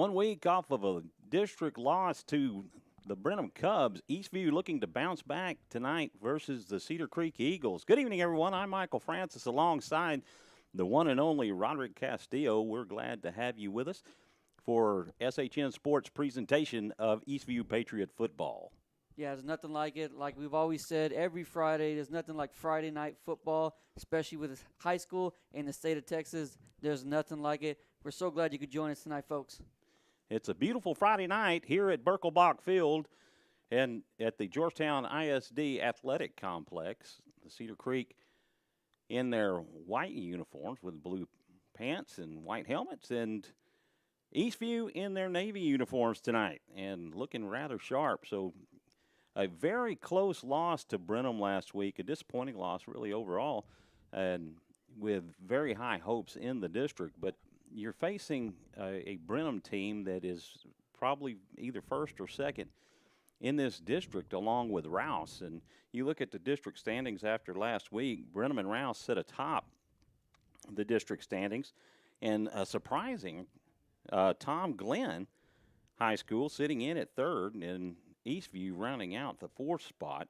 1 week off of a district loss to the Brenham Cubs. Eastview looking to bounce back tonight versus the Cedar Creek Eagles. Good evening, everyone. I'm Michael Francis alongside the one and only Roderick Castillo. We're glad to have you with us for SHN Sports presentation of Eastview Patriot football. Yeah, there's nothing like it. Like we've always said, every Friday, there's nothing like Friday night football, especially with high school in the state of Texas. There's nothing like it. We're so glad you could join us tonight, folks. It's a beautiful Friday night here at Birkelbach Field and at the Georgetown ISD Athletic Complex. The Cedar Creek in their white uniforms with blue pants and white helmets, and Eastview in their navy uniforms tonight and looking rather sharp. So a very close loss to Brenham last week, a disappointing loss really overall, and with very high hopes in the district. But you're facing a Brenham team that is probably either first or second in this district along with Rouse. And you look at the district standings after last week, Brenham and Rouse sit atop the district standings. And surprising, Tom Glenn High School sitting in at third, and Eastview rounding out the fourth spot,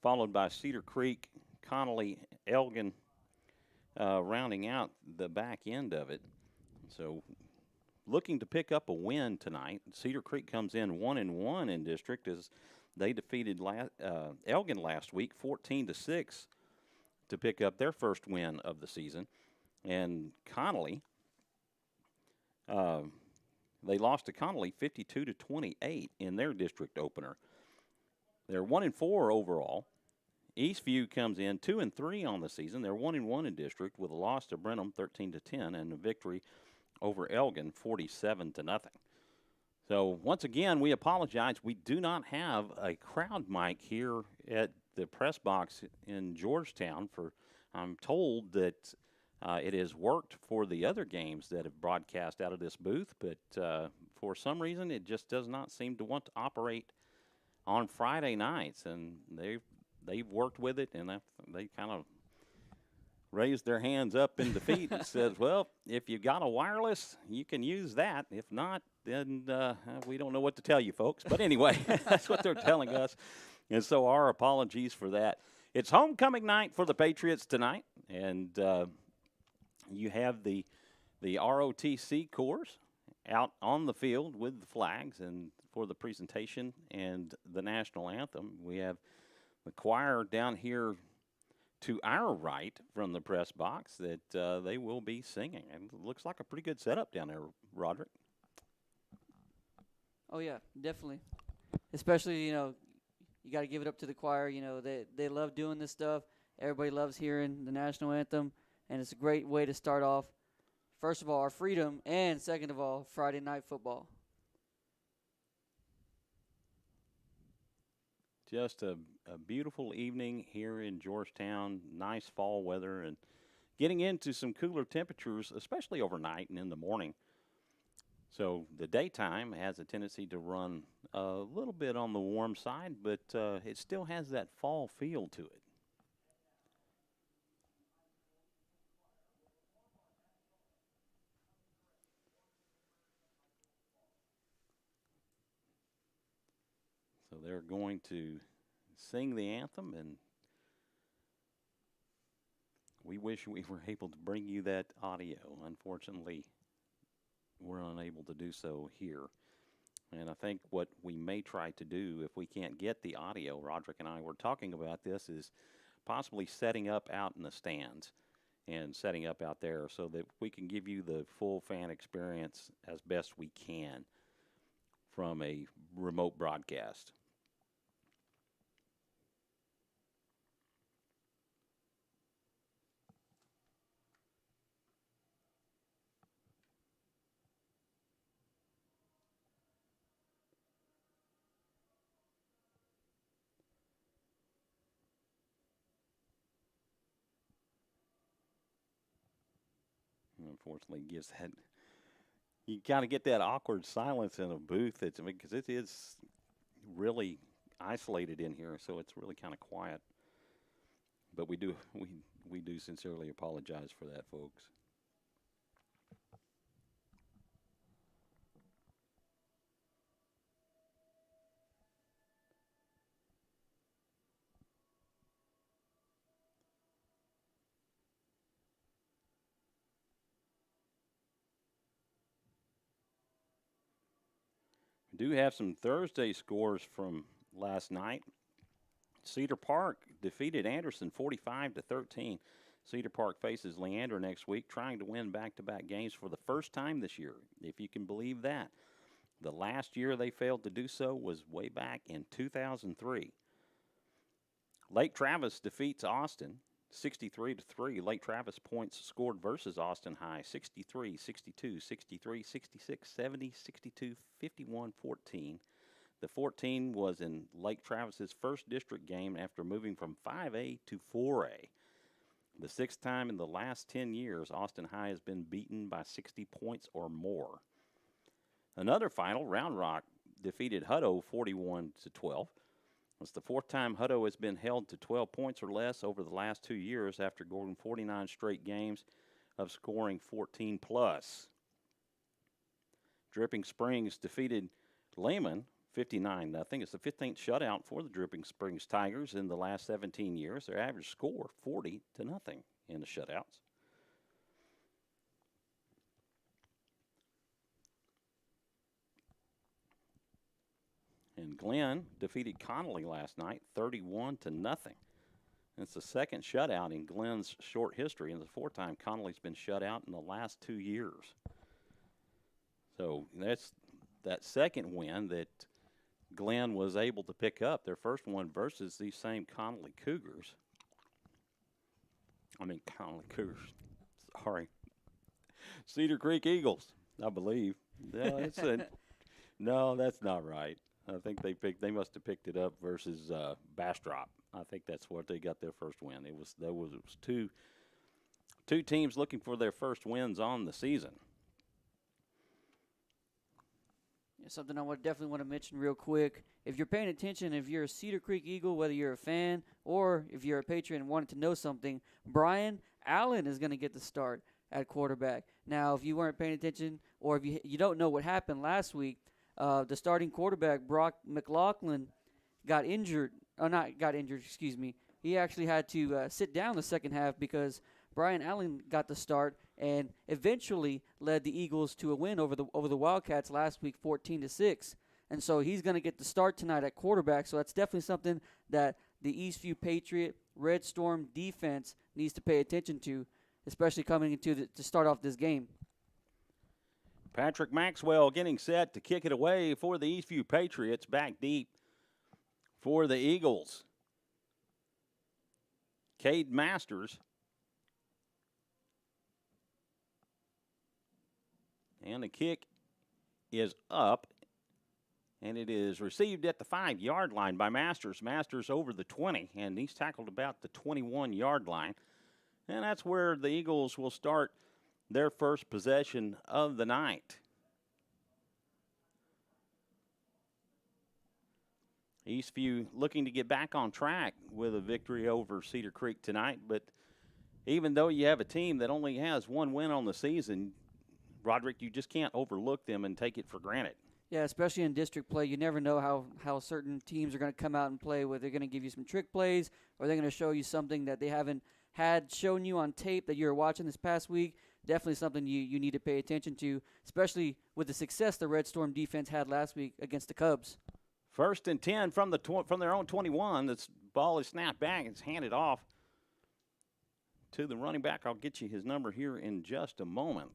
followed by Cedar Creek, Connolly, Elgin rounding out the back end of it. So looking to pick up a win tonight. Cedar Creek comes in 1-1 in district as they defeated Elgin last week 14-6 to pick up their first win of the season. And Connolly, they lost to Connolly 52-28 in their district opener. They're 1-4 overall. Eastview comes in 2-3 on the season. They're 1-1 in district with a loss to Brenham 13-10 and a victory over Elgin 47-0. So once again, we apologize. We do not have a crowd mic here at the press box in Georgetown. I'm told that it has worked for the other games that have broadcast out of this booth, but for some reason it just does not seem to want to operate on Friday nights, and they've worked with it, and they kind of raised their hands up in defeat and says, well, if you got a wireless, you can use that. If not, then we don't know what to tell you, folks. But anyway, that's what they're telling us, and so our apologies for that. It's homecoming night for the Patriots tonight, and you have the ROTC corps out on the field with the flags and for the presentation and the national anthem. We have the choir down here to our right from the press box that they will be singing. And it looks like a pretty good setup down there, Roderick. Oh, yeah, definitely. Especially, you got to give it up to the choir. They love doing this stuff. Everybody loves hearing the national anthem, and it's a great way to start off, first of all, our freedom, and second of all, Friday night football. Just a beautiful evening here in Georgetown, nice fall weather, and getting into some cooler temperatures, especially overnight and in the morning. So the daytime has a tendency to run a little bit on the warm side, but it still has that fall feel to it. So they're going to sing the anthem, and we wish we were able to bring you that audio. Unfortunately, we're unable to do so here. And I think what we may try to do, if we can't get the audio, Roderick and I were talking about this, is possibly setting up out in the stands and setting up out there so that we can give you the full fan experience as best we can from a remote broadcast. Unfortunately, gives that you kind of get that awkward silence in a booth. Because it is really isolated in here, so it's really kind of quiet. But we do sincerely apologize for that, folks. We do have some Thursday scores from last night. Cedar Park defeated Anderson 45-13. Cedar Park faces Leander next week, trying to win back-to-back games for the first time this year, if you can believe that. The last year they failed to do so was way back in 2003. Lake Travis defeats Austin 63-3. Lake Travis points scored versus Austin High 63, 62, 63, 66, 70, 62, 51, 14. The 14 was in Lake Travis's first district game after moving from 5A to 4A. The sixth time in the last 10 years, Austin High has been beaten by 60 points or more. Another final, Round Rock defeated Hutto 41-12. It's the fourth time Hutto has been held to 12 points or less over the last 2 years after going 49 straight games of scoring 14 plus. Dripping Springs defeated Lehman 59-0. It's the 15th shutout for the Dripping Springs Tigers in the last 17 years. Their average score 40-0 in the shutouts. And Glenn defeated Connolly last night 31-0. It's the second shutout in Glenn's short history, and the fourth time Connolly's been shut out in the last 2 years. So that's that second win that Glenn was able to pick up, their first one versus these same Connolly Cougars. Connolly Cougars. Sorry. Cedar Creek Eagles, I believe. No, no, that's not right. I think they must have picked it up versus Bastrop. I think that's what they got their first win. It was two teams looking for their first wins on the season. Something I definitely want to mention real quick. If you're paying attention, if you're a Cedar Creek Eagle, whether you're a fan or if you're a Patriot and wanted to know something, Brian Allen is going to get the start at quarterback. Now, if you weren't paying attention or if you don't know what happened last week, the starting quarterback, Brock McLaughlin, got injured. He actually had to sit down the second half because Brian Allen got the start and eventually led the Eagles to a win over the Wildcats last week, 14-6. And so he's going to get the start tonight at quarterback. So that's definitely something that the Eastview Patriot Red Storm defense needs to pay attention to, especially coming into to start off this game. Patrick Maxwell getting set to kick it away for the Eastview Patriots, back deep for the Eagles. Cade Masters. And the kick is up, and it is received at the 5-yard line by Masters. Masters over the 20, and he's tackled about the 21-yard line. And that's where the Eagles will start their first possession of the night. Eastview looking to get back on track with a victory over Cedar Creek tonight, but even though you have a team that only has one win on the season, Roderick, you just can't overlook them and take it for granted. Yeah, especially in district play, you never know how certain teams are going to come out and play, whether they're going to give you some trick plays or they're going to show you something that they haven't had shown you on tape that you were watching this past week. Definitely something you need to pay attention to, especially with the success the Red Storm defense had last week against the Cubs. 1st and 10 from their own 21. This ball is snapped back. It's handed off to the running back. I'll get you his number here in just a moment.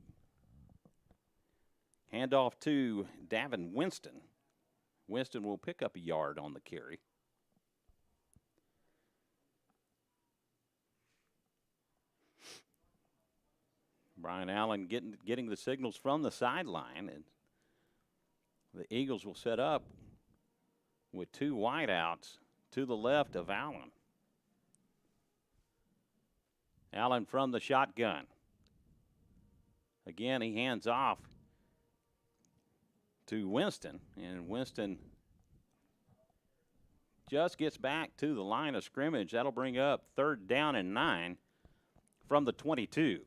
Handoff to Davin Winston. Winston will pick up a yard on the carry. Brian Allen getting the signals from the sideline, and the Eagles will set up with 2 wideouts to the left of Allen. Allen from the shotgun. Again, he hands off to Winston, and Winston just gets back to the line of scrimmage. That'll bring up 3rd down and 9 from the 22.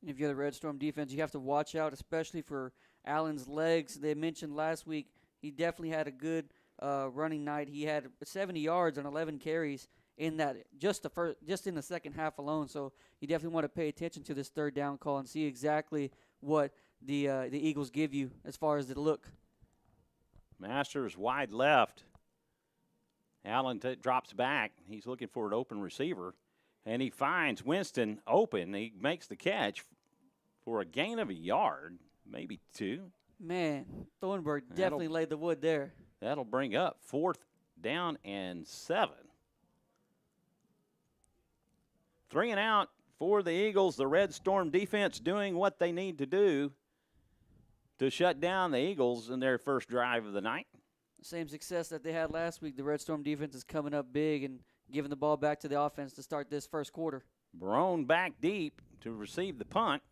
If you're the Red Storm defense, you have to watch out, especially for Allen's legs. They mentioned last week he definitely had a good running night. He had 70 yards on 11 carries in that just in the second half alone. So you definitely want to pay attention to this 3rd down call and see exactly what the Eagles give you as far as the look. Masters wide left. Allen drops back. He's looking for an open receiver, and he finds Winston open. He makes the catch for a gain of a yard, maybe 2. Man, Thornburg definitely laid the wood there. That'll bring up 4th down and 7. 3 and out for the Eagles. The Red Storm defense doing what they need to do to shut down the Eagles in their first drive of the night. Same success that they had last week. The Red Storm defense is coming up big and giving the ball back to the offense to start this first quarter. Barone back deep to receive the punt.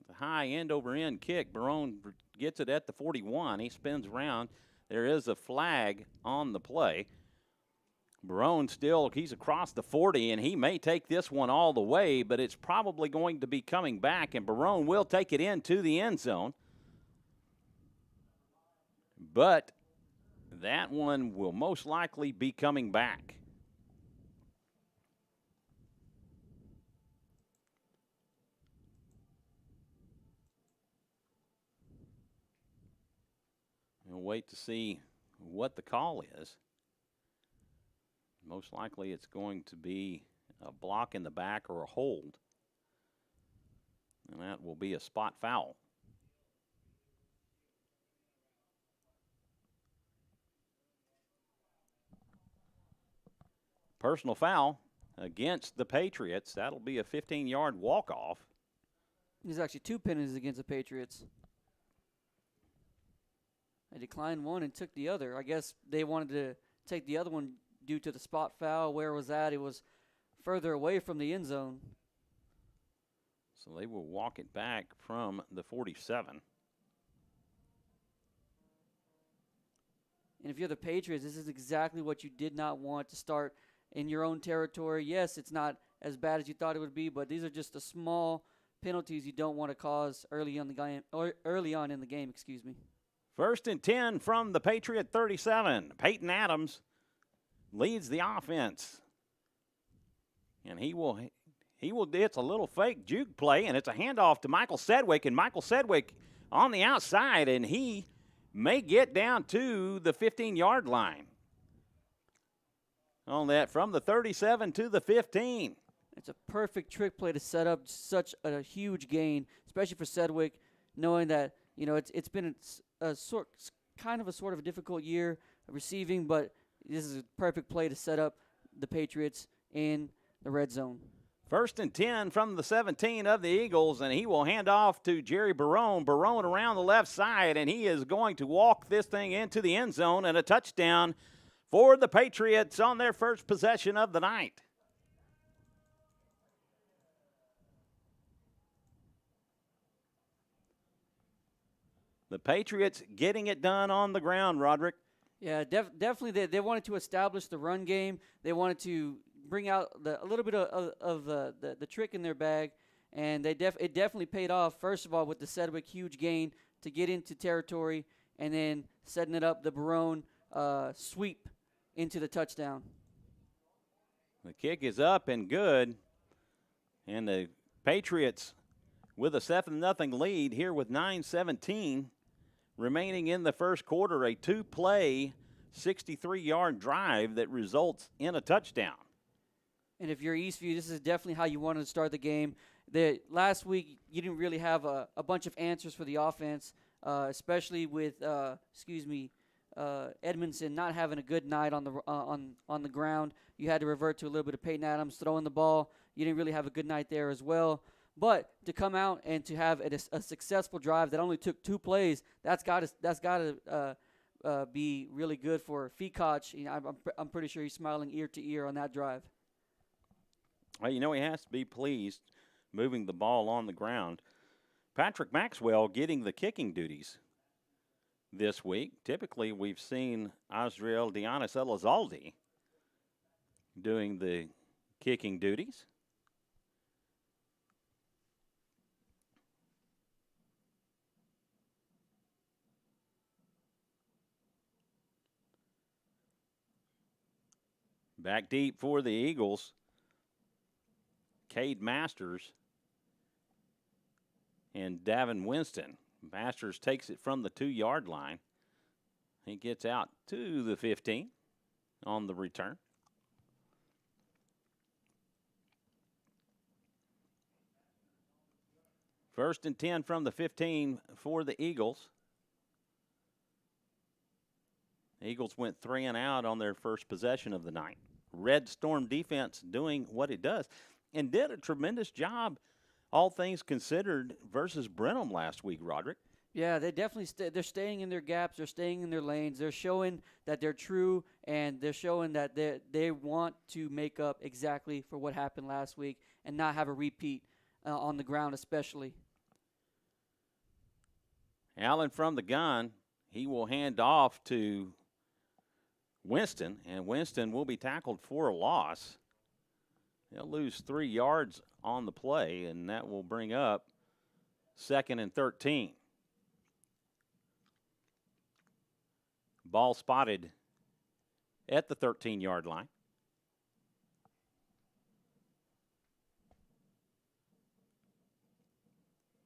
The high end-over-end kick. Barone gets it at the 41. He spins around. There is a flag on the play. Barone still, he's across the 40, and he may take this one all the way, but it's probably going to be coming back, and Barone will take it into the end zone. But that one will most likely be coming back. We'll wait to see what the call is. Most likely it's going to be a block in the back or a hold. And that will be a spot foul. Personal foul against the Patriots. That'll be a 15-yard walk-off. There's actually 2 penalties against the Patriots. They declined one and took the other. I guess they wanted to take the other one due to the spot foul. Where was that? It was further away from the end zone. So they will walk it back from the 47. And if you're the Patriots, this is exactly what you did not want to start in your own territory. Yes, it's not as bad as you thought it would be, but these are just the small penalties you don't want to cause early on in the game, excuse me. 1st and 10 from the Patriot 37. Peyton Adams leads the offense. And he will it's a little fake juke play, and it's a handoff to Michael Sedgwick, and Michael Sedgwick on the outside, and he may get down to the 15-yard line. On that, from the 37 to the 15. It's a perfect trick play to set up such a huge gain, especially for Sedgwick, knowing that, you know, it's been a sort of a difficult year receiving, but this is a perfect play to set up the Patriots in the red zone. 1st and 10 from the 17 of the Eagles, and he will hand off to Jerry Barone. Barone around the left side, and he is going to walk this thing into the end zone, and a touchdown for the Patriots on their first possession of the night. The Patriots getting it done on the ground, Roderick. Yeah, definitely they wanted to establish the run game. They wanted to bring out a little bit of the trick in their bag, and it definitely paid off, first of all, with the Sedgwick huge gain to get into territory, and then setting it up, the Barone sweep into the touchdown. The kick is up and good, and the Patriots with a 7-0 lead here with 9:17 remaining in the first quarter, a 2-play 63-yard drive that results in a touchdown. And if you're Eastview, this is definitely how you wanted to start the game. Last week, you didn't really have a bunch of answers for the offense, especially with Edmondson not having a good night on the ground. You had to revert to a little bit of Peyton Adams throwing the ball. You didn't really have a good night there as well. But to come out and to have a successful drive that only took 2 plays, that's got to be really good for Feacoch. You know, I'm pretty sure he's smiling ear to ear on that drive. Well, you know, he has to be pleased moving the ball on the ground. Patrick Maxwell getting the kicking duties this week. Typically, we've seen Azriel Dianis Elizalde doing the kicking duties. Back deep for the Eagles, Cade Masters and Davin Winston. Masters takes it from the 2-yard line. He gets out to the 15 on the return. First and 10 from the 15 for the Eagles. The Eagles went 3 and out on their first possession of the night. Red Storm defense doing what it does and did a tremendous job, all things considered, versus Brenham last week, Roderick. Yeah, they definitely they're staying in their gaps. They're staying in their lanes. They're showing that they're true, and they're showing that they want to make up exactly for what happened last week and not have a repeat on the ground especially. Allen from the gun. He will hand off to Winston, and Winston will be tackled for a loss. They'll lose 3 yards on the play, and that will bring up 2nd and 13. Ball spotted at the 13-yard line.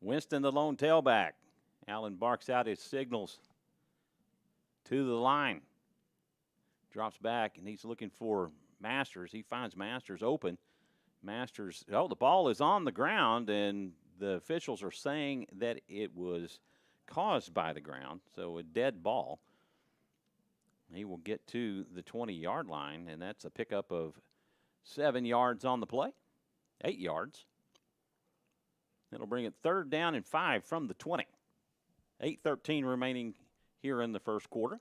Winston, the lone tailback. Allen barks out his signals to the line. Drops back, and he's looking for Masters. He finds Masters open. Masters, the ball is on the ground, and the officials are saying that it was caused by the ground, so a dead ball. He will get to the 20-yard line, and that's a pickup of 7 yards on the play, 8 yards. That'll bring it 3rd down and 5 from the 20. 8:13 remaining here in the first quarter.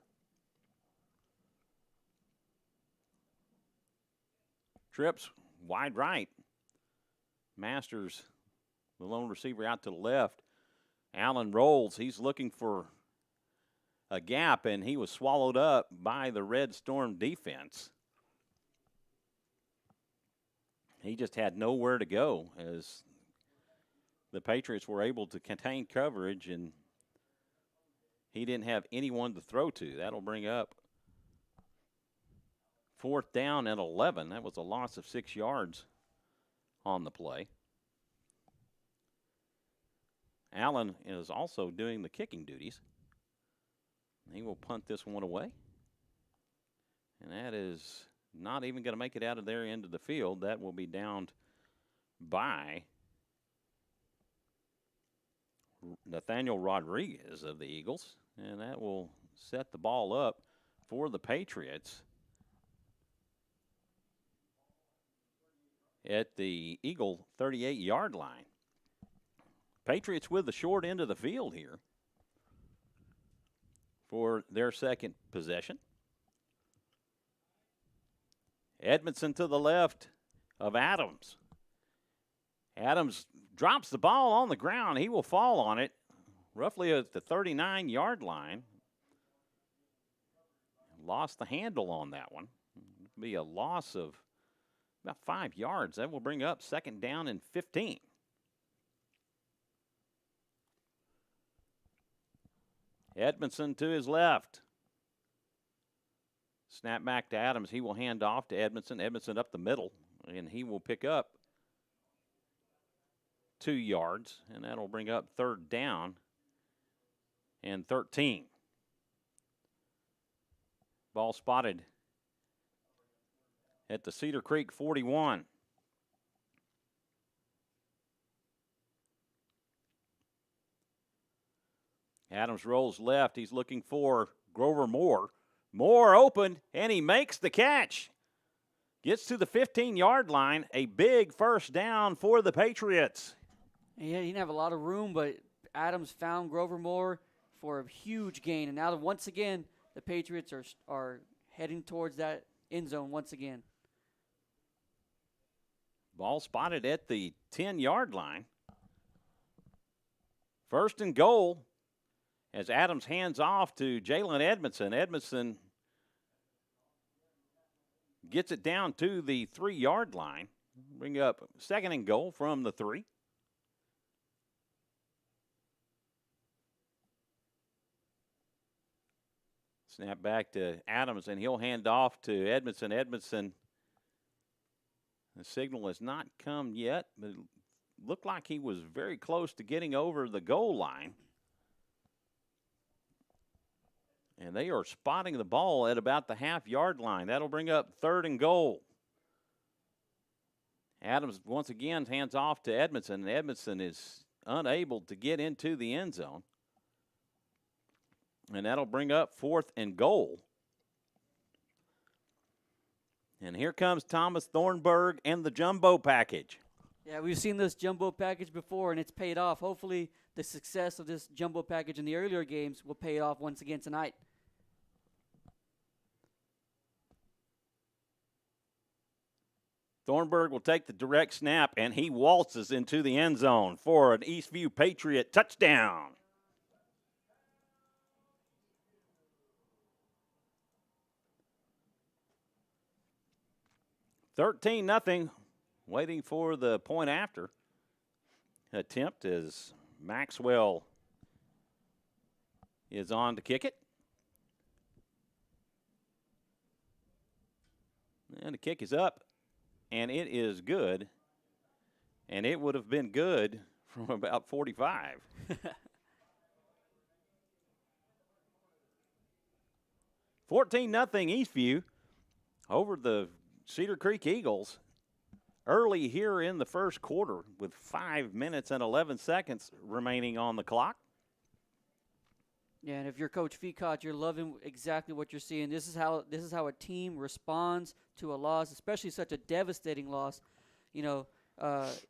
Trips wide right. Masters, the lone receiver, out to the left. Allen rolls. He's looking for a gap, and he was swallowed up by the Red Storm defense. He just had nowhere to go as the Patriots were able to contain coverage, and he didn't have anyone to throw to. That'll bring up 4th down and 11. That was a loss of 6 yards on the play. Allen is also doing the kicking duties. He will punt this one away. And that is not even going to make it out of their end of the field. That will be downed by Nathaniel Rodriguez of the Eagles. And that will set the ball up for the Patriots at the Eagle 38-yard line. Patriots with the short end of the field here for their second possession. Edmondson to the left of Adams. Adams drops the ball on the ground. He will fall on it roughly at the 39-yard line. Lost the handle on that one. It'll be a loss of about 5 yards. That will bring up 2nd down and 15. Edmondson to his left. Snap back to Adams. He will hand off to Edmondson. Edmondson up the middle, and he will pick up 2 yards, and that'll bring up 3rd down and 13. Ball spotted at the Cedar Creek 41. Adams rolls left. He's looking for Grover Moore. Moore open, and he makes the catch. Gets to the 15-yard line. A big first down for the Patriots. Yeah, he didn't have a lot of room, but Adams found Grover Moore for a huge gain. And now, once again, the Patriots are heading towards that end zone once again. Ball spotted at the 10-yard line. 1st and goal as Adams hands off to Jalen Edmondson. Edmondson gets it down to the 3-yard line. Bring up 2nd and goal from the 3. Snap back to Adams, and he'll hand off to Edmondson. Edmondson, the signal has not come yet, but it looked like he was very close to getting over the goal line. And they are spotting the ball at about the half-yard line. That'll bring up 3rd and goal. Adams once again hands off to Edmondson, and Edmondson is unable to get into the end zone. And that'll bring up 4th and goal. And here comes Thomas Thornburg and the jumbo package. Yeah, we've seen this jumbo package before, and it's paid off. Hopefully, the success of this jumbo package in the earlier games will pay off once again tonight. Thornburg will take the direct snap, and he waltzes into the end zone for an Eastview Patriot touchdown. (13-0), waiting for the point after attempt as Maxwell is on to kick it. And the kick is up, and it is good. And it would have been good from about 45. 14-0 Eastview over the Cedar Creek Eagles early here in the first quarter with 5 minutes and 11 seconds remaining on the clock. Yeah, and if you're Coach Feacott, you're loving exactly what you're seeing. This is how a team responds to a loss, especially such a devastating loss. You know,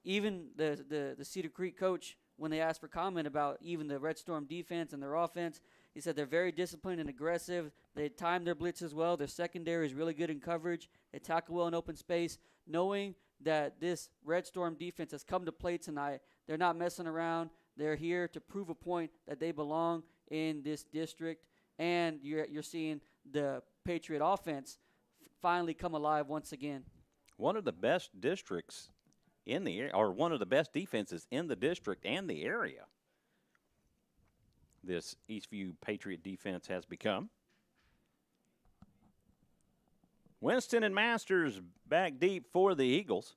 even the Cedar Creek coach, when they asked for comment about even the Red Storm defense and their offense, he said they're very disciplined and aggressive. They time their blitzes well. Their secondary is really good in coverage. They tackle well in open space. Knowing that this Red Storm defense has come to play tonight, they're not messing around. They're here to prove a point that they belong in this district. And you're seeing the Patriot offense finally come alive once again. One of the best districts in the area, or one of the best defenses in the district and the area, this Eastview Patriot defense has become. Winston and Masters back deep for the Eagles,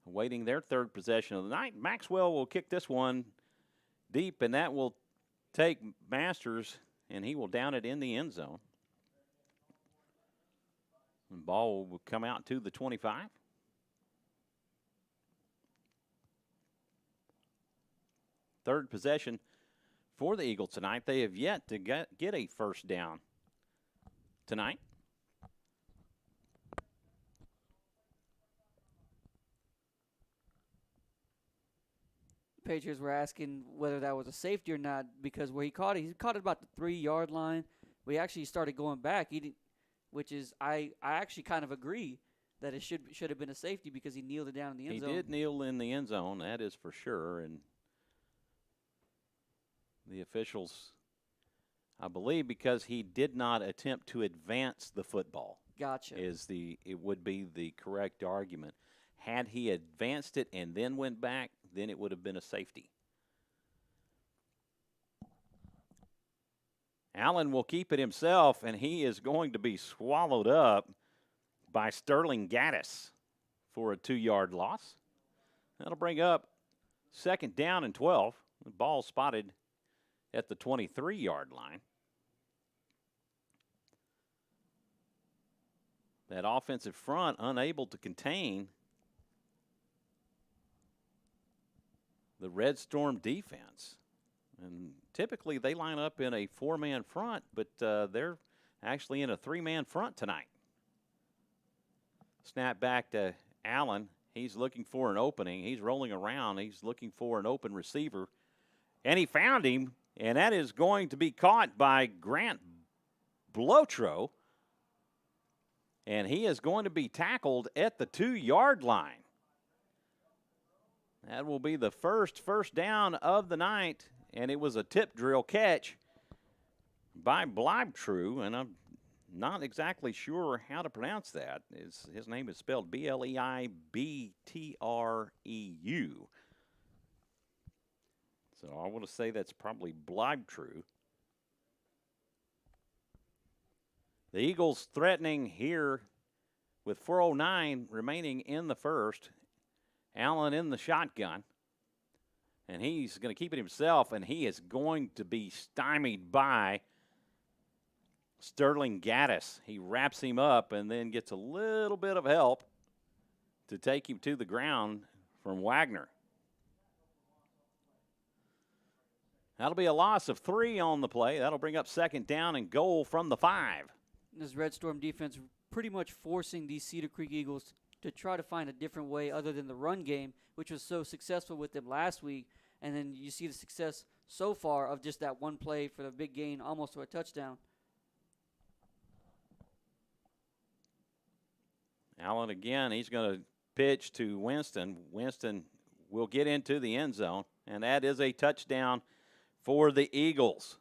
awaiting their 3rd possession of the night. Maxwell will kick this one deep, and that will take Masters, and he will down it in the end zone. The ball will come out to the 25. Third possession for the Eagles tonight. They have yet to get a first down tonight. Patriots were asking whether that was a safety or not, because where he caught it about the 3-yard line. We actually started going back. He didn't, which is I actually kind of agree that it should have been a safety because he kneeled it down in the end zone. He did kneel in the end zone, that is for sure, and the officials, I believe, because he did not attempt to advance the football. Gotcha. It would be the correct argument. Had he advanced it and then went back, then it would have been a safety. Allen will keep it himself, and he is going to be swallowed up by Sterling Gaddis for a 2-yard loss. That'll bring up 2nd down and 12. The ball spotted at the 23-yard line. That offensive front unable to contain the Red Storm defense. And typically they line up in a 4-man front, but they're actually in a 3-man front tonight. Snap back to Allen. He's looking for an opening. He's rolling around. He's looking for an open receiver. And he found him, and that is going to be caught by Grant Blotro. And he is going to be tackled at the 2-yard line. That will be the first down of the night, and it was a tip drill catch by Bleibtreu, and I'm not exactly sure how to pronounce that. His name is spelled Bleibtreu. So I want to say that's probably Bleibtreu. The Eagles threatening here with 4:09 remaining in the first. Allen in the shotgun, and he's going to keep it himself, and he is going to be stymied by Sterling Gaddis. He wraps him up and then gets a little bit of help to take him to the ground from Wagner. That'll be a loss of 3 on the play. That'll bring up 2nd down and goal from the 5. This Red Storm defense pretty much forcing these Cedar Creek Eagles to try to find a different way other than the run game, which was so successful with them last week. And then you see the success so far of just that one play for the big gain, almost to a touchdown. Allen again, he's going to pitch to Winston. Winston will get into the end zone, and that is a touchdown for the Eagles.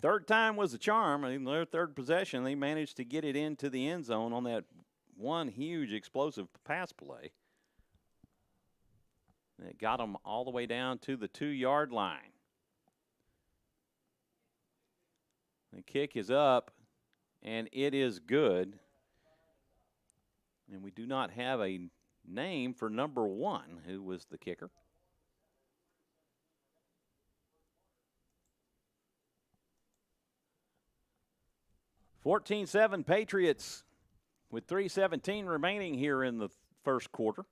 Third time was the charm. In their third possession, they managed to get it into the end zone on that one huge explosive pass play. It got them all the way down to the 2-yard line. The kick is up, and it is good. And we do not have a name for number 1, who was the kicker. (14-7) Patriots with 3:17 remaining here in the first quarter.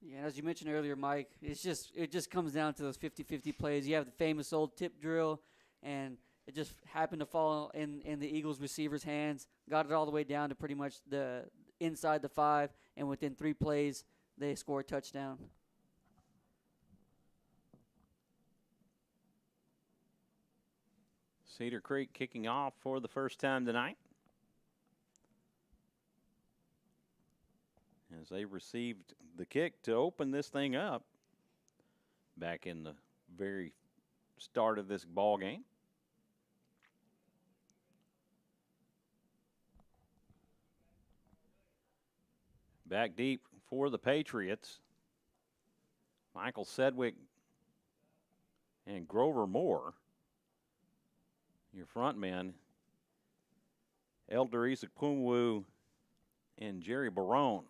Yeah, as you mentioned earlier, Mike, it just comes down to those 50-50 plays. You have the famous old tip drill, and it just happened to fall in the Eagles receiver's hands. Got it all the way down to pretty much the inside the 5, and within 3 plays, they score a touchdown. Cedar Creek kicking off for the first time tonight, as they received the kick to open this thing up back in the very start of this ball game. Back deep for the Patriots, Michael Sedgwick and Grover Moore. Your front men, Elder Isakpunwu and Jerry Barone.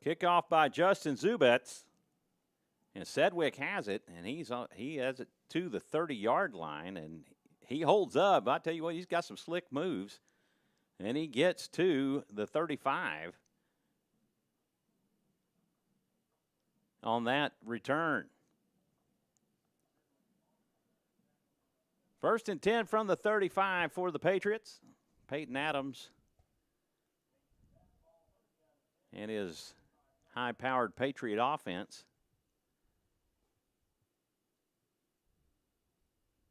Kickoff by Justin Zubetz, and Sedgwick has it, and he has it to the 30-yard line, and he holds up. I tell you what, he's got some slick moves, and he gets to the 35 on that return. 1st and 10 from the 35 for the Patriots. Peyton Adams and his high-powered Patriot offense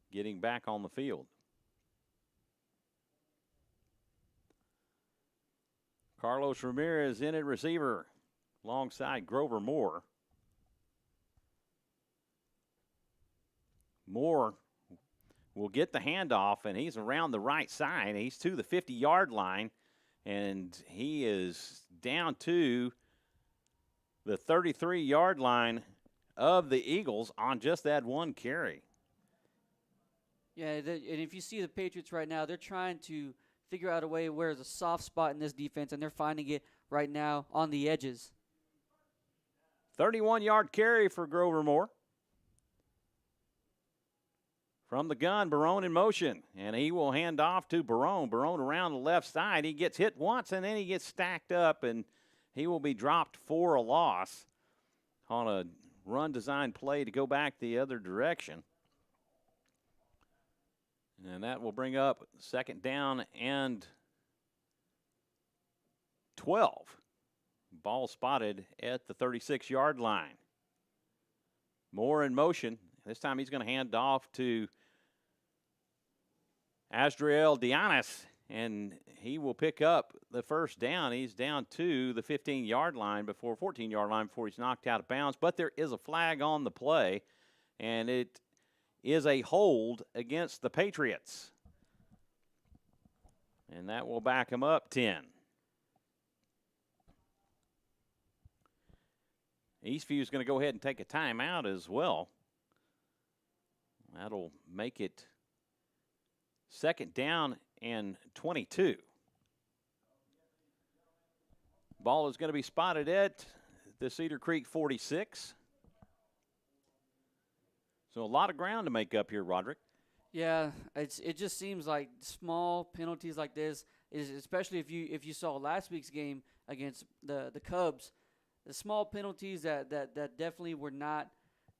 getting back on the field. Carlos Ramirez in at receiver alongside Grover Moore. Moore will get the handoff, and he's around the right side. He's to the 50-yard line, and he is down to the 33-yard line of the Eagles on just that one carry. Yeah, and if you see the Patriots right now, they're trying to figure out a way where there's a soft spot in this defense, and they're finding it right now on the edges. 31-yard carry for Grover Moore. From the gun, Barone in motion, and he will hand off to Barone. Barone around the left side. He gets hit once, and then he gets stacked up, and he will be dropped for a loss on a run design play to go back the other direction. And that will bring up 2nd down and 12. Ball spotted at the 36-yard line. Moore in motion. This time he's going to hand off to Asdriel Dianis, and he will pick up the 1st down. He's down to the 14-yard line before he's knocked out of bounds. But there is a flag on the play, and it is a hold against the Patriots. And that will back him up 10. Eastview is going to go ahead and take a timeout as well. That'll make it second down and 22. Ball is going to be spotted at the Cedar Creek 46. So a lot of ground to make up here, Roderick. Yeah, it just seems like small penalties like this is, especially if you saw last week's game against the Cubs, the small penalties that definitely were not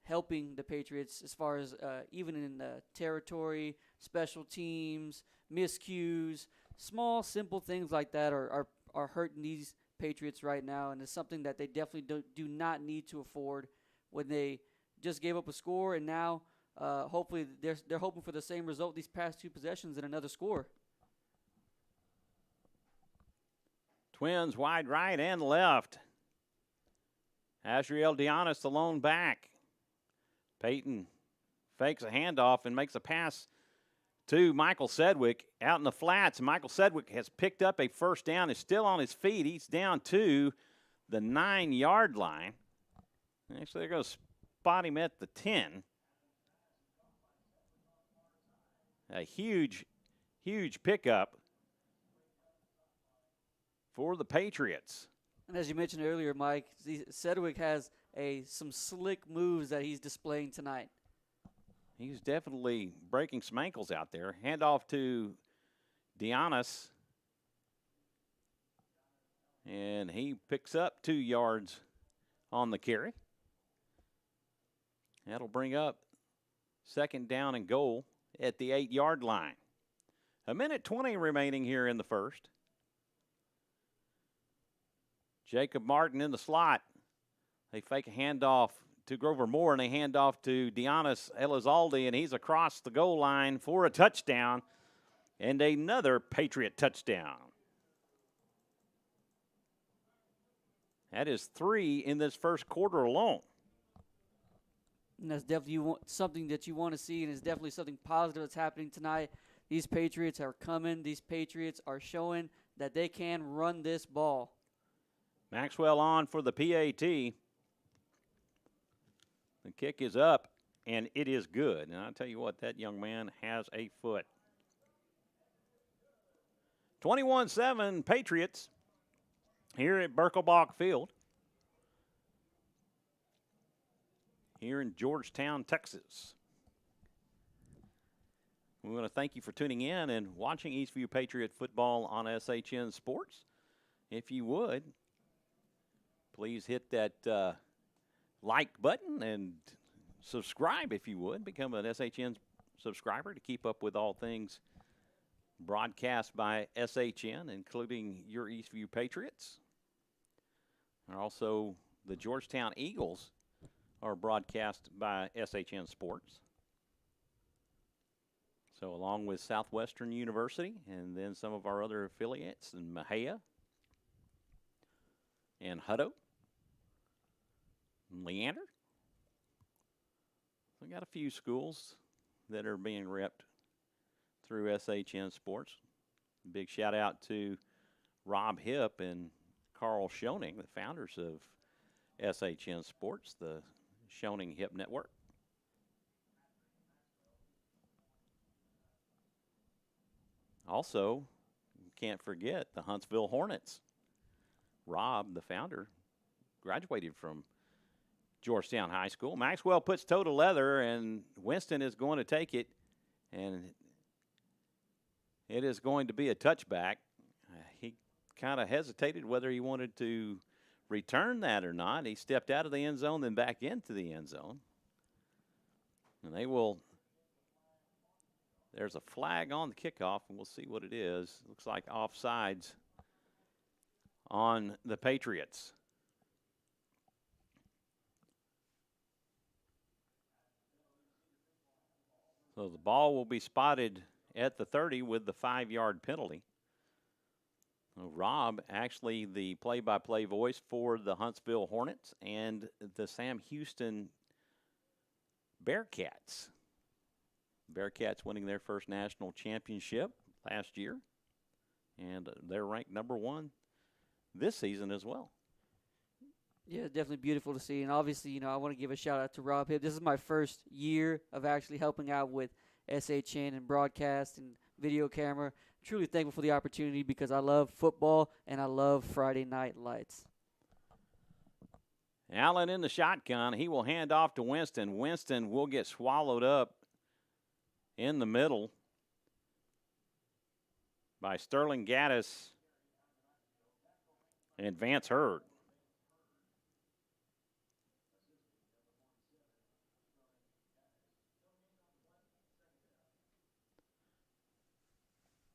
helping the Patriots as far as even in the territory, special teams, miscues, small simple things like that are hurting these Patriots right now, and it's something that they definitely do not need to afford when they just gave up a score, and now hopefully they're hoping for the same result these past two possessions and another score. Twins wide right and left. Asriel Dianis the lone back. Peyton fakes a handoff and makes a pass to Michael Sedgwick out in the flats. Michael Sedgwick has picked up a first down, is still on his feet. He's down to the 9-yard line. Actually, they're going to spot him at the 10. A huge, huge pickup for the Patriots. And as you mentioned earlier, Mike, Sedgwick has some slick moves that he's displaying tonight. He's definitely breaking some ankles out there. Handoff to Dianis. And he picks up 2 yards on the carry. That'll bring up second down and goal at the 8-yard line. 1:20 remaining here in the first. Jacob Martin in the slot. They fake a handoff to Grover Moore, and they hand off to Dianis Elizalde, and he's across the goal line for a touchdown and another Patriot touchdown. That is 3 in this first quarter alone. And that's definitely something that you want to see, and it's definitely something positive that's happening tonight. These Patriots are coming. These Patriots are showing that they can run this ball. Maxwell on for the PAT. The kick is up, and it is good. And I'll tell you what, that young man has a foot. 21-7 Patriots here at Birkelbach Field here in Georgetown, Texas. We want to thank you for tuning in and watching Eastview Patriot football on SHN Sports. If you would, please hit that like button and subscribe if you would. Become an SHN subscriber to keep up with all things broadcast by SHN, including your Eastview Patriots. And also, the Georgetown Eagles are broadcast by SHN Sports. So along with Southwestern University and then some of our other affiliates in Mahia and Hutto. Leander. We got a few schools that are being repped through SHN Sports. Big shout out to Rob Hipp and Carl Schoening, the founders of SHN Sports, the Schoening Hipp Network. Also, can't forget the Huntsville Hornets. Rob, the founder, graduated from Georgetown High School. Maxwell puts toe to leather, and Winston is going to take it, and it is going to be a touchback. He kind of hesitated whether he wanted to return that or not. He stepped out of the end zone, then back into the end zone. And they will, there's a flag on the kickoff, and we'll see what it is. Looks like offsides on the Patriots. So the ball will be spotted at the 30 with the 5-yard penalty. Rob, actually the play-by-play voice for the Huntsville Hornets and the Sam Houston Bearcats. Bearcats winning their first national championship last year, and they're ranked #1 this season as well. Yeah, definitely beautiful to see. And obviously, I want to give a shout out to Rob Hibb. This is my first year of actually helping out with SHN and broadcast and video camera. Truly thankful for the opportunity because I love football and I love Friday Night Lights. Allen in the shotgun. He will hand off to Winston. Winston will get swallowed up in the middle by Sterling Gaddis and Vance Hurd.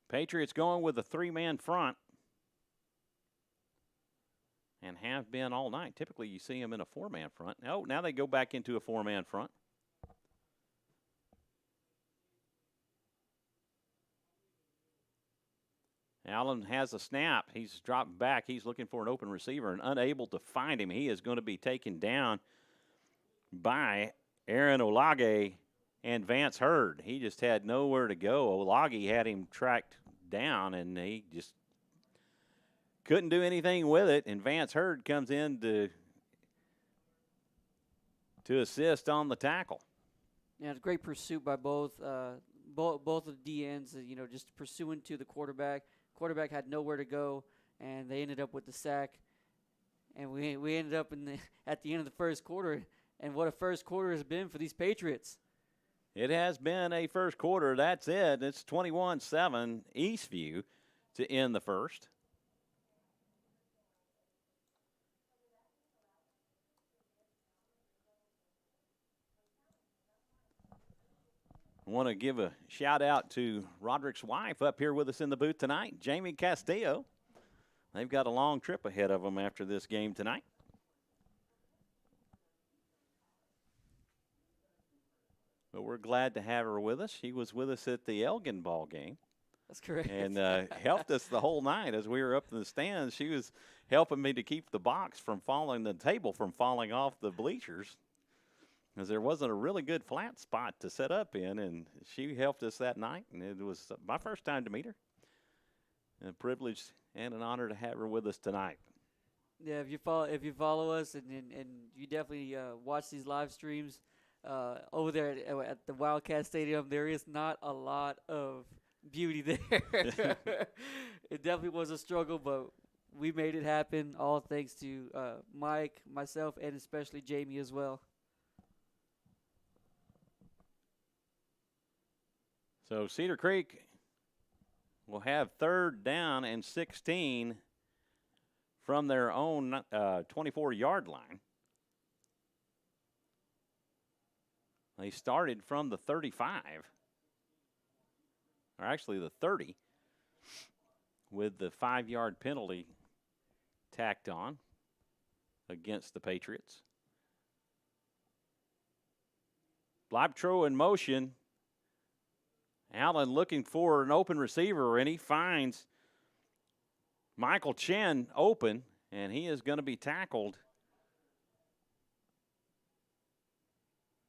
Patriots going with a three-man front and have been all night. Typically, you see them in a four-man front. Oh, now they go back into a four-man front. Allen has a snap. He's dropped back. He's looking for an open receiver and unable to find him. He is going to be taken down by Aaron Olage and Vance Hurd. He just had nowhere to go. Olage had him tracked down, and he just couldn't do anything with it. And Vance Hurd comes in to assist on the tackle. Yeah, it's a great pursuit by both of the DNs. Just pursuing to the quarterback. Quarterback had nowhere to go, and they ended up with the sack. And we ended up at the end of the first quarter. And what a first quarter has been for these Patriots. It has been a first quarter. That's it. It's 21-7 Eastview to end the first. I want to give a shout out to Roderick's wife up here with us in the booth tonight, Jamie Castillo. They've got a long trip ahead of them after this game tonight. But we're glad to have her with us. She was with us at the Elgin ball game. That's correct. And helped us the whole night as we were up in the stands. She was helping me to keep the table from falling off the bleachers, because there wasn't a really good flat spot to set up in, and she helped us that night, and it was my first time to meet her. A privilege and an honor to have her with us tonight. Yeah, if you follow us and you definitely watch these live streams over there at the Wildcat Stadium, there is not a lot of beauty there. It definitely was a struggle, but we made it happen, all thanks to Mike, myself, and especially Jamie as well. So Cedar Creek will have 3rd down and 16 from their own 24-yard line. They started from the 35, or actually the 30, with the 5-yard penalty tacked on against the Patriots. Blabtro in motion. Allen looking for an open receiver, and he finds Michael Chen open, and he is going to be tackled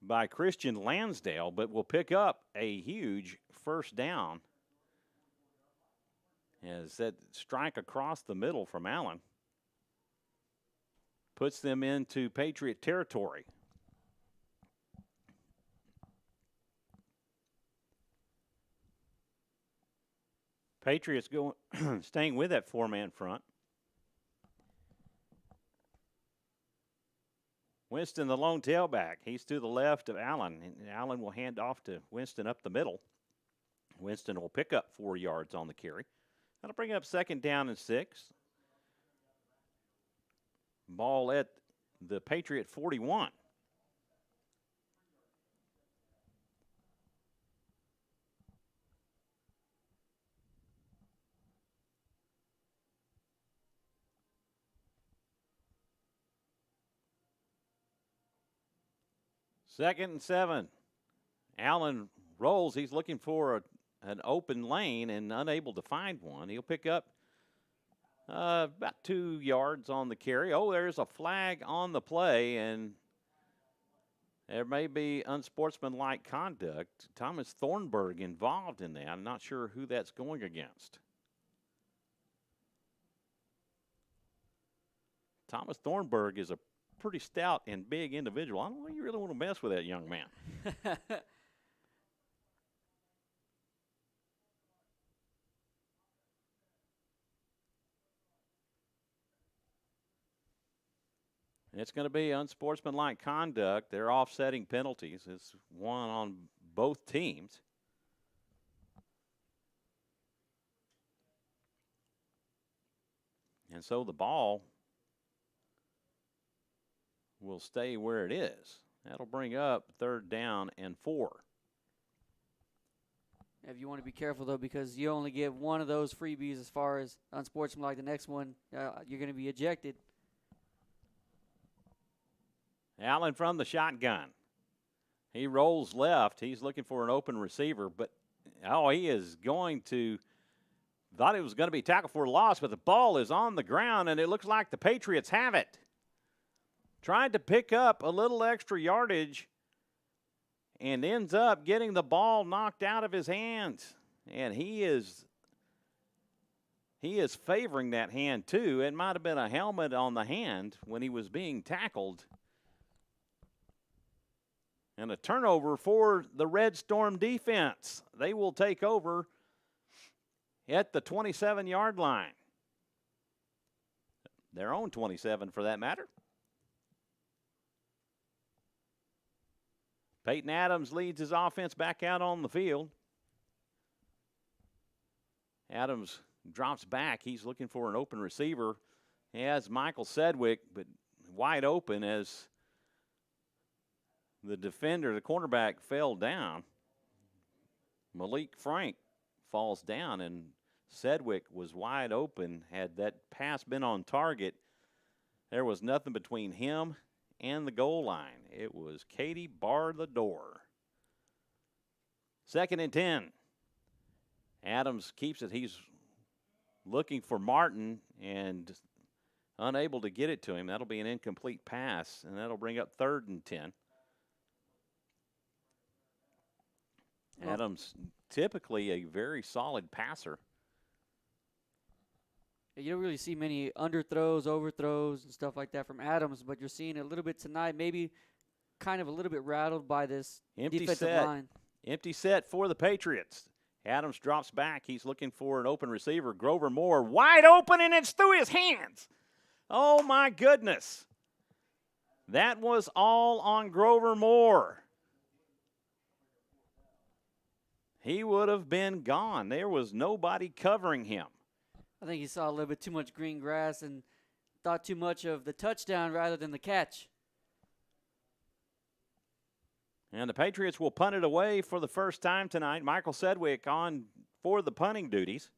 by Christian Lansdale, but will pick up a huge first down as that strike across the middle from Allen puts them into Patriot territory. Patriots staying with that 4-man front. Winston, the lone tailback. He's to the left of Allen. And Allen will hand off to Winston up the middle. Winston will pick up 4 yards on the carry. That'll bring up 2nd down and 6. Ball at the Patriot 41. Second and 7. Allen rolls. He's looking for an open lane and unable to find one. He'll pick up about 2 yards on the carry. Oh, there's a flag on the play, and there may be unsportsmanlike conduct. Thomas Thornburg involved in that. I'm not sure who that's going against. Thomas Thornburg is a pretty stout and big individual. I don't know if you really want to mess with that young man. It's going to be unsportsmanlike conduct. They're offsetting penalties. It's one on both teams. And so the ball will stay where it is. That'll bring up 3rd down and 4. If you want to be careful, though, because you only give one of those freebies as far as unsportsmanlike, the next one, you're going to be ejected. Allen from the shotgun. He rolls left. He's looking for an open receiver, but, he is going to – thought it was going to be tackled for a loss, but the ball is on the ground, and it looks like the Patriots have it. Tried to pick up a little extra yardage and ends up getting the ball knocked out of his hands. And he is favoring that hand, too. It might have been a helmet on the hand when he was being tackled. And a turnover for the Red Storm defense. They will take over at the 27-yard line. Their own 27, for that matter. Peyton Adams leads his offense back out on the field. Adams drops back. He's looking for an open receiver. He has Michael Sedgwick, but wide open as the defender, the cornerback, fell down. Malik Frank falls down, and Sedgwick was wide open. Had that pass been on target, there was nothing between him and the goal line. It was Katie bar the door. 2nd and 10. Adams keeps it. He's looking for Martin and unable to get it to him. That'll be an incomplete pass, and that'll bring up 3rd and 10. Adams, typically a very solid passer. You don't really see many underthrows, overthrows, and stuff like that from Adams, but you're seeing it a little bit tonight, maybe kind of a little bit rattled by this defensive line. Empty set for the Patriots. Adams drops back. He's looking for an open receiver. Grover Moore wide open, and it's through his hands. Oh, my goodness. That was all on Grover Moore. He would have been gone. There was nobody covering him. I think he saw a little bit too much green grass and thought too much of the touchdown rather than the catch. And the Patriots will punt it away for the first time tonight. Michael Sedgwick on for the punting duties.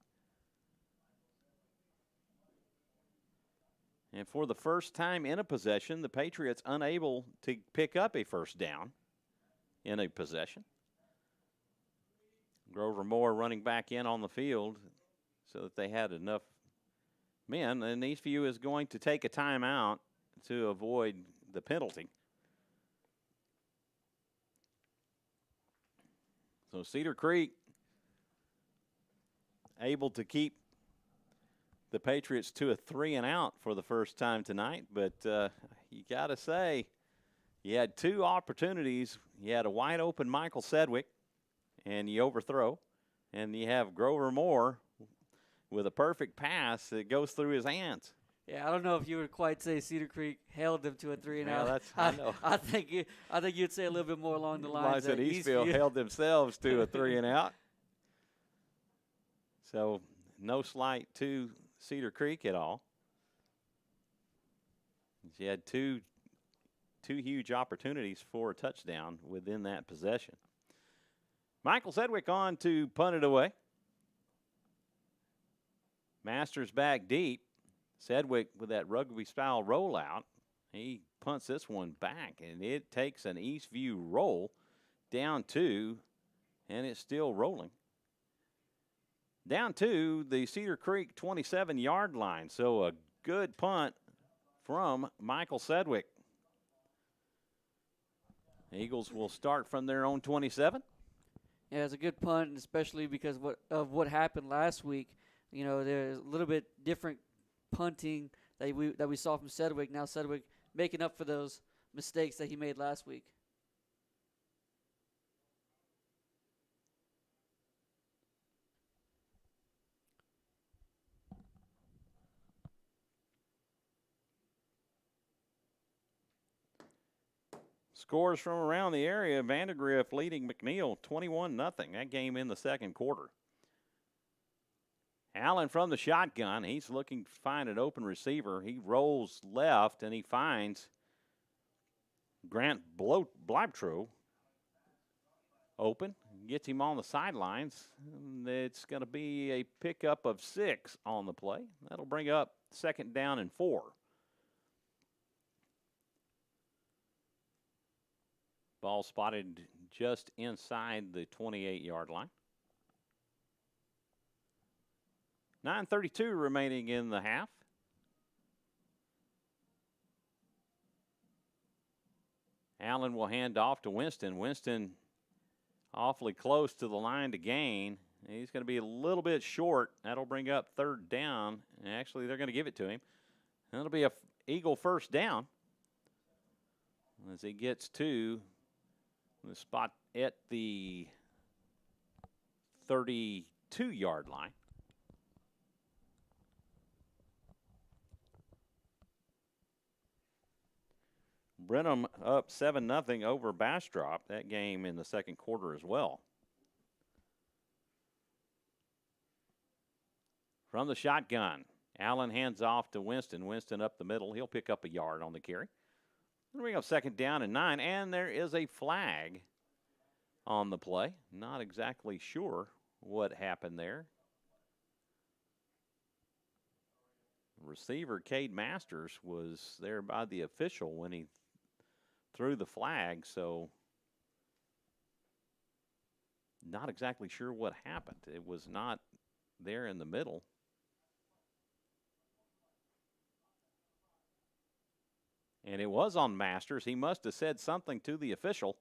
And for the first time in a possession, the Patriots unable to pick up a first down in a possession. Grover Moore running back in on the field so that they had enough men. And Eastview is going to take a timeout to avoid the penalty. So Cedar Creek able to keep the Patriots to a 3-and-out for the first time tonight. But you got to say, you had 2 opportunities. You had a wide open Michael Sedgwick, and you overthrow. And you have Grover Moore with a perfect pass that goes through his hands. Yeah, I don't know if you would quite say Cedar Creek held them to a 3-and-out. Yeah, I know. I think you'd say a little bit more along the lines that Eastview held themselves to a 3-and-out. So no slight to Cedar Creek at all. She had two huge opportunities for a touchdown within that possession. Michael Sedgwick on to punt it away. Masters back deep. Sedgwick with that rugby-style rollout. He punts this one back, and it takes an Eastview roll down 2, and it's still rolling. Down to the Cedar Creek 27-yard line. So a good punt from Michael Sedgwick. Eagles will start from their own 27. Yeah, it's a good punt, especially because of what happened last week. You know, there's a little bit different punting that we saw from Sedgwick. Now Sedgwick making up for those mistakes that he made last week. Scores from around the area. Vandegrift leading McNeil 21-0. That game in the second quarter. Allen from the shotgun. He's looking to find an open receiver. He rolls left, and he finds Grant Bleibtreu open. Gets him on the sidelines. And it's going to be a pickup of 6 on the play. That'll bring up 2nd down and 4. Ball spotted just inside the 28-yard line. 9:32 remaining in the half. Allen will hand off to Winston. Winston awfully close to the line to gain. He's going to be a little bit short. That'll bring up 3rd down. And actually, they're going to give it to him. That'll be a Eagle 1st down as he gets to the spot at the 32-yard line. Brenham up 7-0 over Bastrop. That game in the second quarter as well. From the shotgun, Allen hands off to Winston. Winston up the middle. He'll pick up a yard on the carry. We have 2nd down and 9, and there is a flag on the play. Not exactly sure what happened there. Receiver Cade Masters was there by the official when he threw the flag, so not exactly sure what happened. It was not there in the middle. And it was on Masters. He must have said something to the official.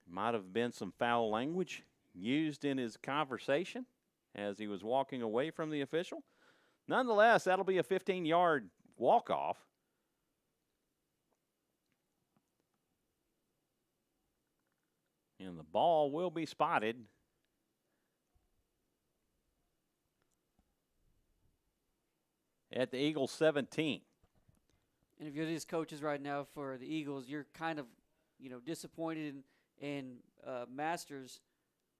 Might have been some foul language used in his conversation as he was walking away from the official. Nonetheless, that'll be a 15-yard walk-off. And the ball will be spotted at the Eagles 17. And if you're these coaches right now for the Eagles, you're kind of, disappointed in Masters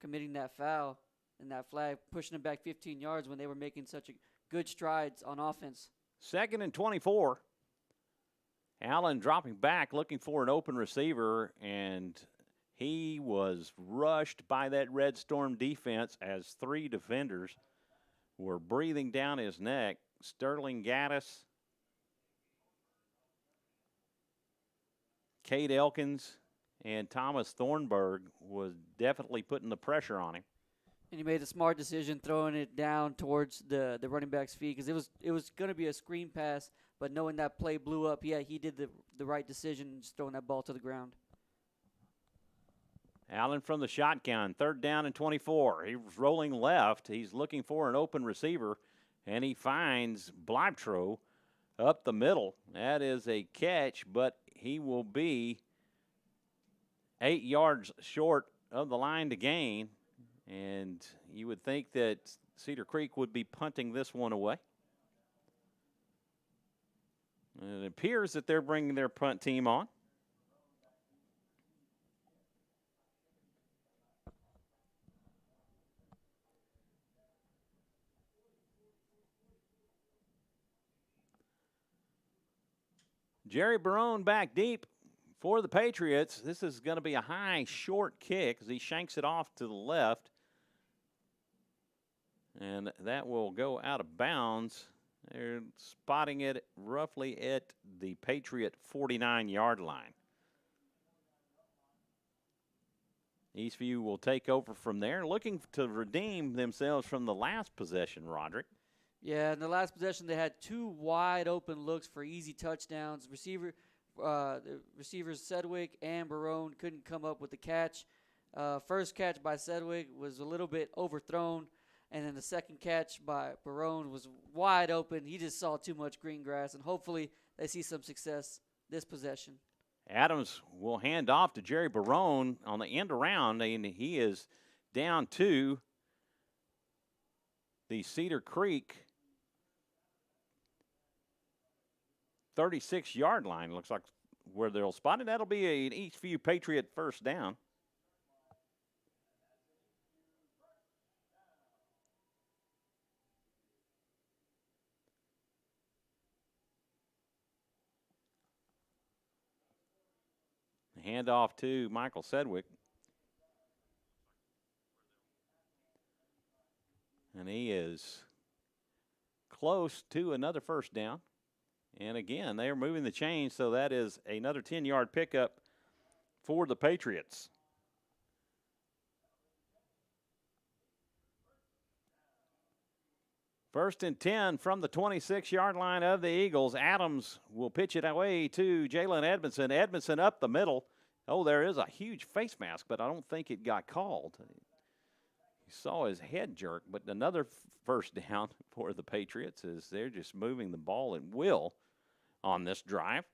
committing that foul and that flag, pushing them back 15 yards when they were making such good strides on offense. 2nd and 24. Allen dropping back, looking for an open receiver, and he was rushed by that Red Storm defense as 3 defenders were breathing down his neck. Sterling Gaddis, Cade Elkins, and Thomas Thornburg was definitely putting the pressure on him. And he made a smart decision throwing it down towards the running back's feet because it was going to be a screen pass, but knowing that play blew up, he did the right decision, just throwing that ball to the ground. Allen from the shotgun, 3rd down and 24. He was rolling left. He's looking for an open receiver, and he finds Bleibtreu up the middle. That is a catch, but he will be 8 yards short of the line to gain. And you would think that Cedar Creek would be punting this one away. And it appears that they're bringing their punt team on. Jerry Barone back deep for the Patriots. This is going to be a high, short kick as he shanks it off to the left. And that will go out of bounds. They're spotting it roughly at the Patriot 49-yard line. Eastview will take over from there, looking to redeem themselves from the last possession, Roderick. Yeah, in the last possession, they had 2 wide open looks for easy touchdowns. The receivers Sedgwick and Barone couldn't come up with the catch. First catch by Sedgwick was a little bit overthrown, and then the second catch by Barone was wide open. He just saw too much green grass, and hopefully they see some success this possession. Adams will hand off to Jerry Barone on the end around, and he is down to the Cedar Creek 36-yard line. Looks like where they'll spot it. That'll be an Eastview Patriot first down. Handoff to Michael Sedgwick. And he is close to another first down. And again, they are moving the chains, so that is another 10-yard pickup for the Patriots. First and 10 from the 26-yard line of the Eagles. Adams will pitch it away to Jalen Edmondson. Edmondson up the middle. Oh, there is a huge face mask, but I don't think it got called. You saw his head jerk, but another first down for the Patriots as they're just moving the ball at will on this drive.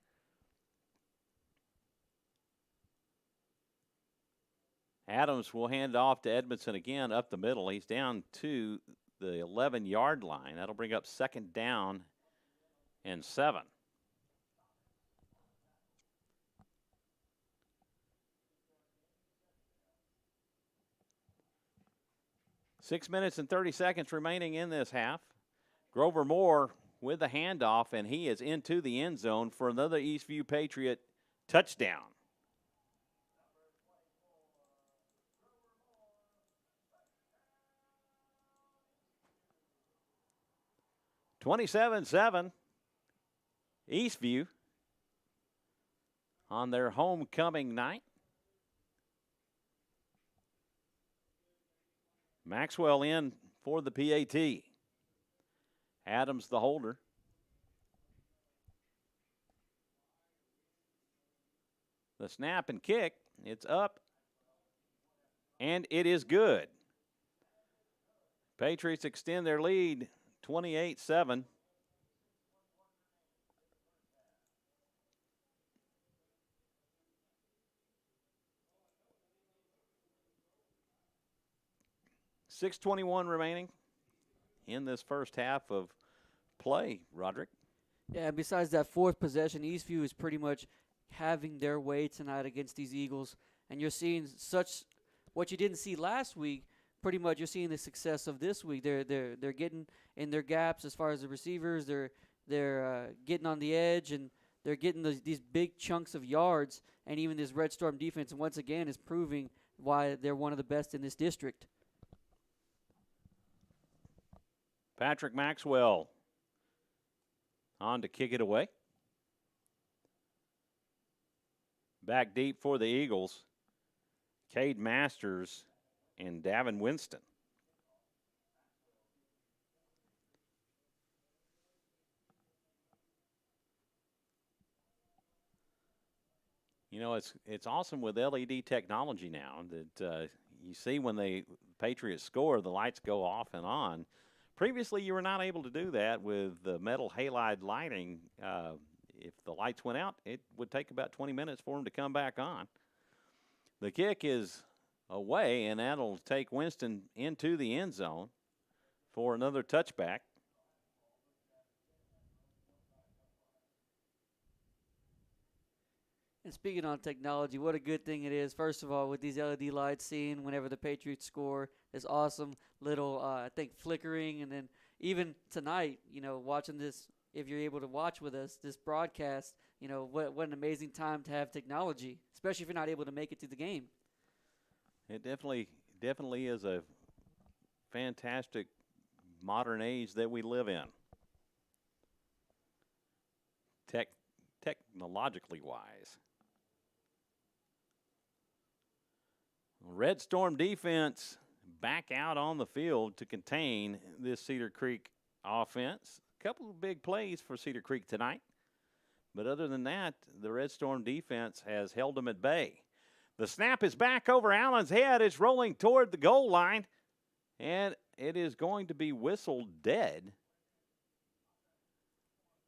Adams will hand off to Edmondson again up the middle. He's down to the 11-yard line. That'll bring up second down and 7. Six minutes and 30 seconds remaining in this half. Grover Moore with the handoff, and he is into the end zone for another Eastview Patriot touchdown. (27-7) Eastview on their homecoming night. Maxwell in for the PAT. Adams the holder. The snap and kick. It's up. And it is good. Patriots extend their lead 28-7. .6:21 remaining in this first half of play, Roderick. Yeah, besides that fourth possession, Eastview is pretty much having their way tonight against these Eagles. And you're seeing such what you didn't see last week. Pretty much you're seeing the success of this week. They're getting in their gaps as far as the receivers. They're getting on the edge, and they're getting these big chunks of yards. And even this Red Storm defense, once again, is proving why they're one of the best in this district. Patrick Maxwell on to kick it away. Back deep for the Eagles. Cade Masters and Davin Winston. You know, it's awesome with LED technology now that you see when the Patriots score, the lights go off and on. Previously, you were not able to do that with the metal halide lighting. If the lights went out, it would take about 20 minutes for them to come back on. The kick is away, and that'll take Winston into the end zone for another touchback. And speaking on technology, what a good thing it is. First of all, with these LED lights, seeing whenever the Patriots score, this awesome little, I think, flickering. And then even tonight, you know, watching this, if you're able to watch with us, this broadcast, you know, what an amazing time to have technology, especially if you're not able to make it to the game. It definitely is a fantastic modern age that we live in. Technologically wise. Red Storm defense back out on the field to contain this Cedar Creek offense. A couple of big plays for Cedar Creek tonight. But other than that, the Red Storm defense has held them at bay. The snap is back over Allen's head. It's rolling toward the goal line. And it is going to be whistled dead.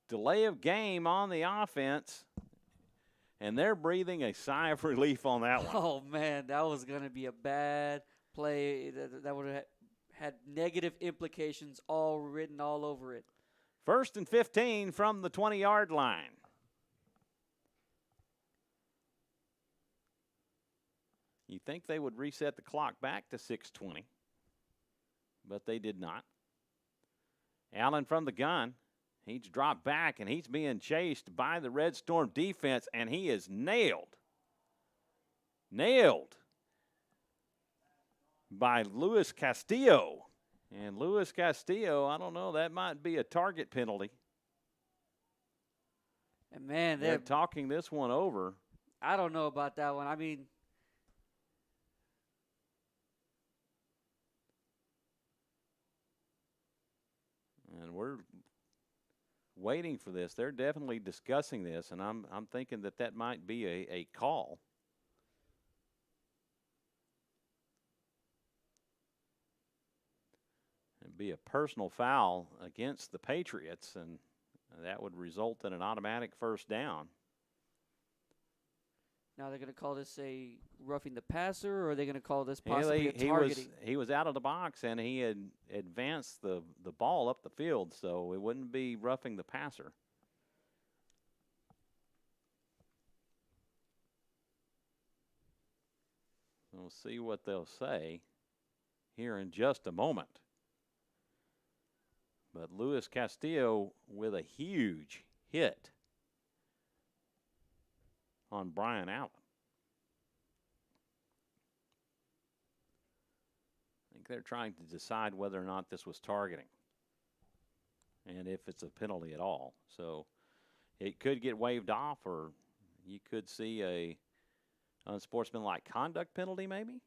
delay of game on the offense, and they're breathing a sigh of relief on that one. Oh, man, that was going to be a bad play. That would have had negative implications all written all over it. 1st and 15 from the 20-yard line. You think they would reset the clock back to 6:20, but they did not. Allen from the gun. He's dropped back, and he's being chased by the Red Storm defense, and he is nailed. Nailed by Luis Castillo. And Luis Castillo, I don't know, that might be a target penalty. And, man, they're talking this one over. I don't know about that one. I mean, and we're waiting for this. They're definitely discussing this, and I'm thinking that might be a call. It'd be a personal foul against the Patriots, and that would result in an automatic first down. Now they're going to call this a roughing the passer, or are they going to call this possibly a targeting? He was out of the box, and he had advanced the ball up the field, so it wouldn't be roughing the passer. We'll see what they'll say here in just a moment. But Luis Castillo with a huge hit on Brian Allen. I think they're trying to decide whether or not this was targeting and if it's a penalty at all. So it could get waved off, or you could see a unsportsmanlike conduct penalty maybe.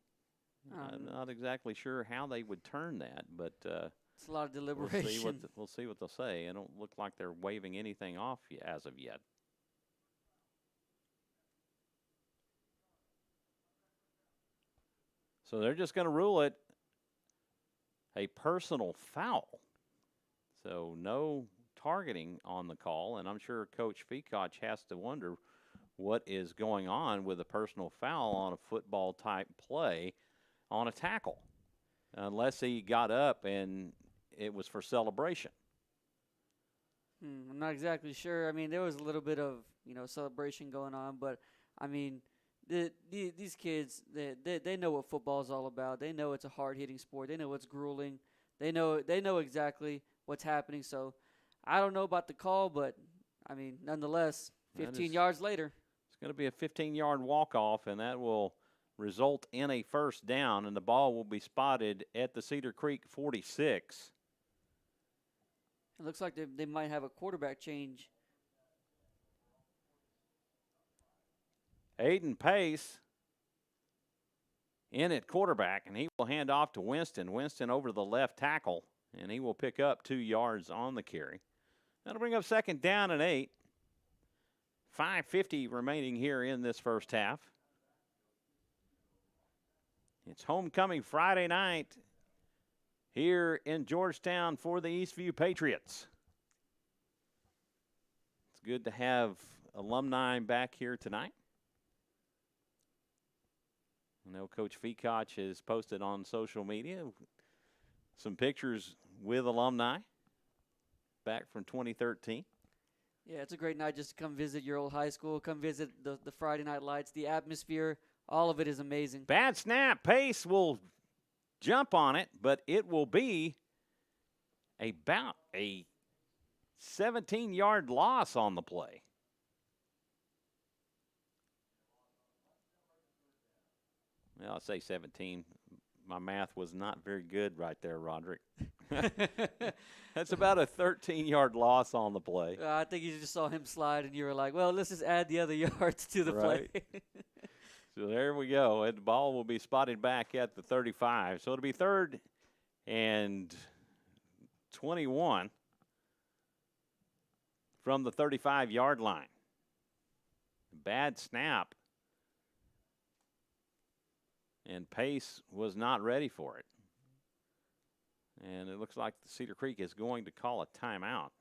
I'm not exactly sure how they would turn that, but it's a lot of deliberation. We'll see what they'll say. It don't look like they're waving anything off as of yet. So they're just going to rule it a personal foul. So no targeting on the call, and I'm sure Coach Feacock has to wonder what is going on with a personal foul on a football-type play on a tackle, unless he got up and it was for celebration. I'm not exactly sure. I mean, there was a little bit of, celebration going on, but, I mean, these kids, they know what football is all about. They know it's a hard-hitting sport. They know it's grueling. They know exactly what's happening. So I don't know about the call, but, I mean, nonetheless, 15 yards later. It's going to be a 15-yard walk-off, and that will result in a first down, and the ball will be spotted at the Cedar Creek 46. It looks like they might have a quarterback change. Aiden Pace in at quarterback, and he will hand off to Winston. Winston over the left tackle, and he will pick up 2 yards on the carry. That'll bring up 2nd down and 8. 5:50 remaining here in this first half. It's homecoming Friday night here in Georgetown for the Eastview Patriots. It's good to have alumni back here tonight. I know Coach Feacock has posted on social media some pictures with alumni back from 2013. Yeah, it's a great night just to come visit your old high school, come visit the Friday night lights, the atmosphere. All of it is amazing. Bad snap. Pace will jump on it, but it will be about a 17-yard loss on the play. Well, I'll say 17. My math was not very good right there, Roderick. That's about a 13-yard loss on the play. I think you just saw him slide, and you were like, well, let's just add the other yards to the play. So there we go. And the ball will be spotted back at the 35. So it'll be 3rd and 21 from the 35-yard line. Bad snap. And Pace was not ready for it. And it looks like the Cedar Creek is going to call a timeout.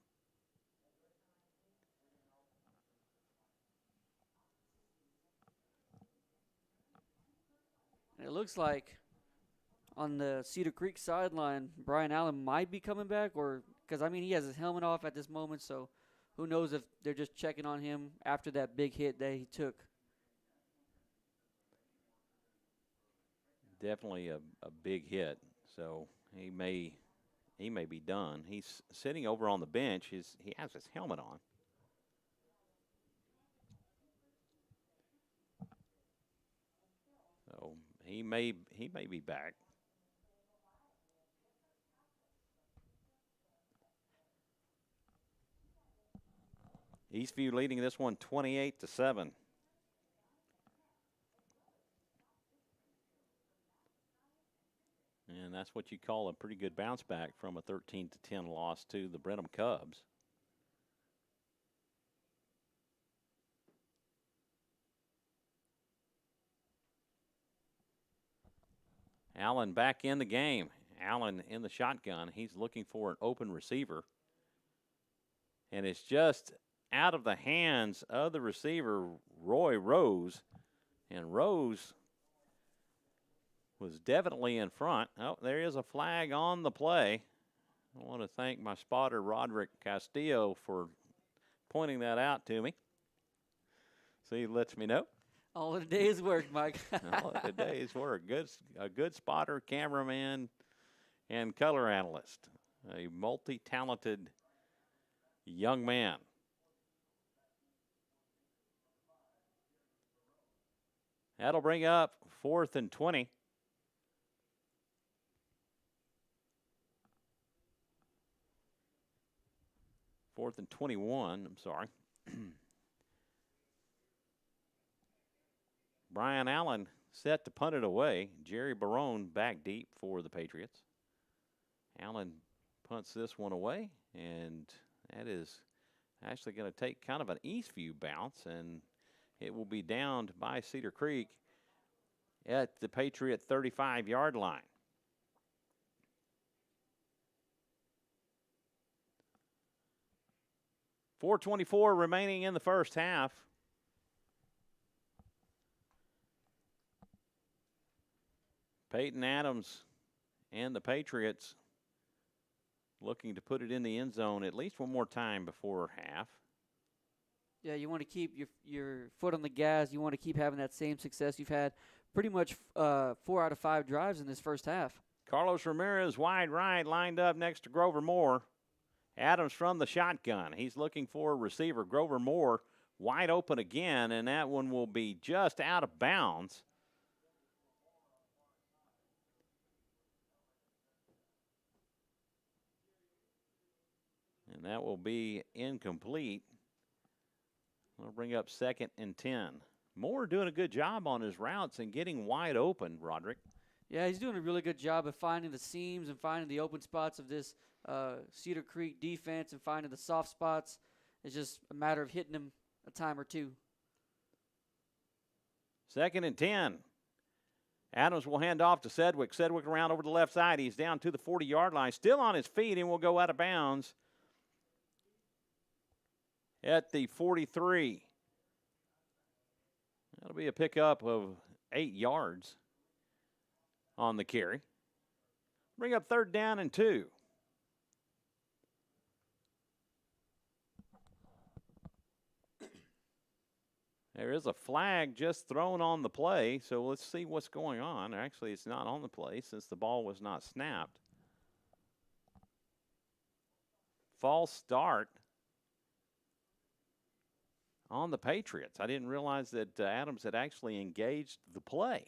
It looks like on the Cedar Creek sideline, Brian Allen might be coming back, or because I mean he has his helmet off at this moment, so who knows if they're just checking on him after that big hit that he took. Definitely a big hit, so he may be done. He's sitting over on the bench. He has his helmet on. So he may be back. Eastview leading this one 28-7. And that's what you call a pretty good bounce back from a 13-10 loss to the Brenham Cubs. Allen back in the game. Allen in the shotgun. He's looking for an open receiver. And it's just out of the hands of the receiver, Roy Rose. And Rose was definitely in front. Oh, there is a flag on the play. I want to thank my spotter, Roderick Castillo, for pointing that out to me. So he lets me know. All in a day's work, Mike. All in a day's work. A good spotter, cameraman, and color analyst. A multi-talented young man. That'll bring up 4th and 20. Fourth and 21, I'm sorry. Brian Allen set to punt it away. Jerry Barone back deep for the Patriots. Allen punts this one away, and that is actually going to take kind of an Eastview bounce, and it will be downed by Cedar Creek at the Patriot 35-yard line. .424 remaining in the first half. Peyton Adams and the Patriots looking to put it in the end zone at least one more time before half. Yeah, you want to keep your foot on the gas. You want to keep having that same success you've had pretty much 4 out of 5 drives in this first half. Carlos Ramirez wide right, lined up next to Grover Moore. Adams from the shotgun. He's looking for a receiver. Grover Moore wide open again, and that one will be just out of bounds. And that will be incomplete. We'll bring up 2nd and 10. Moore doing a good job on his routes and getting wide open, Roderick. Yeah, he's doing a really good job of finding the seams and finding the open spots of this Cedar Creek defense and finding the soft spots. It's just a matter of hitting them a time or two. 2nd and 10. Adams will hand off to Sedgwick. Sedgwick around over the left side. He's down to the 40-yard line, still on his feet, and will go out of bounds at the 43. That'll be a pickup of 8 yards on the carry. Bring up 3rd down and 2. There is a flag just thrown on the play, so let's see what's going on. Actually, it's not on the play since the ball was not snapped. False start on the Patriots. I didn't realize that Adams had actually engaged the play.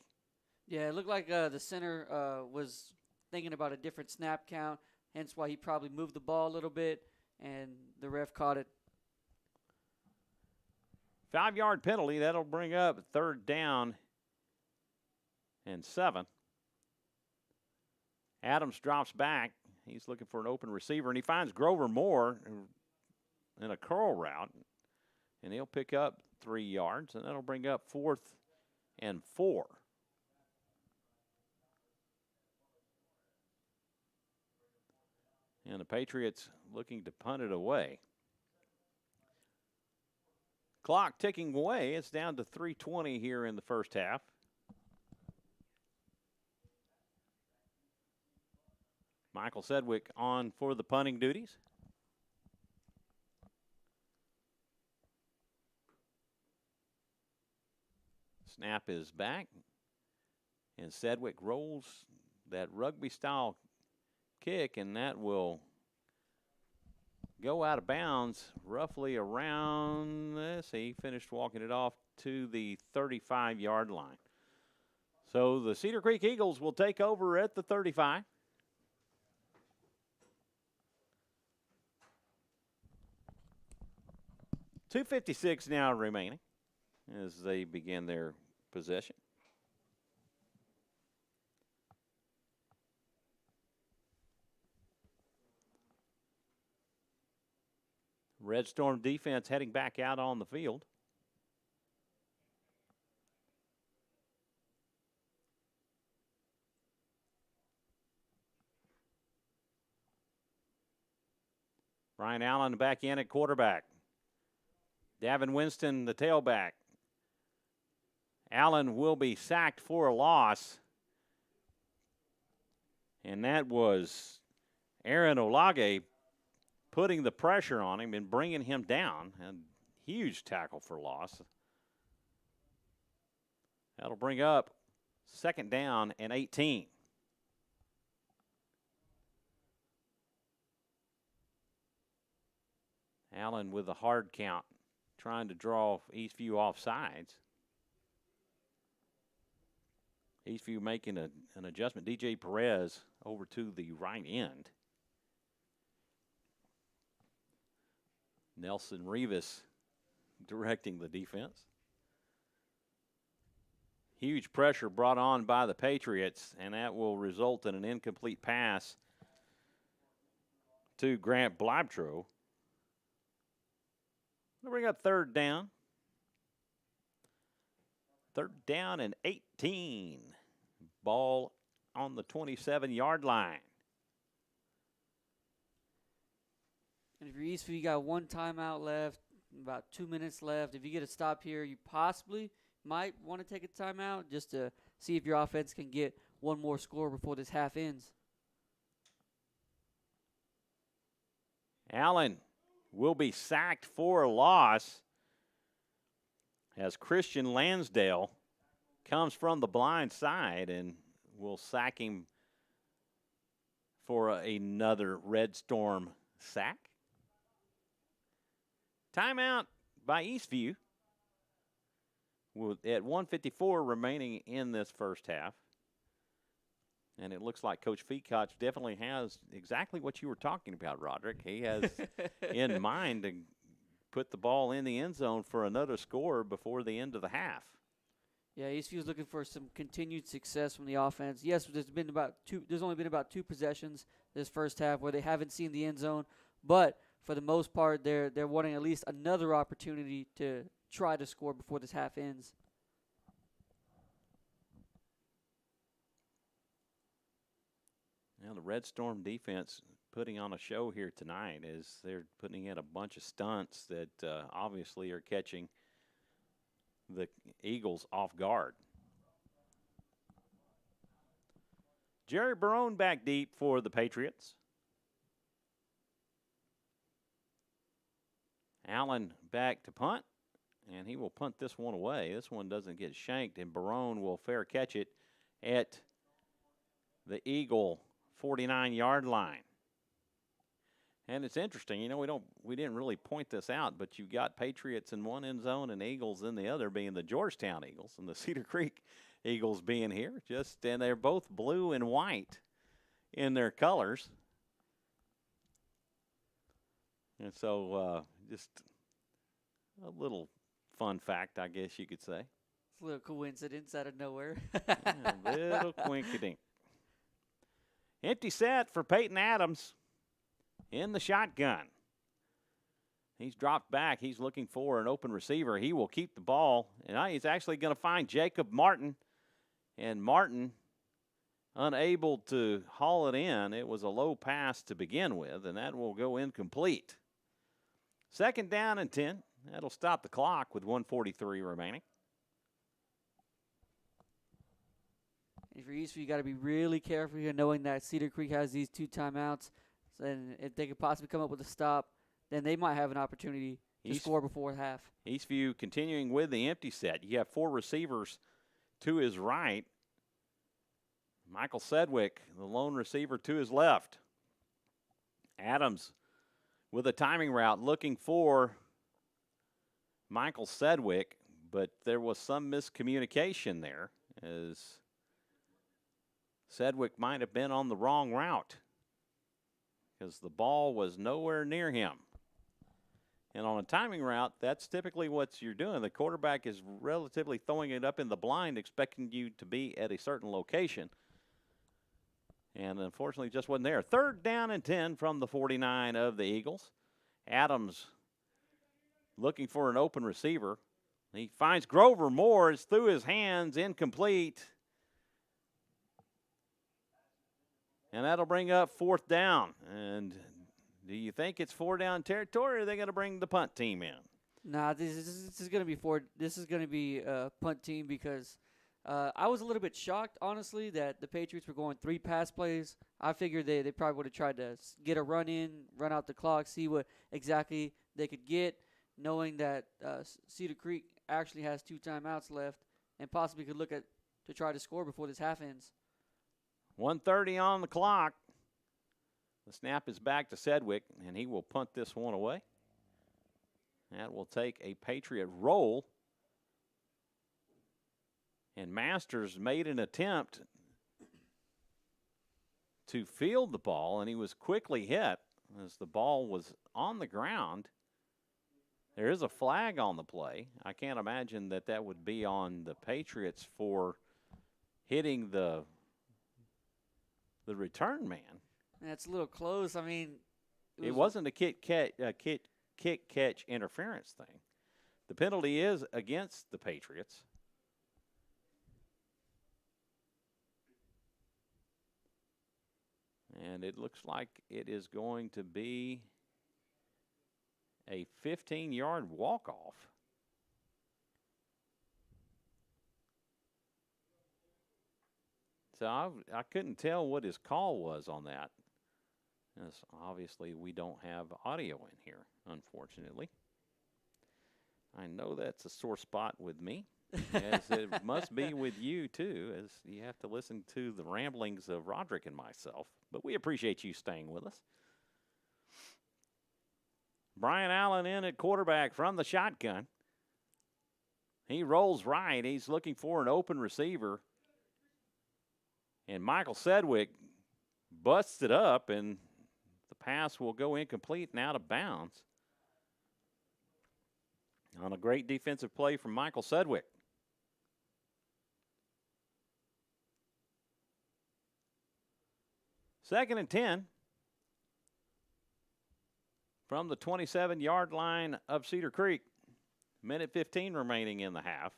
Yeah, it looked like the center was thinking about a different snap count, hence why he probably moved the ball a little bit, and the ref caught it. 5-yard penalty. That'll bring up 3rd down and 7. Adams drops back. He's looking for an open receiver, and he finds Grover Moore in a curl route, and he'll pick up 3 yards, and that'll bring up 4th and 4. And the Patriots looking to punt it away. Clock ticking away. It's down to 3:20 here in the first half. Michael Sedgwick on for the punting duties. Snap is back. And Sedgwick rolls that rugby-style kick, and that will go out of bounds roughly around this. He finished walking it off to the 35-yard line. So the Cedar Creek Eagles will take over at the 35. .256 now remaining as they begin their possession. Red Storm defense heading back out on the field. Brian Allen back in at quarterback. Davin Winston, the tailback. Allen will be sacked for a loss. And that was Aaron Olage putting the pressure on him and bringing him down. A huge tackle for loss. That'll bring up 2nd down and 18. Allen with the hard count, trying to draw Eastview off sides. Eastview making an adjustment. DJ Perez over to the right end. Nelson Rivas directing the defense. Huge pressure brought on by the Patriots, and that will result in an incomplete pass to Grant Blabtro. We'll bring up 3rd down. 3rd down and 18. Ball on the 27-yard line. And if you're Eastview, you got 1 timeout left, about 2 minutes left. If you get a stop here, you possibly might want to take a timeout just to see if your offense can get one more score before this half ends. Allen will be sacked for a loss as Christian Lansdale comes from the blind side and will sack him for another Red Storm sack. Timeout by Eastview at 1:54 remaining in this first half. And it looks like Coach Feacock definitely has exactly what you were talking about, Roderick. He has in mind to put the ball in the end zone for another score before the end of the half. Yeah, Eastview's looking for some continued success from the offense. Yes, there's only been about 2 possessions this first half where they haven't seen the end zone, but for the most part, they're wanting at least another opportunity to try to score before this half ends. Now the Red Storm defense putting on a show here tonight as they're putting in a bunch of stunts that obviously are catching the Eagles off guard. Jerry Barone back deep for the Patriots. Allen back to punt, and he will punt this one away. This one doesn't get shanked, and Barone will fair catch it at the Eagle 49-yard line. And it's interesting, we didn't really point this out, but you've got Patriots in one end zone and Eagles in the other, being the Georgetown Eagles and the Cedar Creek Eagles being here. And they're both blue and white in their colors. And so just a little fun fact, I guess you could say. It's a little coincidence out of nowhere. Yeah, a little quinkydink. Empty set for Peyton Adams in the shotgun. He's dropped back. He's looking for an open receiver. He will keep the ball. And he's actually going to find Jacob Martin. And Martin unable to haul it in. It was a low pass to begin with, and that will go incomplete. 2nd down and 10. That'll stop the clock with 1:43 remaining. If you're Eastview, you got to be really careful here, knowing that Cedar Creek has these 2 timeouts. And if they could possibly come up with a stop, then they might have an opportunity to score before half. Eastview continuing with the empty set. You have 4 receivers to his right. Michael Sedgwick, the lone receiver, to his left. Adams with a timing route looking for Michael Sedgwick, but there was some miscommunication there as Sedgwick might have been on the wrong route because the ball was nowhere near him. And on a timing route, that's typically what you're doing. The quarterback is relatively throwing it up in the blind, expecting you to be at a certain location. And unfortunately, just wasn't there. 3rd down and 10 from the 49 of the Eagles. Adams looking for an open receiver. He finds Grover Moore. It's through his hands, incomplete. And that'll bring up 4th down. And do you think it's 4-down territory, or are they going to bring the punt team in? Nah, this is going to be This is going to be a punt team because I was a little bit shocked, honestly, that the Patriots were going 3 pass plays. I figured they probably would have tried to get a run in, run out the clock, see what exactly they could get, knowing that Cedar Creek actually has 2 timeouts left and possibly could look at to try to score before this half ends. 1:30 on the clock. The snap is back to Sedgwick, and he will punt this one away. That will take a Patriot roll. And Masters made an attempt to field the ball, and he was quickly hit as the ball was on the ground. There is a flag on the play. I can't imagine that would be on the Patriots for hitting the return man. That's a little close. I mean, it wasn't a kick catch interference thing. The penalty is against the Patriots. And it looks like it is going to be a 15-yard walk-off. So I couldn't tell what his call was on that. As obviously, we don't have audio in here, unfortunately. I know that's a sore spot with me, as it must be with you, too, as you have to listen to the ramblings of Roderick and myself. But we appreciate you staying with us. Brian Allen in at quarterback from the shotgun. He rolls right. He's looking for an open receiver. And Michael Sedgwick busts it up, and the pass will go incomplete and out of bounds. On a great defensive play from Michael Sedgwick. Second and 10 from the 27-yard line of Cedar Creek. Minute 15 remaining in the half.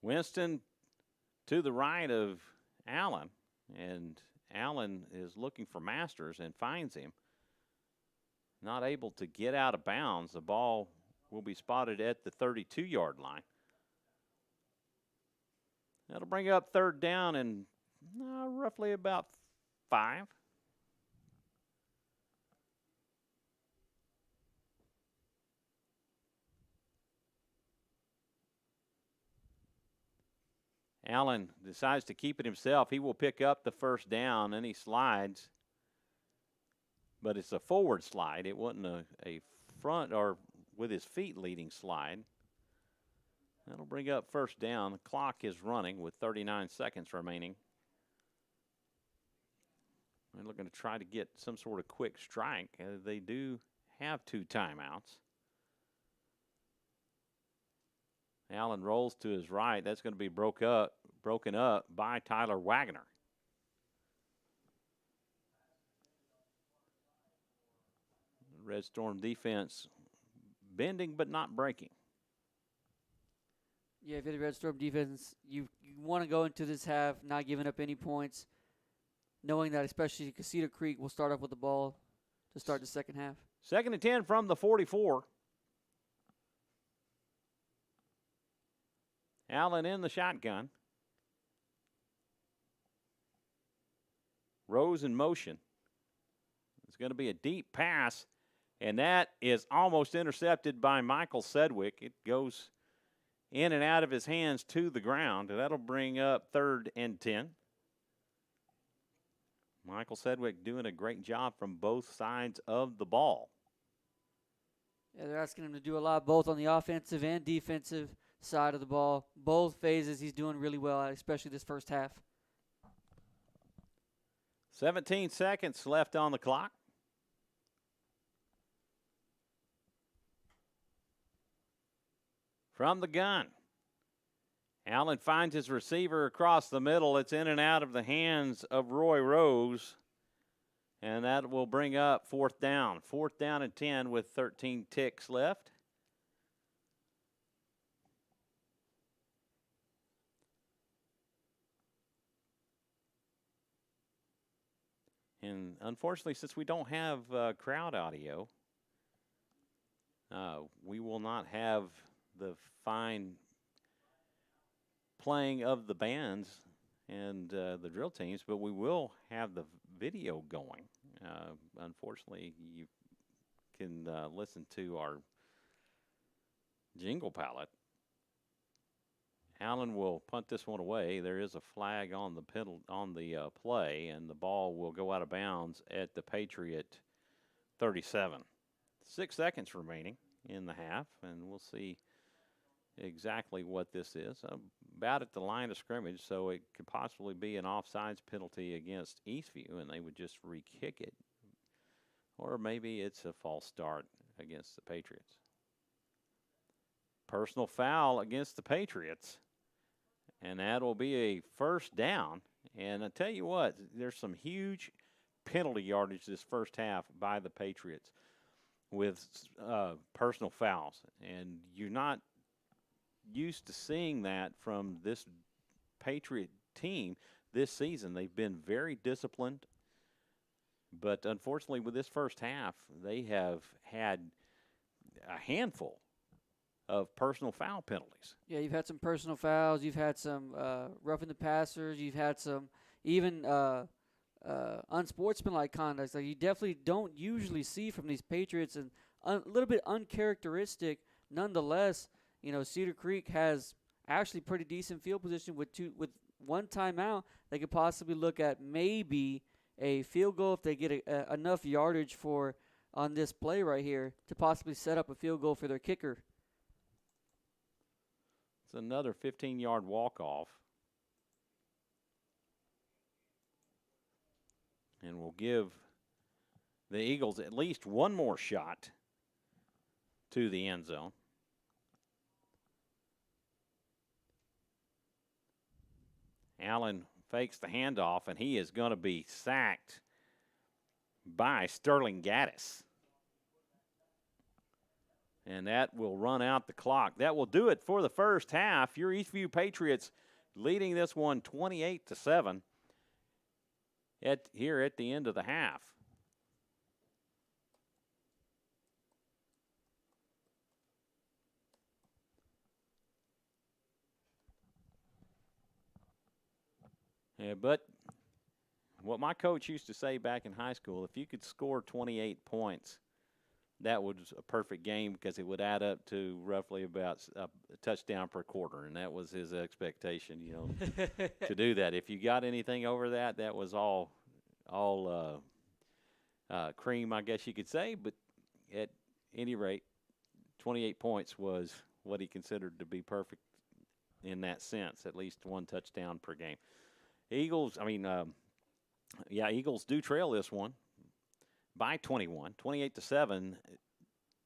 Winston to the right of Allen, and Allen is looking for Masters and finds him. Not able to get out of bounds. The ball will be spotted at the 32-yard line. That'll bring up 3rd down and roughly about 5. Allen decides to keep it himself. He will pick up the 1st down, and he slides. But it's a forward slide. It wasn't a front or with his feet leading slide. That'll bring up 1st down. The clock is running with 39 seconds remaining. They're looking to try to get some sort of quick strike. They do have 2 timeouts. Allen rolls to his right. That's going to be broken up by Tyler Wagner. Red Storm defense bending but not breaking. Yeah, if you're the Red Storm defense, you want to go into this half not giving up any points, knowing that especially Cedar Creek will start off with the ball to start the second half. 2nd and 10 from the 44. Allen in the shotgun. Rose in motion. It's going to be a deep pass, and that is almost intercepted by Michael Sedgwick. It goes in and out of his hands to the ground, and that'll bring up 3rd and 10. Michael Sedgwick doing a great job from both sides of the ball. Yeah, they're asking him to do a lot, both on the offensive and defensive side of the ball. Both phases he's doing really well at, especially this first half. 17 seconds left on the clock. From the gun, Allen finds his receiver across the middle. It's in and out of the hands of Roy Rose, and that will bring up 4th down. 4th down and 10 with 13 ticks left. And unfortunately, since we don't have crowd audio, we will not have the fine playing of the bands and the drill teams, but we will have the video going. Unfortunately, you can listen to our jingle palette. Allen will punt this one away. There is a flag on the play, and the ball will go out of bounds at the Patriot 37. 6 seconds remaining in the half, and we'll see exactly what this is. About at the line of scrimmage, so it could possibly be an offsides penalty against Eastview, and they would just re-kick it. Or maybe it's a false start against the Patriots. Personal foul against the Patriots, and that will be a 1st down. And I tell you what, there's some huge penalty yardage this first half by the Patriots with personal fouls, and you're not used to seeing that from this Patriot team this season. They've been very disciplined, but unfortunately with this first half, they have had a handful of personal foul penalties. Yeah, you've had some personal fouls. You've had some roughing the passers. You've had some even unsportsmanlike conduct. Like you definitely don't usually see from these Patriots, and a little bit uncharacteristic. Nonetheless, you know, Cedar Creek has actually pretty decent field position with one timeout. They could possibly look at maybe a field goal if they get enough yardage on this play right here to possibly set up a field goal for their kicker. It's another 15-yard walk-off. And we'll give the Eagles at least one more shot to the end zone. Allen fakes the handoff, and he is going to be sacked by Sterling Gaddis. And that will run out the clock. That will do it for the first half. Your Eastview Patriots leading this one 28-7 here at the end of the half. Yeah, but what my coach used to say back in high school, if you could score 28 points, that was a perfect game because it would add up to roughly about a touchdown per quarter, and that was his expectation, you know, to do that. If you got anything over that, that was all cream, I guess you could say. But at any rate, 28 points was what he considered to be perfect in that sense, at least one touchdown per game. Eagles do trail this one by 21, 28-7,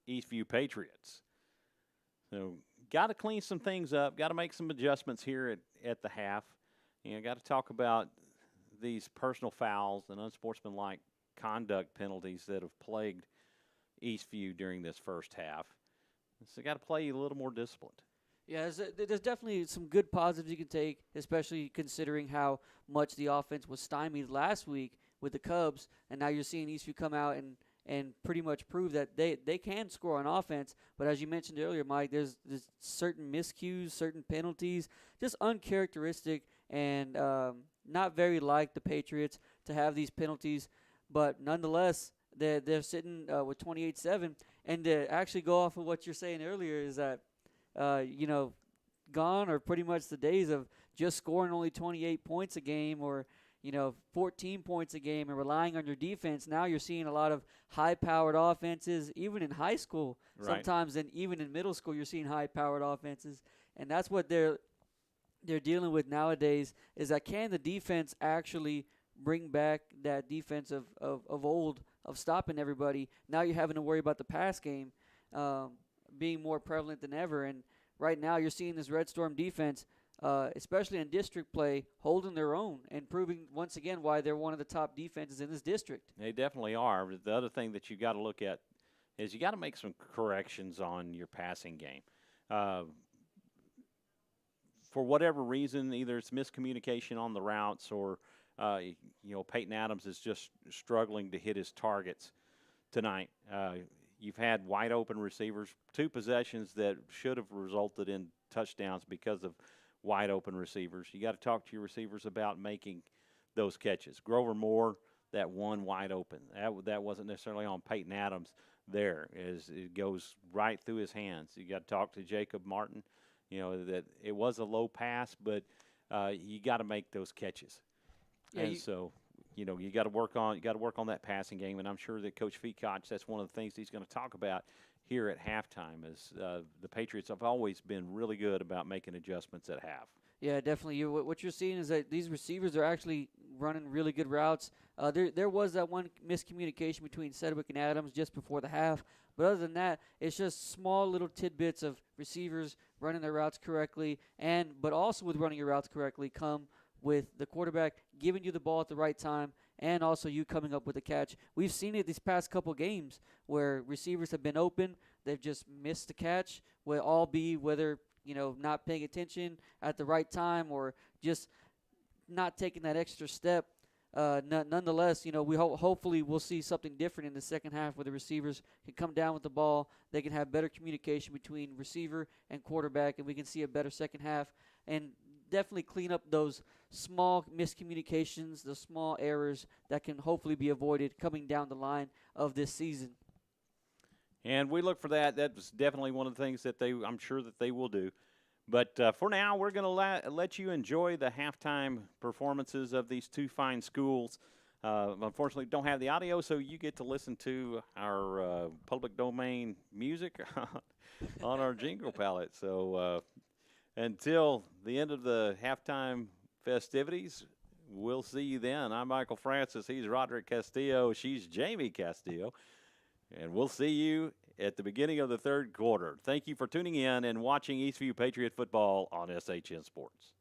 Eastview Patriots. So got to clean some things up, got to make some adjustments here at the half. You know, got to talk about these personal fouls and unsportsmanlike conduct penalties that have plagued Eastview during this first half. So got to play a little more disciplined. Yeah, there's definitely some good positives you can take, especially considering how much the offense was stymied last week with the Cubs, and now you're seeing Eastview come out and pretty much prove that they can score on offense. But as you mentioned earlier, Mike, there's certain miscues, certain penalties, just uncharacteristic and not very like the Patriots to have these penalties. But nonetheless, they're sitting with 28-7. And to actually go off of what you're saying earlier is that, you know, gone are pretty much the days of just scoring only 28 points a game or, 14 points a game and relying on your defense. Now you're seeing a lot of high-powered offenses, even in high school. Right. Sometimes, and even in middle school, you're seeing high-powered offenses, and that's what they're dealing with nowadays. Is that can the defense actually bring back that defense of old of stopping everybody? Now you're having to worry about the pass game being more prevalent than ever, and right now you're seeing this Red Storm defense, especially in district play, holding their own and proving once again why they're one of the top defenses in this district. They definitely are. The other thing that you got to look at is you got to make some corrections on your passing game. For whatever reason, either it's miscommunication on the routes or, Peyton Adams is just struggling to hit his targets tonight. You've had wide open receivers, 2 possessions that should have resulted in touchdowns because of wide open receivers. You got to talk to your receivers about making those catches. Grover Moore, that one wide open, that wasn't necessarily on Peyton Adams there, as it goes right through his hands. You got to talk to Jacob Martin, that it was a low pass, but you got to make those catches. Yeah, and so you got to work on that passing game, and I'm sure that Coach Feacock, that's one of the things he's going to talk about here at halftime. Is the Patriots have always been really good about making adjustments at half. Yeah, definitely. What you're seeing is that these receivers are actually running really good routes. There was that one miscommunication between Cedric and Adams just before the half, but other than that, it's just small little tidbits of receivers running their routes correctly, but also with running your routes correctly come with the quarterback giving you the ball at the right time and also you coming up with a catch. We've seen it these past couple games where receivers have been open, they've just missed the catch, whether not paying attention at the right time or just not taking that extra step. Nonetheless, hopefully we'll see something different in the second half where the receivers can come down with the ball. They can have better communication between receiver and quarterback, and we can see a better second half and definitely clean up those small miscommunications, the small errors that can hopefully be avoided coming down the line of this season. And we look for that. That was definitely one of the things that I'm sure that they will do. But for now, we're going to let you enjoy the halftime performances of these 2 fine schools. Unfortunately, don't have the audio, so you get to listen to our public domain music on our jingle palette. So until the end of the halftime festivities, we'll see you then. I'm Michael Francis. He's Roderick Castillo. She's Jamie Castillo. And we'll see you at the beginning of the third quarter. Thank you for tuning in and watching Eastview Patriot football on SHN Sports.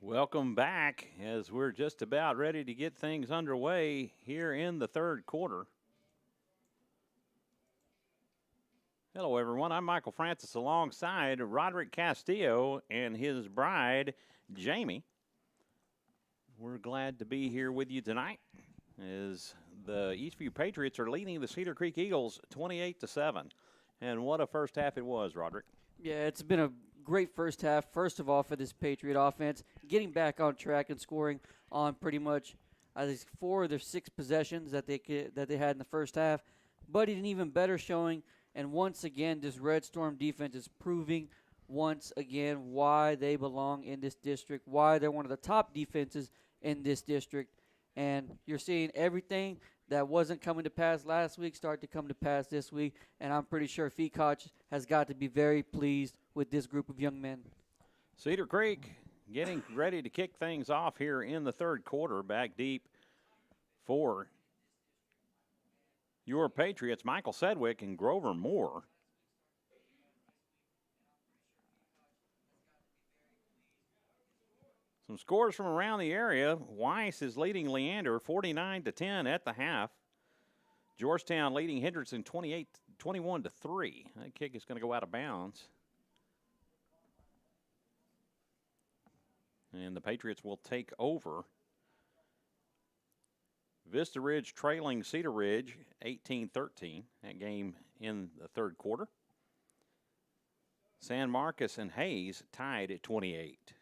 Welcome back as we're just about ready to get things underway here in the third quarter. Hello, everyone. I'm Michael Francis alongside Roderick Castillo and his bride, Jamie. We're glad to be here with you tonight as the Eastview Patriots are leading the Cedar Creek Eagles 28-7. And what a first half it was, Roderick. Yeah, it's been a great first half, first of all, for this Patriot offense, getting back on track and scoring on pretty much I think 4 of their 6 possessions that they had in the first half. But an even better showing, and once again, this Red Storm defense is proving once again why they belong in this district, why they're one of the top defenses in this district. And you're seeing everything that wasn't coming to pass last week start to come to pass this week, and I'm pretty sure Feekoch has got to be very pleased with this group of young men. Cedar Creek getting ready to kick things off here in the third quarter, back deep for your Patriots, Michael Sedgwick and Grover Moore. Some scores from around the area. Weiss is leading Leander 49-10 at the half. Georgetown leading Hendrickson 21-3. That kick is going to go out of bounds. And the Patriots will take over. Vista Ridge trailing Cedar Ridge 18-13. That game in the third quarter. San Marcos and Hayes tied at 28.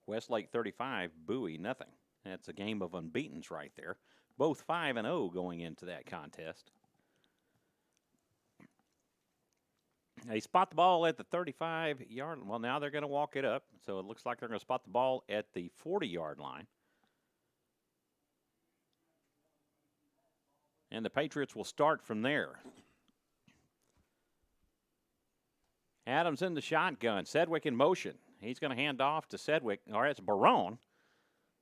Westlake 35, Bowie nothing. That's a game of unbeatens right there. Both 5-0 going into that contest. They spot the ball at the 35-yard line. Well, now they're going to walk it up. So it looks like they're going to spot the ball at the 40-yard line. And the Patriots will start from there. Adams in the shotgun. Sedgwick in motion. He's going to hand off to Sedgwick, or it's Barone.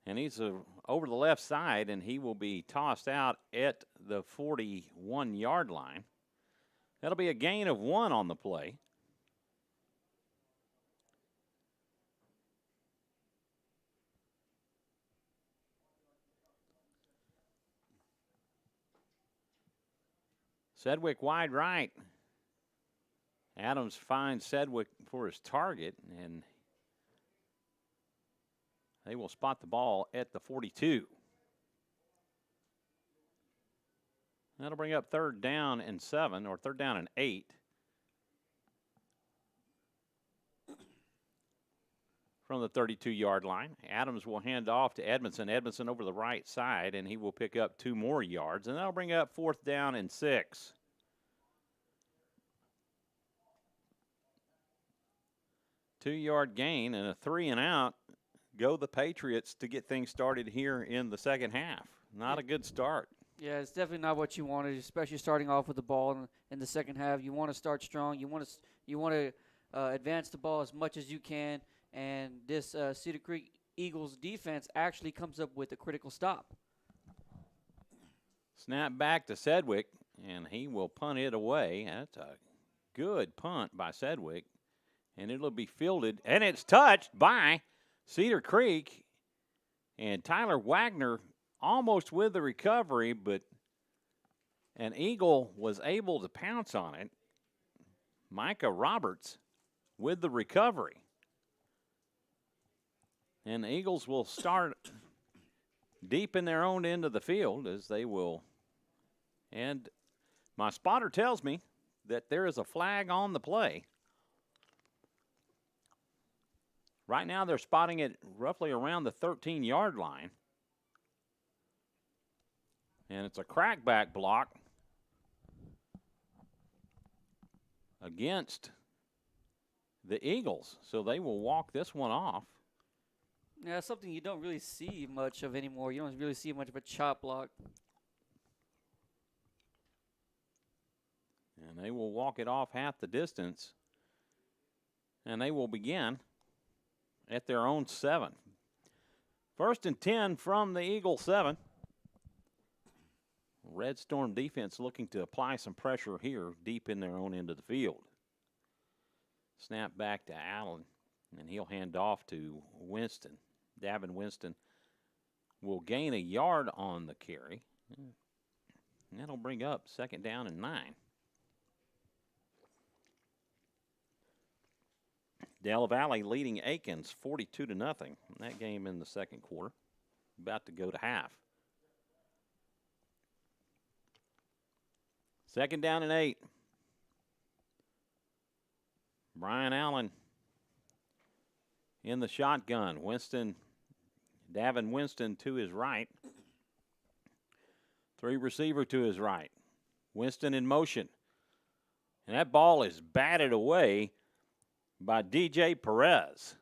And he's over the left side, and he will be tossed out at the 41-yard line. That'll be a gain of 1 on the play. Sedgwick wide right. Adams finds Sedgwick for his target, and they will spot the ball at the 42. That'll bring up 3rd down and 7, or 3rd down and 8. From the 32-yard line. Adams will hand off to Edmondson. Edmondson over the right side, and he will pick up 2 more yards. And that'll bring up 4th down and 6. Two-yard gain and a 3-and-out. Go the Patriots to get things started here in the second half. Not a good start. Yeah, it's definitely not what you wanted, especially starting off with the ball in the second half. You want to start strong. You want to advance the ball as much as you can. And this Cedar Creek Eagles defense actually comes up with a critical stop. Snap back to Sedgwick, and he will punt it away. That's a good punt by Sedgwick. And it'll be fielded, and it's touched by Cedar Creek. And Tyler Wagner almost with the recovery, but an Eagle was able to pounce on it. Micah Roberts with the recovery. And the Eagles will start deep in their own end of the field as they will. And my spotter tells me that there is a flag on the play. Right now they're spotting it roughly around the 13-yard line. And it's a crackback block against the Eagles. So they will walk this one off. Yeah, something you don't really see much of anymore. You don't really see much of a chop block. And they will walk it off half the distance. And they will begin at their own 7. 1st and 10 from the Eagle 7. Red Storm defense looking to apply some pressure here deep in their own end of the field. Snap back to Allen, and he'll hand off to Winston. Davin Winston will gain a yard on the carry. And that'll bring up 2nd down and 9. Del Valle leading Aikens 42-0. That game in the second quarter. About to go to half. 2nd down and 8. Brian Allen in the shotgun. Davin Winston to his right. 3 receiver to his right. Winston in motion. And that ball is batted away by DJ Perez.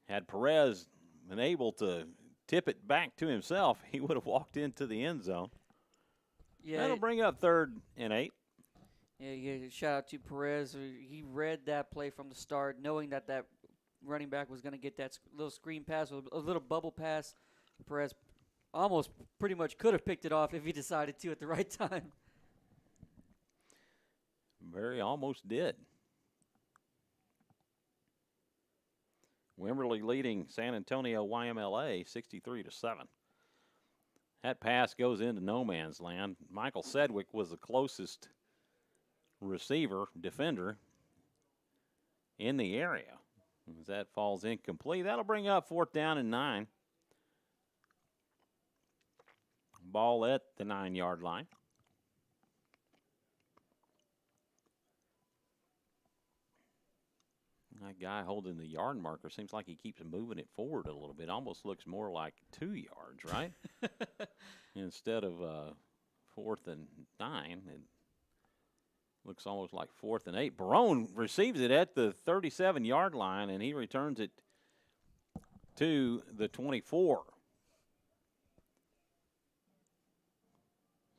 Had Perez been able to tip it back to himself, he would have walked into the end zone. Yeah, That'll bring up 3rd and 8. Yeah, shout out to Perez. He read that play from the start, knowing that running back was going to get that little screen pass, a little bubble pass. Perez almost pretty much could have picked it off if he decided to at the right time. Very almost did. Wimberley leading San Antonio YMLA 63-7. That pass goes into no man's land. Michael Sedgwick was the closest defender in the area. As that falls incomplete, that'll bring up 4th down and 9. Ball at the 9-yard line. That guy holding the yard marker seems like he keeps moving it forward a little bit. Almost looks more like 2 yards, right? Instead of 4th and 9, it looks almost like 4th and 8. Barone receives it at the 37-yard line, and he returns it to the 24.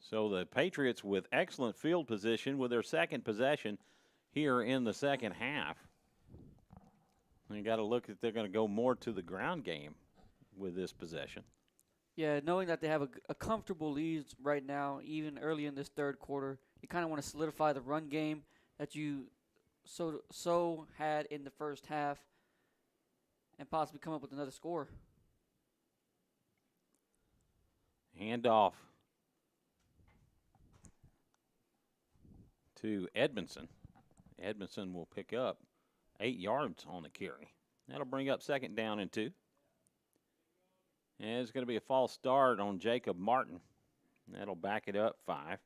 So the Patriots with excellent field position with their second possession here in the second half. You got to look at they're going to go more to the ground game with this possession. Yeah, knowing that they have a comfortable lead right now, even early in this third quarter, you kind of want to solidify the run game that you so had in the first half and possibly come up with another score. Handoff to Edmondson. Edmondson will pick up 8 yards on the carry. That'll bring up 2nd down and 2. And it's going to be a false start on Jacob Martin. That'll back it up 5.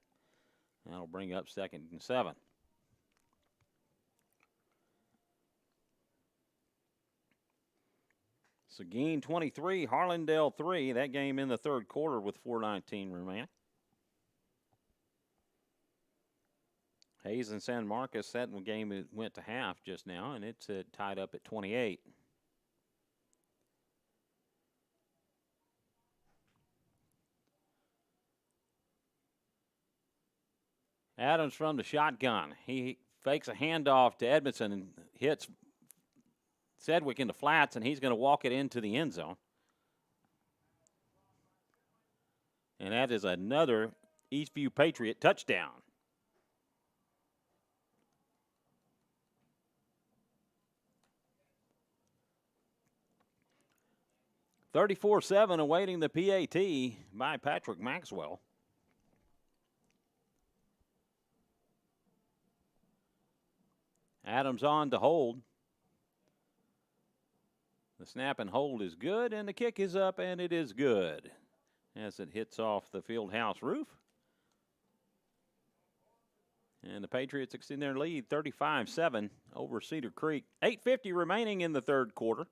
That'll bring up 2nd and 7. Seguin 23, Harlandale 3. That game in the third quarter with 4:19 remaining. Hayes and San Marcos, that game went to half just now, and it's tied up at 28. Adams from the shotgun. He fakes a handoff to Edmondson and hits Sedgwick in the flats, and he's going to walk it into the end zone. And that is another Eastview Patriot touchdown. (34-7) awaiting the PAT by Patrick Maxwell. Adams on to hold. The snap and hold is good, and the kick is up, and it is good as it hits off the field house roof. And the Patriots extend their lead 35-7 over Cedar Creek. 8:50 remaining in the third quarter.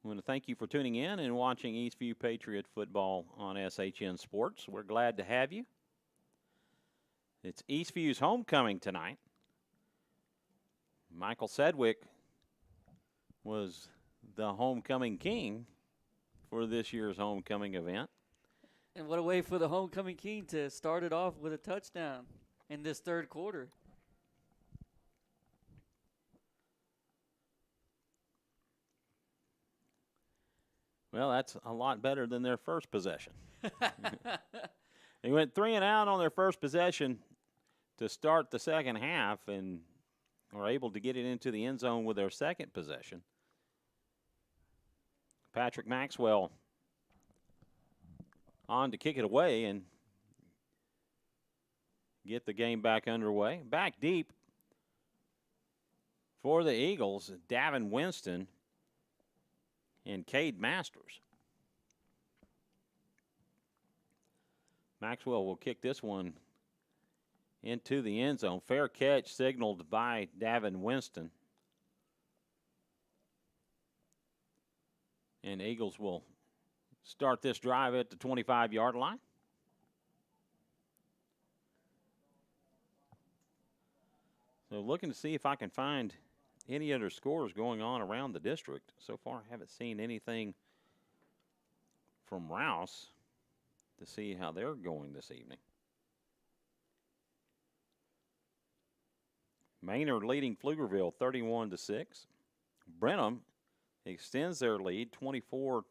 I want to thank you for tuning in and watching Eastview Patriot football on SHN Sports. We're glad to have you. It's Eastview's homecoming tonight. Michael Sedgwick was the homecoming king for this year's homecoming event. And what a way for the homecoming king to start it off with a touchdown in this third quarter. Well, that's a lot better than their first possession. They went 3 and out on their first possession. to start the second half and are able to get it into the end zone with their second possession. Patrick Maxwell on to kick it away and get the game back underway. Back deep for the Eagles, Davin Winston and Cade Masters. Maxwell will kick this one into the end zone. Fair catch signaled by Davin Winston. And Eagles will start this drive at the 25-yard line. So looking to see if I can find any other scores going on around the district. So far, I haven't seen anything from Rouse to see how they're going this evening. Maynard leading Pflugerville 31-6. Brenham extends their lead 24-0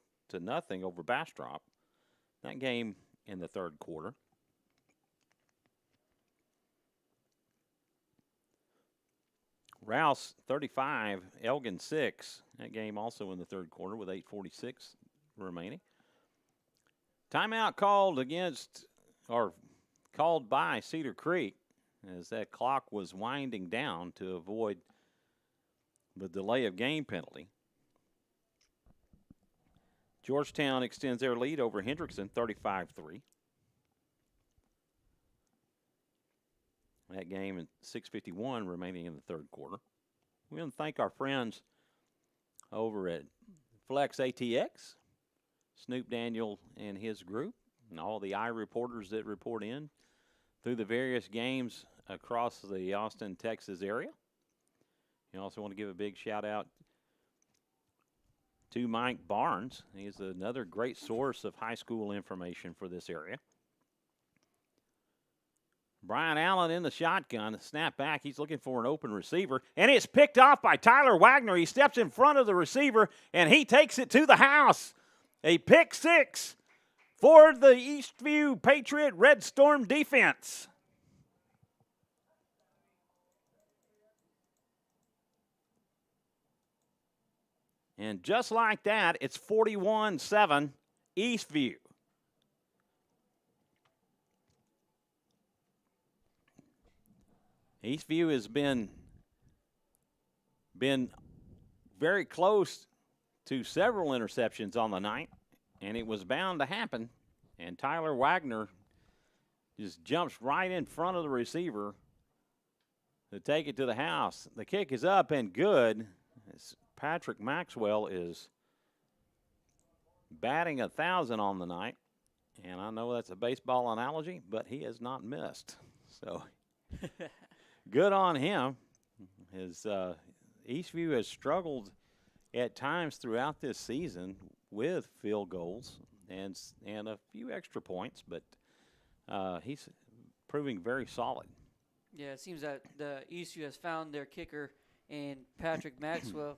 over Bastrop. That game in the third quarter. Rouse 35, Elgin 6. That game also in the third quarter with 8:46 remaining. Timeout called called by Cedar Creek as that clock was winding down to avoid the delay of game penalty. Georgetown extends their lead over Hendrickson 35-3. That game at 6:51 remaining in the third quarter. We want to thank our friends over at Flex ATX, Snoop Daniel and his group, and all the iReporters that report in through the various games across the Austin, Texas area. You also want to give a big shout out to Mike Barnes. He's another great source of high school information for this area. Brian Allen in the shotgun, snap back. He's looking for an open receiver, and it's picked off by Tyler Wagner. He steps in front of the receiver, and he takes it to the house. A pick six for the Eastview Patriot Red Storm defense. And just like that, it's 41-7 Eastview. Eastview has been very close to several interceptions on the night, and it was bound to happen. And Tyler Wagner just jumps right in front of the receiver to take it to the house. The kick is up and good. Patrick Maxwell is batting 1,000 on the night, and I know that's a baseball analogy, but he has not missed. So good on him. Eastview has struggled at times throughout this season with field goals and a few extra points, but he's proving very solid. Yeah, it seems that the Eastview has found their kicker in Patrick Maxwell,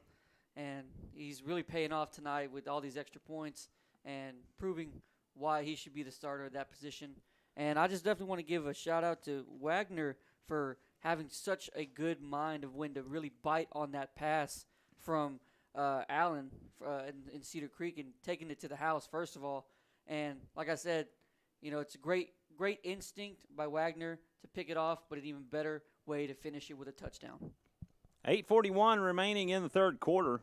and he's really paying off tonight with all these extra points and proving why he should be the starter at that position. And I just definitely want to give a shout-out to Wagner for having such a good mind of when to really bite on that pass from Allen in Cedar Creek and taking it to the house, first of all. And like I said, it's a great instinct by Wagner to pick it off, but an even better way to finish it with a touchdown. 8:41 remaining in the third quarter.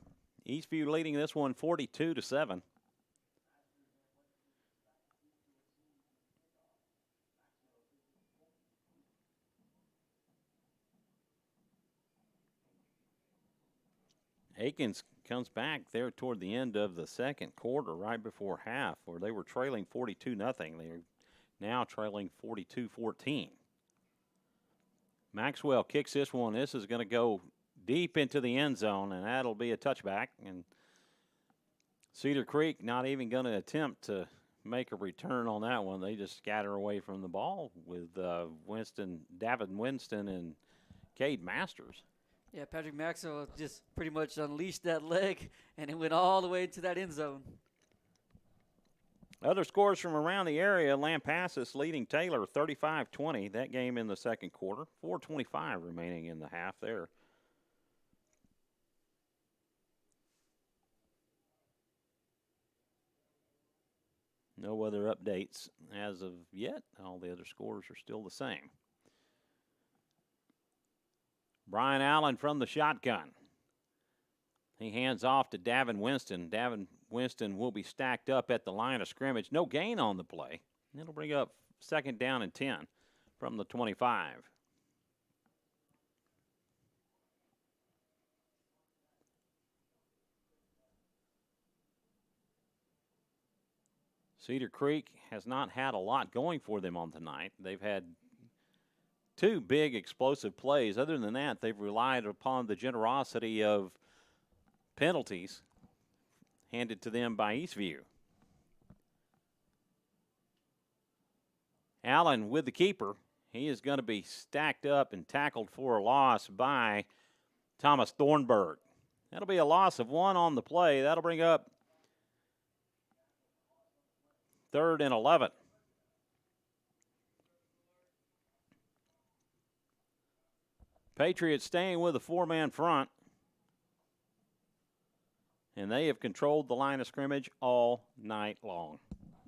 Eastview leading this one 42-7. Aikens comes back there toward the end of the second quarter, right before half, where they were trailing 42-0. They're now trailing 42-14. Maxwell kicks this one. This is going to go deep into the end zone, and that'll be a touchback. And Cedar Creek not even going to attempt to make a return on that one. They just scatter away from the ball with Davin Winston, and Cade Masters. Yeah, Patrick Maxwell just pretty much unleashed that leg, and it went all the way into that end zone. Other scores from around the area, Lampasas leading Taylor 35-20. That game in the second quarter. 4:25 remaining in the half there. No other updates as of yet. All the other scores are still the same. Brian Allen from the shotgun. He hands off to Davin Winston. Davin Winston will be stacked up at the line of scrimmage. No gain on the play. It'll bring up 2nd down and 10 from the 25. Cedar Creek has not had a lot going for them on tonight. They've had 2 big explosive plays. Other than that, they've relied upon the generosity of penalties handed to them by Eastview. Allen with the keeper. He is going to be stacked up and tackled for a loss by Thomas Thornburg. That'll be a loss of 1 on the play. That'll bring up 3rd and 11. Patriots staying with a 4-man front. And they have controlled the line of scrimmage all night long.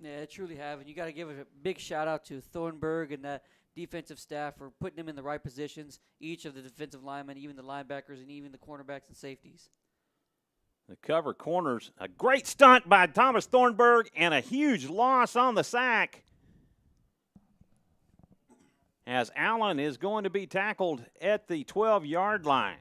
Yeah, they truly have. And you got to give a big shout-out to Thornburg and that defensive staff for putting them in the right positions, each of the defensive linemen, even the linebackers, and even the cornerbacks and safeties. The cover corners, a great stunt by Thomas Thornburg, and a huge loss on the sack. As Allen is going to be tackled at the 12-yard line.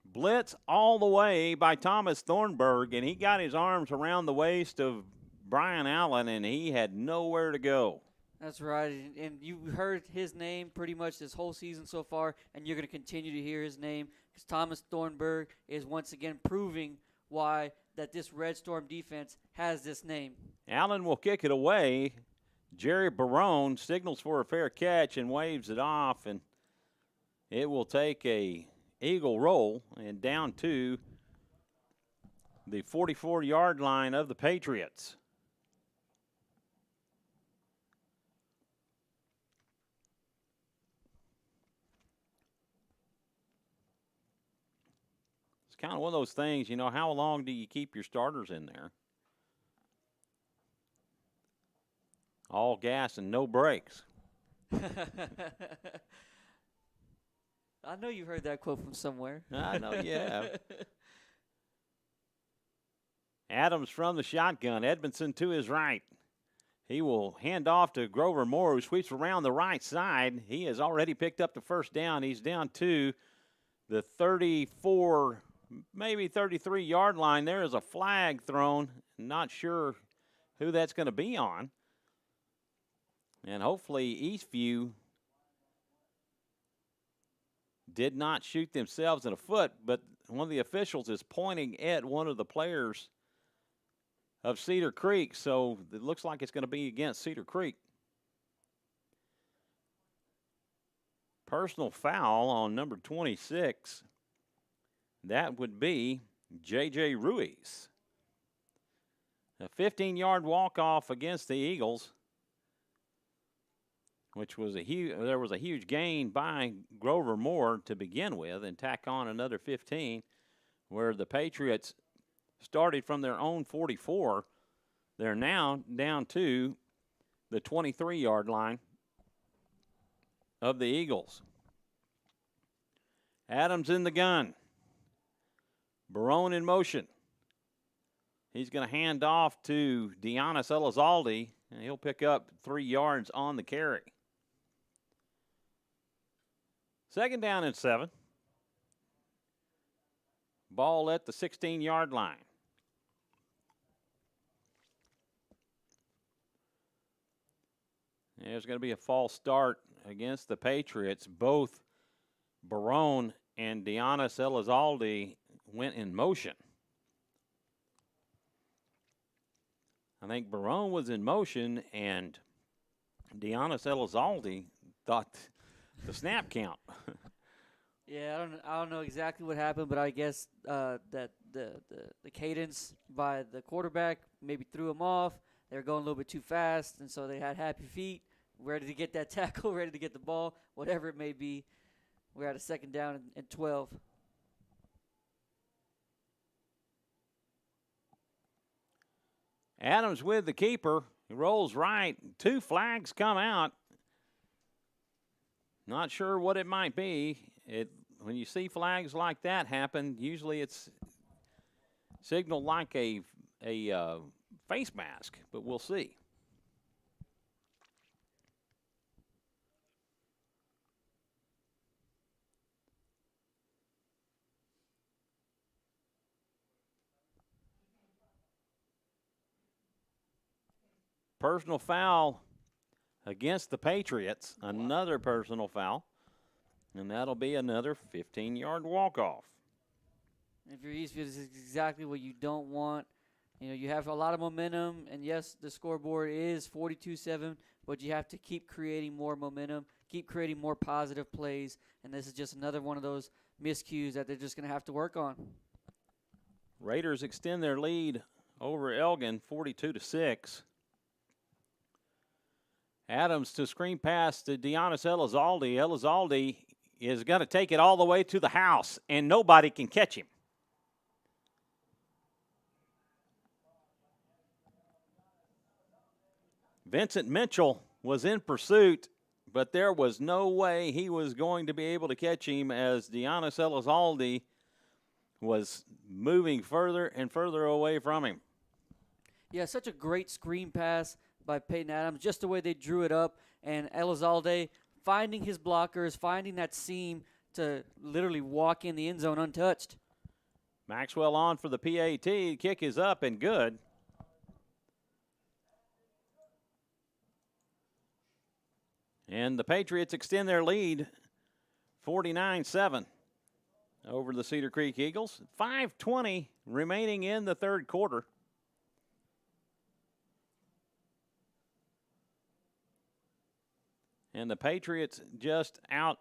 Blitz all the way by Thomas Thornburg, and he got his arms around the waist of Brian Allen, and he had nowhere to go. That's right, and you heard his name pretty much this whole season so far, and you're going to continue to hear his name because Thomas Thornburg is once again proving why that this Red Storm defense has this name. Allen will kick it away. Jerry Barone signals for a fair catch and waves it off, and it will take a eagle roll and down to the 44-yard line of the Patriots. It's kind of one of those things, how long do you keep your starters in there? All gas and no brakes. I know you heard that quote from somewhere. I know you have. Adams from the shotgun. Edmondson to his right. He will hand off to Grover Moore, who sweeps around the right side. He has already picked up the 1st down. He's down to the 34, maybe 33-yard line. There is a flag thrown. Not sure who that's going to be on. And hopefully Eastview did not shoot themselves in the foot, but one of the officials is pointing at one of the players of Cedar Creek, so it looks like it's going to be against Cedar Creek. Personal foul on number 26. That would be J.J. Ruiz. A 15-yard walk-off against the Eagles, which was there was a huge gain by Grover Moore to begin with and tack on another 15, where the Patriots started from their own 44. They're now down to the 23-yard line of the Eagles. Adams in the gun. Barone in motion. He's going to hand off to Deonis Elizalde, and he'll pick up 3 yards on the carry. 2nd down and 7. Ball at the 16-yard line. There's going to be a false start against the Patriots. Both Barone and Deonis Elizalde went in motion. I think Barone was in motion, and Deonis Elizalde thought the snap count Yeah, I don't know exactly what happened, but I guess that the cadence by the quarterback maybe threw him off. They were going a little bit too fast, and so they had happy feet, ready to get that tackle, ready to get the ball, whatever it may be. We're at a second down and 12. Adams with the keeper. He rolls right. 2 flags come out. Not sure what it might be. When you see flags like that happen, usually it's signaled like a face mask, but we'll see. Personal foul against the Patriots. Another personal foul. And that'll be another 15-yard walk-off. If you're Eastview, this is exactly what you don't want. You know, you have a lot of momentum, and yes, the scoreboard is 42-7, but you have to keep creating more momentum, keep creating more positive plays, and this is just another one of those miscues that they're just going to have to work on. Raiders extend their lead over Elgin, 42-6. Adams to screen pass to Deonis Elizalde. Elizalde is going to take it all the way to the house, and nobody can catch him. Vincent Mitchell was in pursuit, but there was no way he was going to be able to catch him as Deonis Elizalde was moving further and further away from him. Yeah, such a great screen pass by Peyton Adams, just the way they drew it up, and Elizalde finding his blockers, finding that seam to literally walk in the end zone untouched. Maxwell on for the PAT. Kick is up and good. And the Patriots extend their lead 49-7 over the Cedar Creek Eagles. 5:20 remaining in the third quarter. And the Patriots just out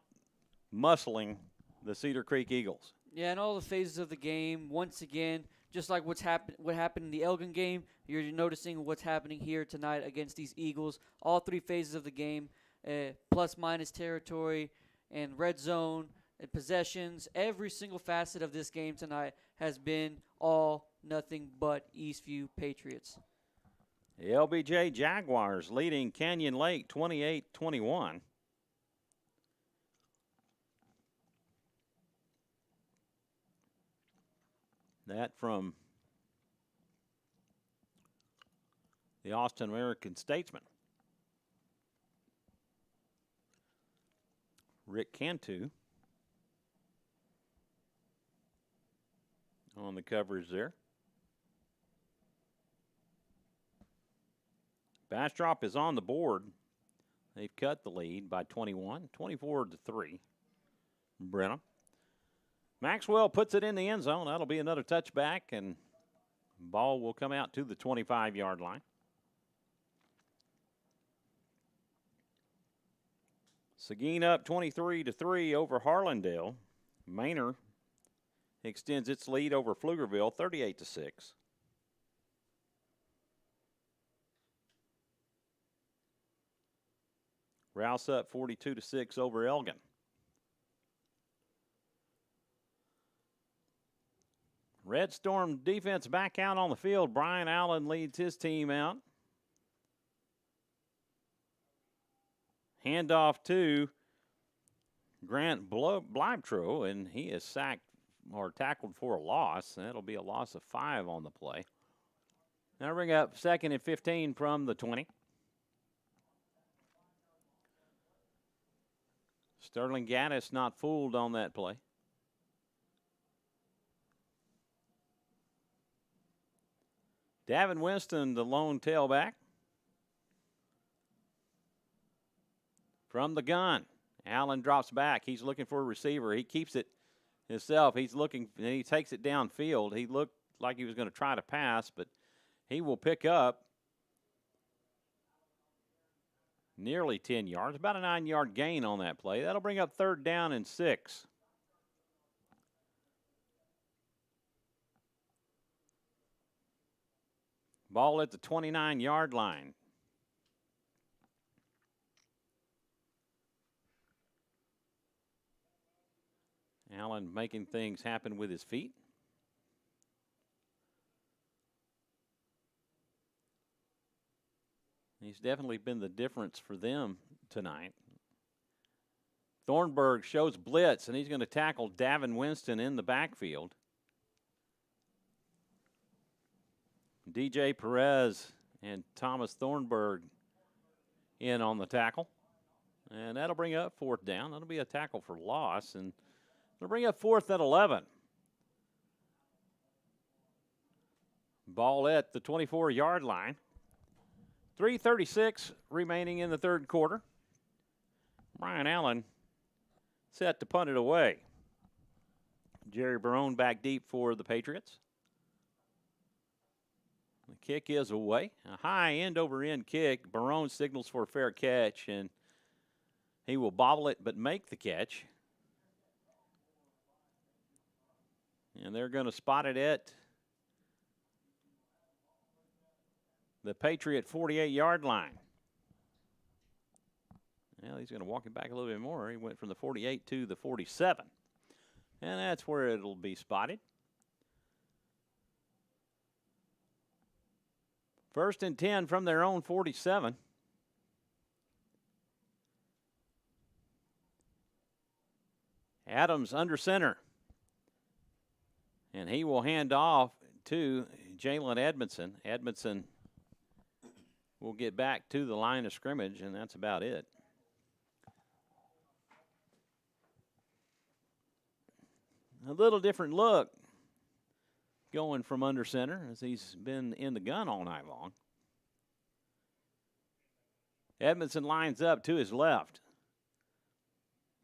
muscling the Cedar Creek Eagles. Yeah, in all the phases of the game, once again, just like what happened in the Elgin game, you're noticing what's happening here tonight against these Eagles. All 3 phases of the game, plus-minus territory and red zone and possessions. Every single facet of this game tonight has been all nothing but Eastview Patriots. The LBJ Jaguars leading Canyon Lake 28-21. That from the Austin American Statesman. Rick Cantu on the coverage there. Bastrop is on the board. They've cut the lead by 21, 24-3. Brenham. Maxwell puts it in the end zone. That'll be another touchback, and ball will come out to the 25-yard line. Seguin up 23-3 over Harlandale. Manor extends its lead over Pflugerville 38-6. Rouse up 42-6 over Elgin. Red Storm defense back out on the field. Brian Allen leads his team out. Handoff to Grant Bleibtreu, and he is sacked or tackled for a loss. That'll be a loss of 5 on the play. Now bring up 2nd and 15 from the 20. Sterling Gaddis not fooled on that play. Davin Winston, the lone tailback. From the gun, Allen drops back. He's looking for a receiver. He keeps it himself. He's looking, and he takes it downfield. He looked like he was going to try to pass, but he will pick up nearly 10 yards, about a 9-yard gain on that play. That'll bring up 3rd down and 6. Ball at the 29-yard line. Allen making things happen with his feet. He's definitely been the difference for them tonight. Thornburg shows blitz, and he's going to tackle Davin Winston in the backfield. DJ Perez and Thomas Thornburg in on the tackle. And that'll bring up 4th down. That'll be a tackle for loss, and it'll bring up 4th and 11. Ball at the 24-yard line. 3:36 remaining in the third quarter. Brian Allen set to punt it away. Jerry Barone back deep for the Patriots. The kick is away. A high end-over-end kick. Barone signals for a fair catch, and he will bobble it but make the catch. And they're going to spot it at the Patriot 48-yard line. Well, he's going to walk it back a little bit more. He went from the 48 to the 47. And that's where it'll be spotted. 1st and 10 from their own 47. Adams under center. And he will hand off to Jalen Edmondson. Edmondson will get back to the line of scrimmage, and that's about it. A little different look going from under center as he's been in the gun all night long. Edmondson lines up to his left.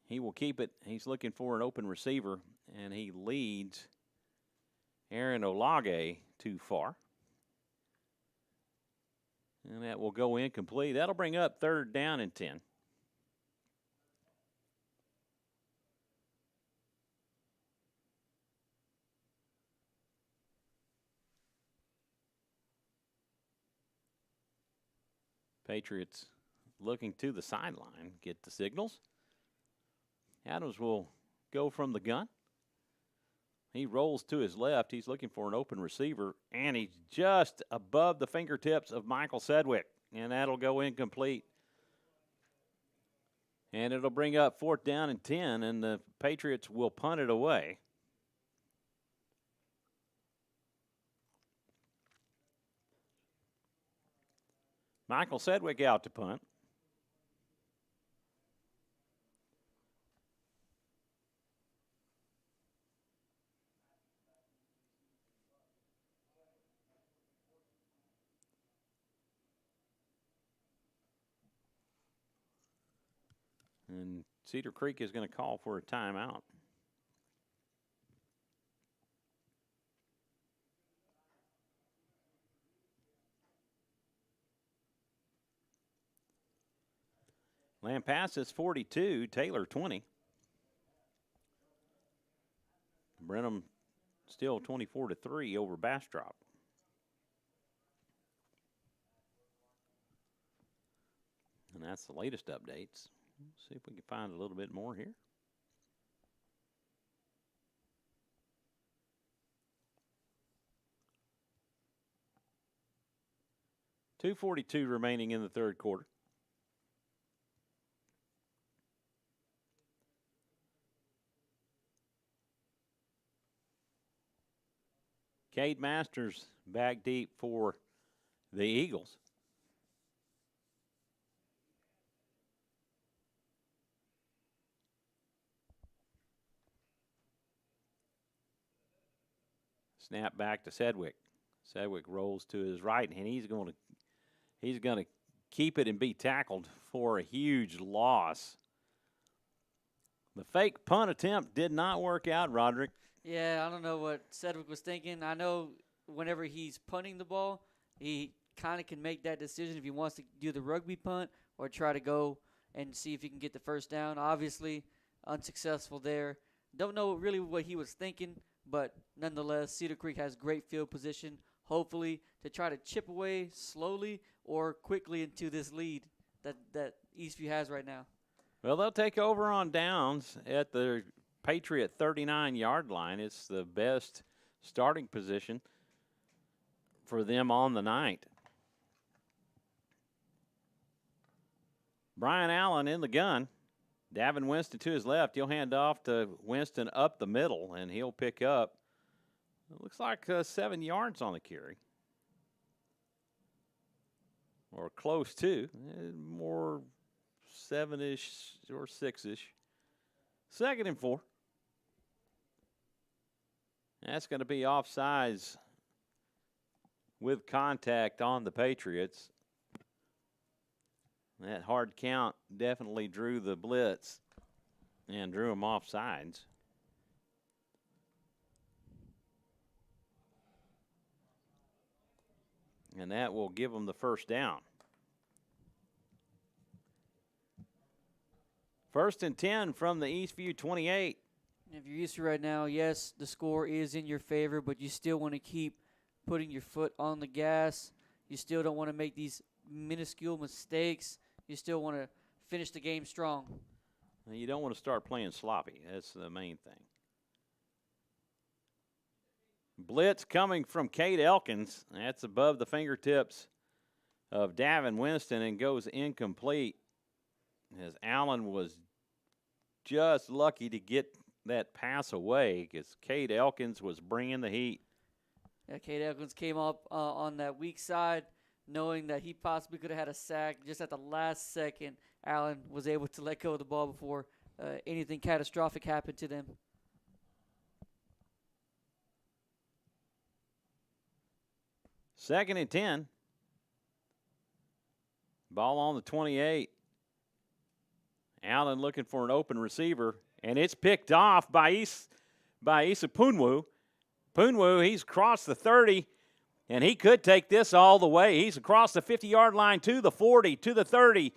He will keep it. He's looking for an open receiver, and he leads Aaron Olage too far. And that will go incomplete. That'll bring up 3rd down and 10. Patriots looking to the sideline, get the signals. Adams will go from the gun. He rolls to his left. He's looking for an open receiver, and he's just above the fingertips of Michael Sedgwick, and that'll go incomplete. And it'll bring up 4th down and 10, and the Patriots will punt it away. Michael Sedgwick out to punt. And Cedar Creek is going to call for a timeout. Lampasas 42, Taylor 20. Brenham still 24-3 over Bastrop. And that's the latest updates. Let's see if we can find a little bit more here. .242 remaining in the third quarter. Cade Masters back deep for the Eagles. Snap back to Sedgwick. Sedgwick rolls to his right, and he's going to keep it and be tackled for a huge loss. The fake punt attempt did not work out, Roderick. Yeah, I don't know what Cedric was thinking. I know whenever he's punting the ball, he kind of can make that decision if he wants to do the rugby punt or try to go and see if he can get the first down. Obviously, unsuccessful there. Don't know really what he was thinking, but nonetheless, Cedar Creek has great field position, hopefully to try to chip away slowly or quickly into this lead that Eastview has right now. Well, they'll take over on downs at the Patriot 39-yard line. It's the best starting position for them on the night. Brian Allen in the gun. Davin Winston to his left. He'll hand off to Winston up the middle, and he'll pick up, it looks like 7 yards on the carry. Or close to. More 7-ish or 6-ish. 2nd and 4. That's going to be offsides with contact on the Patriots. That hard count definitely drew the blitz and drew them off sides. And that will give them the first down. 1st and 10 from the Eastview 28. If you're Eastview right now, yes, the score is in your favor, but you still want to keep putting your foot on the gas. You still don't want to make these minuscule mistakes. You still want to finish the game strong. You don't want to start playing sloppy. That's the main thing. Blitz coming from Cade Elkins. That's above the fingertips of Davin Winston and goes incomplete, as Allen was just lucky to get that pass away because Cade Elkins was bringing the heat. Yeah, Cade Elkins came up on that weak side, knowing that he possibly could have had a sack. Just at the last second, Allen was able to let go of the ball before anything catastrophic happened to them. Second and 10. Ball on the 28. Allen looking for an open receiver, and it's picked off by Isa Punwu. Punwu, he's crossed the 30, and he could take this all the way. He's across the 50-yard line to the 40, to the 30.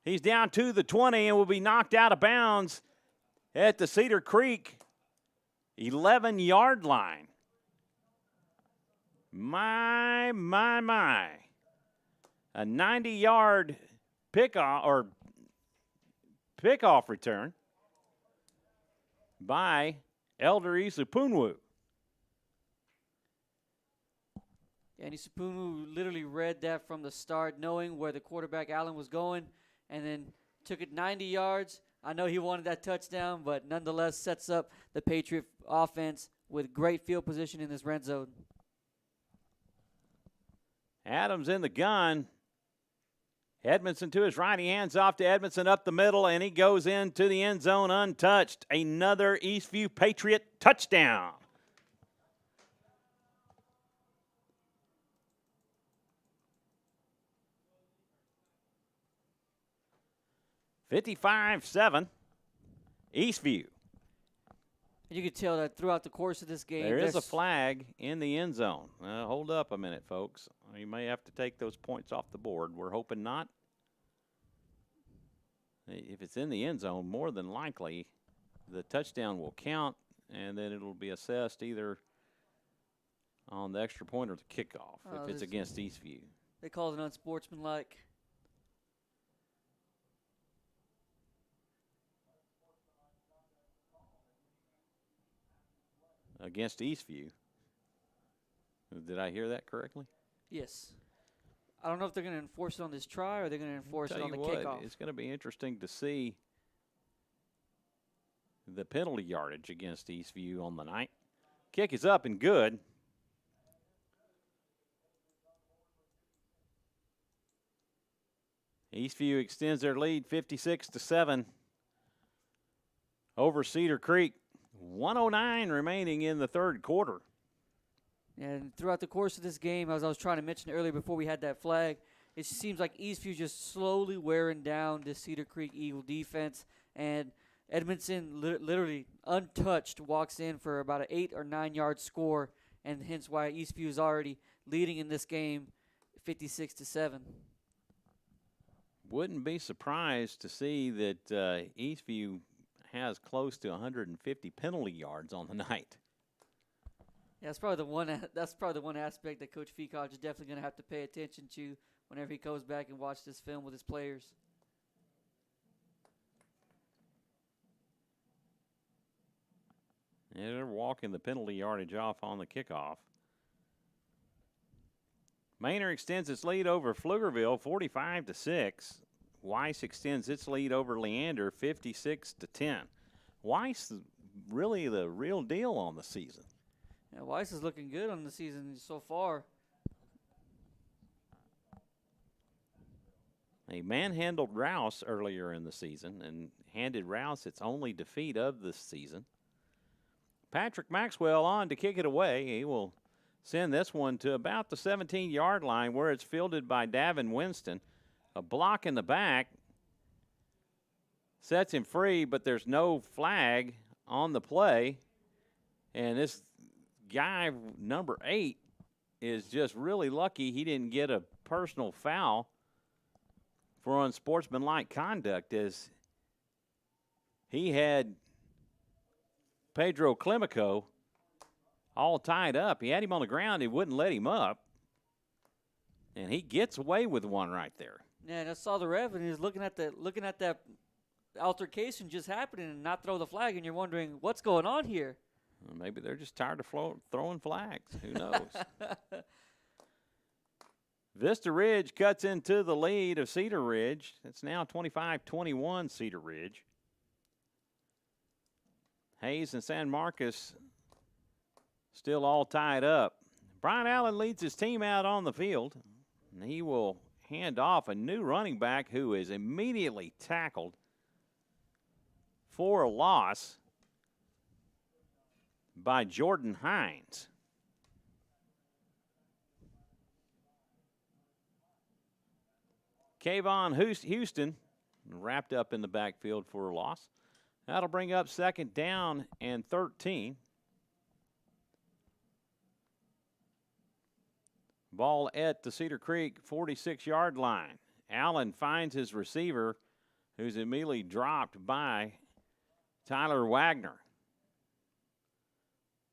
He's down to the 20 and will be knocked out of bounds at the Cedar Creek 11-yard line. My. A 90-yard pickoff return by Elder Isapunwu. And Isapunwu literally read that from the start, knowing where the quarterback Allen was going, and then took it 90 yards. I know he wanted that touchdown, but nonetheless sets up the Patriot offense with great field position in this red zone. Adams in the gun. Edmondson to his right. He hands off to Edmondson up the middle, and he goes into the end zone untouched. Another Eastview Patriot touchdown. (55-7), Eastview. You could tell that throughout the course of this game. There is a flag in the end zone. Hold up a minute, folks. You may have to take those points off the board. We're hoping not. If it's in the end zone, more than likely the touchdown will count, and then it'll be assessed either on the extra point or the kickoff if it's against Eastview. They call it unsportsmanlike. Against Eastview. Did I hear that correctly? Yes. I don't know if they're going to enforce it on this try or they're going to enforce it on the kickoff. It's going to be interesting to see the penalty yardage against Eastview on the night. Kick is up and good. Eastview extends their lead 56-7 over Cedar Creek. 1:09 remaining in the third quarter. And throughout the course of this game, as I was trying to mention earlier before we had that flag, it seems like Eastview just slowly wearing down this Cedar Creek Eagle defense. And Edmondson, literally untouched, walks in for about an 8 or 9 yard score, and hence why Eastview is already leading in this game 56-7. Wouldn't be surprised to see that Eastview has close to 150 penalty yards on the night. Yeah, that's probably the one. That's probably the one aspect that Coach Feacock is definitely going to have to pay attention to whenever he goes back and watch this film with his players. Yeah, they're walking the penalty yardage off on the kickoff. Manor extends its lead over Pflugerville 45-6. Weiss extends its lead over Leander 56-10. Weiss is really the real deal on the season. Yeah, Weiss is looking good on the season so far. They manhandled Rouse earlier in the season and handed Rouse its only defeat of the season. Patrick Maxwell on to kick it away. He will send this one to about the 17-yard line where it's fielded by Davin Winston. A block in the back sets him free, but there's no flag on the play. And this guy, number 8, is just really lucky he didn't get a personal foul for unsportsmanlike conduct, as he had Pedro Climico all tied up. He had him on the ground. He wouldn't let him up. And he gets away with one right there. Yeah, and I saw the ref, and he's looking at that altercation just happening and not throw the flag, and you're wondering what's going on here. Well, maybe they're just tired of throwing flags. Who knows? Vista Ridge cuts into the lead of Cedar Ridge. It's now 25-21 Cedar Ridge. Hayes and San Marcos still all tied up. Brian Allen leads his team out on the field. And he will hand off a new running back who is immediately tackled for a loss by Jordan Hines. Kayvon Houston wrapped up in the backfield for a loss. That'll bring up 2nd down and 13. Ball at the Cedar Creek 46-yard line. Allen finds his receiver, who's immediately dropped by Tyler Wagner.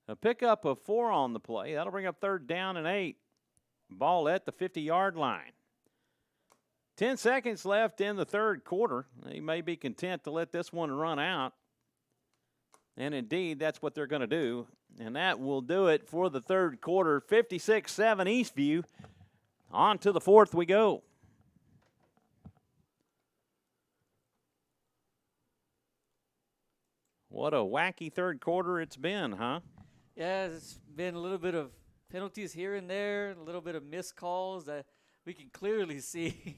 A pickup of 4 on the play. That'll bring up 3rd down and 8. Ball at the 50-yard line. 10 seconds left in the 3rd quarter. They may be content to let this one run out. And indeed, that's what they're going to do. And that will do it for the 3rd quarter. 56-7 Eastview. On to the 4th we go. What a wacky 3rd quarter it's been, huh? Yeah, it's been a little bit of penalties here and there, a little bit of missed calls that we can clearly see.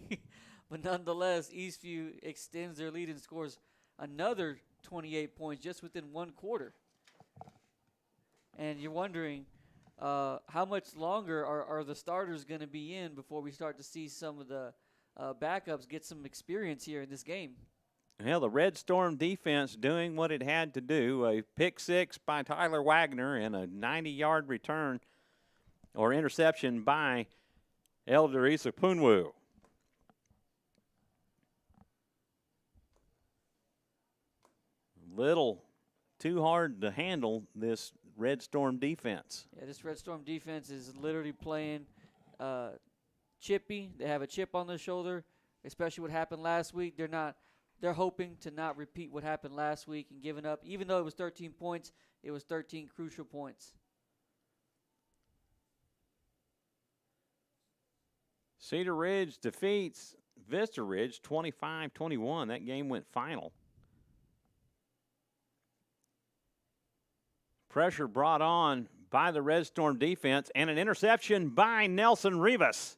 But nonetheless, Eastview extends their lead and scores another 28 points just within 1 quarter. And you're wondering how much longer are the starters going to be in before we start to see some of the backups get some experience here in this game. Well, the Red Storm defense doing what it had to do. A pick 6 by Tyler Wagner and a 90-yard return or interception by Elder Isapunwu. Little too hard to handle this Red Storm defense. Yeah, this Red Storm defense is literally playing chippy. They have a chip on their shoulder, especially what happened last week. They're hoping to not repeat what happened last week and giving up. Even though it was 13 points, it was 13 crucial points. Cedar Ridge defeats Vista Ridge 25-21. That game went final. Pressure brought on by the Red Storm defense and an interception by Nelson Rivas.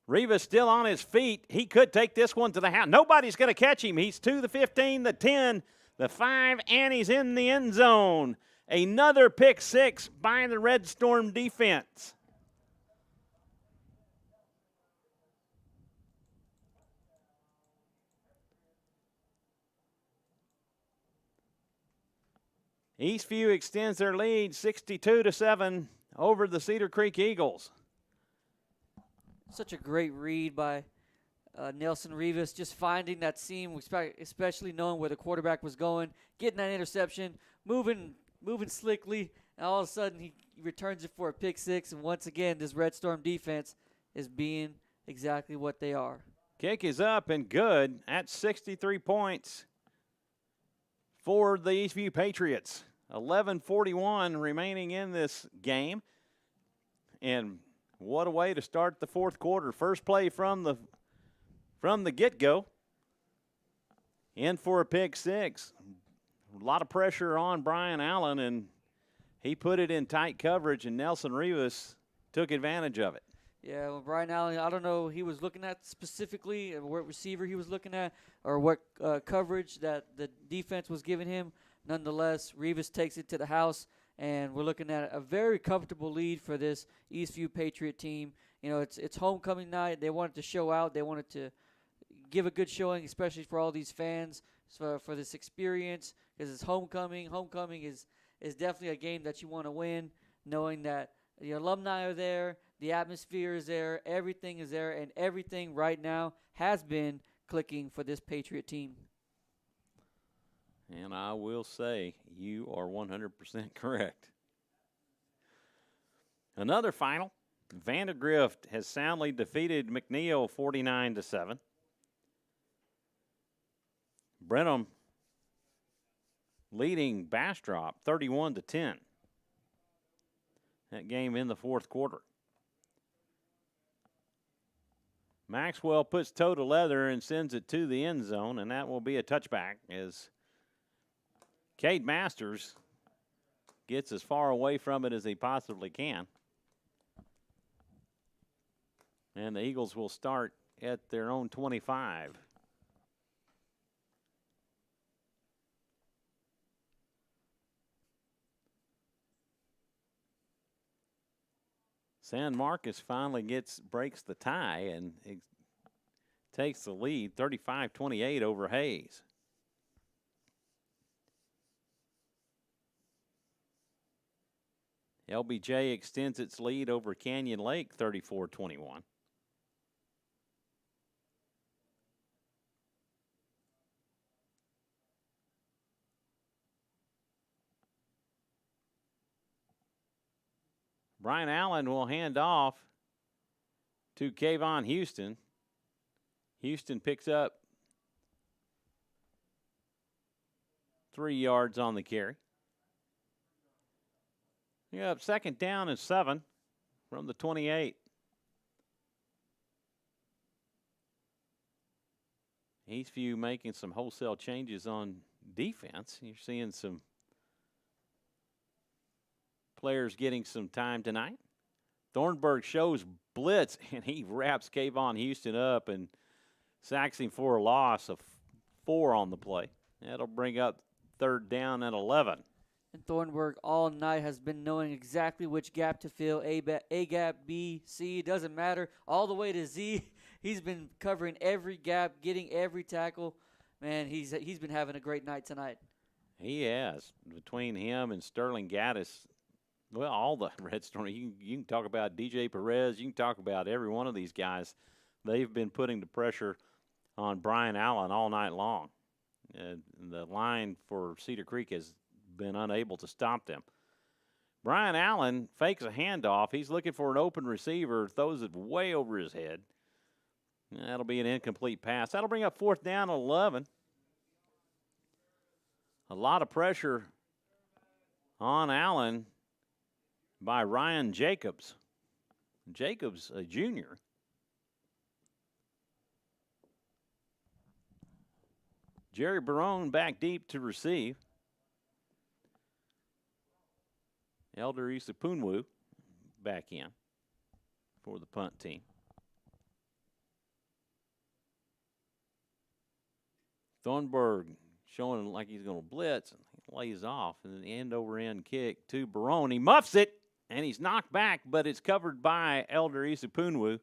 Rivas still on his feet. He could take this one to the house. Nobody's going to catch him. He's to the 15, the 10, the 5, and he's in the end zone. Another pick 6 by the Red Storm defense. Eastview extends their lead 62-7 over the Cedar Creek Eagles. Such a great read by Nelson Rivas, just finding that seam, especially knowing where the quarterback was going, getting that interception, moving slickly, And all of a sudden, he returns it for a pick six. And once again, this Red Storm defense is being exactly what they are. Kick is up and good at 63 points for the Eastview Patriots. 11:41 remaining in this game. And what a way to start the fourth quarter. First play from the get-go. In for a pick six. A lot of pressure on Brian Allen, and he put it in tight coverage, and Nelson Rivas took advantage of it. Yeah, well, Brian Allen, I don't know he was looking at specifically, what receiver he was looking at, or what coverage that the defense was giving him. Nonetheless, Rivas takes it to the house, and we're looking at a very comfortable lead for this Eastview Patriot team. You know, it's homecoming night. They wanted to show out. They wanted to give a good showing, especially for all these fans, for this experience, because it's homecoming. Homecoming is definitely a game that you want to win, knowing that the alumni are there, the atmosphere is there, everything is there, and everything right now has been clicking for this Patriot team. And I will say you are 100% correct. Another final. Vandergrift has soundly defeated McNeil 49-7. Brenham leading Bastrop 31-10. That game in the fourth quarter. Maxwell puts toe to leather and sends it to the end zone, and that will be a touchback as Cade Masters gets as far away from it as he possibly can. And the Eagles will start at their own 25. San Marcos finally breaks the tie and takes the lead 35-28 over Hayes. LBJ extends its lead over Canyon Lake 34-21. Brian Allen will hand off to Kayvon Houston. Houston picks up 3 yards on the carry. You have second down and 7 from the 28. Eastview making some wholesale changes on defense. You're seeing some players getting some time tonight. Thornburg shows blitz, and he wraps Kayvon Houston up and sacks him for a loss of 4 on the play. That'll bring up third down at 11. And Thornburg all night has been knowing exactly which gap to fill, A gap, B, C, doesn't matter, all the way to Z. He's been covering every gap, getting every tackle. Man, he's been having a great night tonight. He has. Between him and Sterling Gaddis, well, all the Red Storm, you can talk about DJ Perez, you can talk about every one of these guys. They've been putting the pressure on Brian Allen all night long. The line for Cedar Creek has been unable to stop them. Brian Allen fakes a handoff. He's looking for an open receiver, throws it way over his head. That'll be an incomplete pass. That'll bring up fourth down at 11. A lot of pressure on Allen by Ryan Jacobs. Jacobs, a junior. Jerry Barone back deep to receive. Elder Isapunwu back in for the punt team. Thornburg showing like he's going to blitz, and he lays off, and then the end-over-end kick to Barone. He muffs it, and he's knocked back, but it's covered by Elder Isapunwu,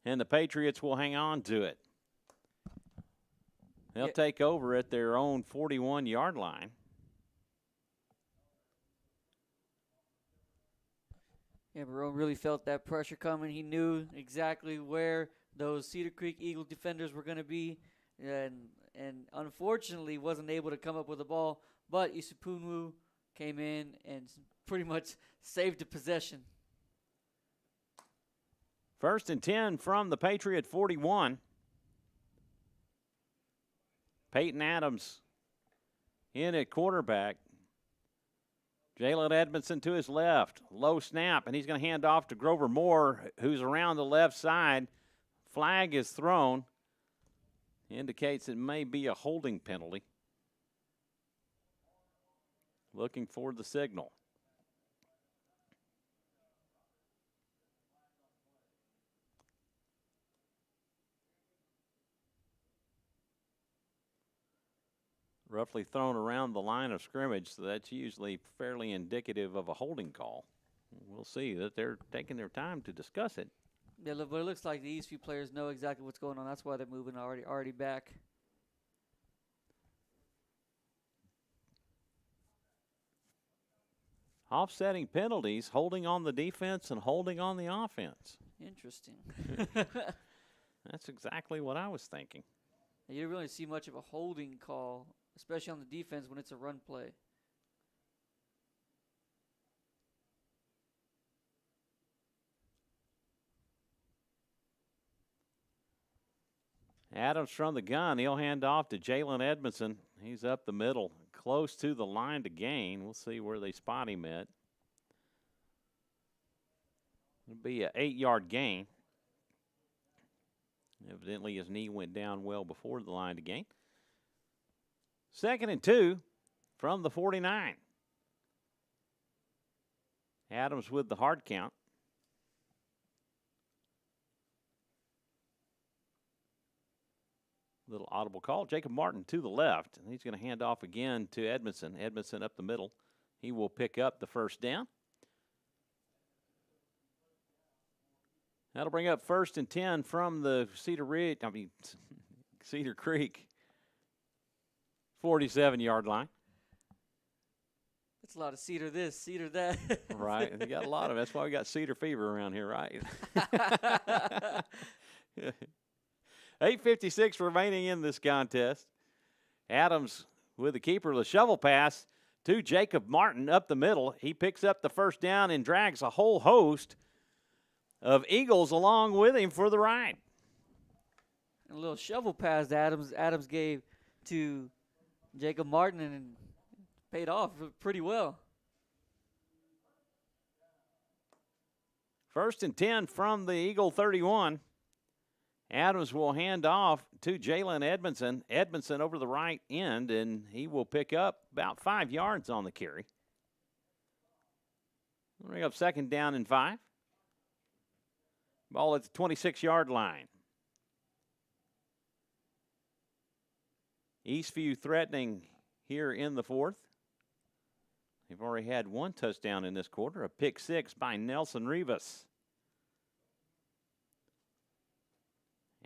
and the Patriots will hang on to it. They'll take over at their own 41-yard line. Yeah, Barone really felt that pressure coming. He knew exactly where those Cedar Creek Eagle defenders were going to be, and unfortunately wasn't able to come up with the ball. But Isapunwu came in and pretty much saved the possession. 1st and 10 from the Patriot 41. Peyton Adams in at quarterback. Jalen Edmondson to his left. Low snap, and he's going to hand off to Grover Moore, who's around the left side. Flag is thrown. Indicates it may be a holding penalty. Looking for the signal. Roughly thrown around the line of scrimmage, so that's usually fairly indicative of a holding call. We'll see that they're taking their time to discuss it. Yeah, but it looks like the Eastview players know exactly what's going on. That's why they're moving already back. Offsetting penalties, holding on the defense and holding on the offense. Interesting. That's exactly what I was thinking. You don't really see much of a holding call, especially on the defense when it's a run play. Adams from the gun. He'll hand off to Jalen Edmondson. He's up the middle, close to the line to gain. We'll see where they spot him at. It'll be an 8-yard gain. Evidently, his knee went down well before the line to gain. 2nd and 2 from the 49. Adams with the hard count. Little audible call. Jacob Martin to the left, and he's going to hand off again to Edmondson. Edmondson up the middle. He will pick up the first down. That'll bring up 1st and 10 from the Cedar Creek 47-yard line. That's a lot of Cedar this, Cedar that. Right. They got a lot of it. That's why we got Cedar fever around here, right? 8:56 remaining in this contest. Adams with the keeper, the shovel pass to Jacob Martin up the middle. He picks up the first down and drags a whole host of Eagles along with him for the ride. A little shovel pass Adams gave to Jacob Martin and paid off pretty well. 1st and 10 from the Eagle 31. Adams will hand off to Jalen Edmondson. Edmondson over the right end, and he will pick up about 5 yards on the carry. We'll bring up 2nd down and 5. Ball at the 26-yard line. Eastview threatening here in the 4th. They've already had 1 touchdown in this quarter, a pick 6 by Nelson Rivas.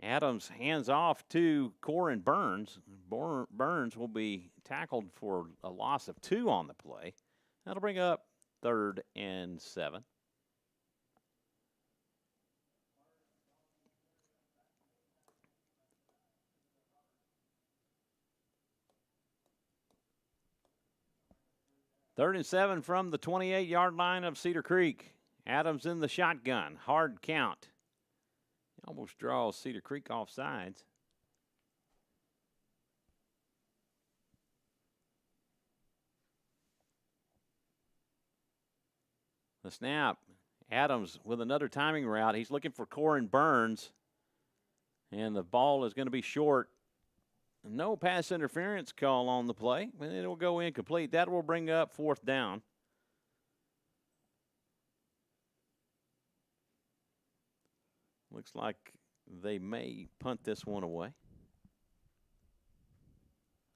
Adams hands off to Corin Burns. Burns will be tackled for a loss of 2 on the play. That'll bring up 3rd and 7. Third and 7 from the 28-yard line of Cedar Creek. Adams in the shotgun. Hard count. Almost draws Cedar Creek off sides. The snap. Adams with another timing route. He's looking for Corin Burns. And the ball is going to be short. No pass interference call on the play, and it will go incomplete. That will bring up 4th down. Looks like they may punt this one away.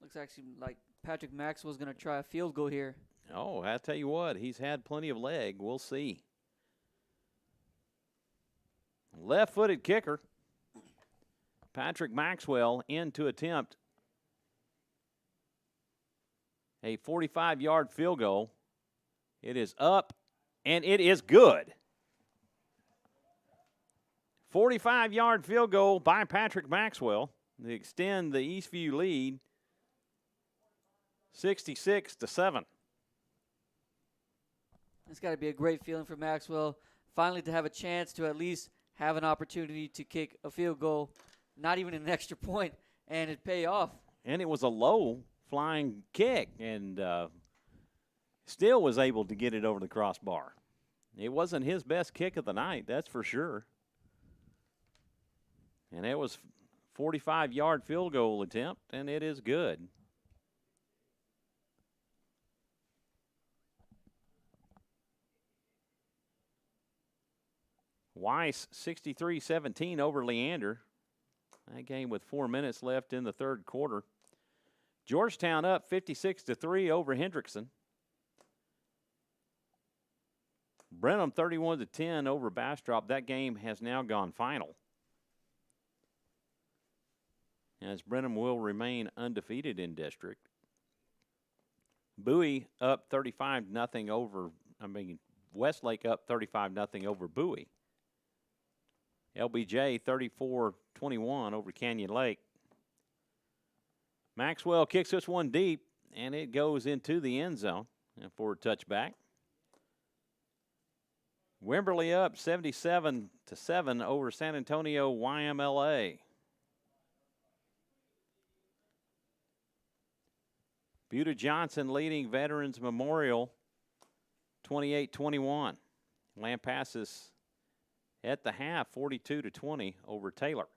Looks actually like Patrick Maxwell's going to try a field goal here. Oh, I'll tell you what, he's had plenty of leg. We'll see. Left-footed kicker. Patrick Maxwell in to attempt a 45-yard field goal. It is up, and it is good. 45-yard field goal by Patrick Maxwell to extend the Eastview lead 66-7. It's got to be a great feeling for Maxwell finally to have a chance to at least have an opportunity to kick a field goal, not even an extra point, and it pay off. And it was a low flying kick, and still was able to get it over the crossbar. It wasn't his best kick of the night, that's for sure. And it was 45-yard field goal attempt, and it is good. Weiss 63-17 over Leander. That game with 4 minutes left in the third quarter. Georgetown up 56-3 over Hendrickson. Brenham 31-10 over Bastrop. That game has now gone final, as Brenham will remain undefeated in district. Bowie up 35-0 over, Westlake up 35-0 over Bowie. LBJ 34-21 over Canyon Lake. Maxwell kicks this one deep, and it goes into the end zone for a touchback. Wimberley up 77-7 over San Antonio YMLA. Buda Johnson leading Veterans Memorial 28-21. Lampasas at the half 42-20 over Taylor.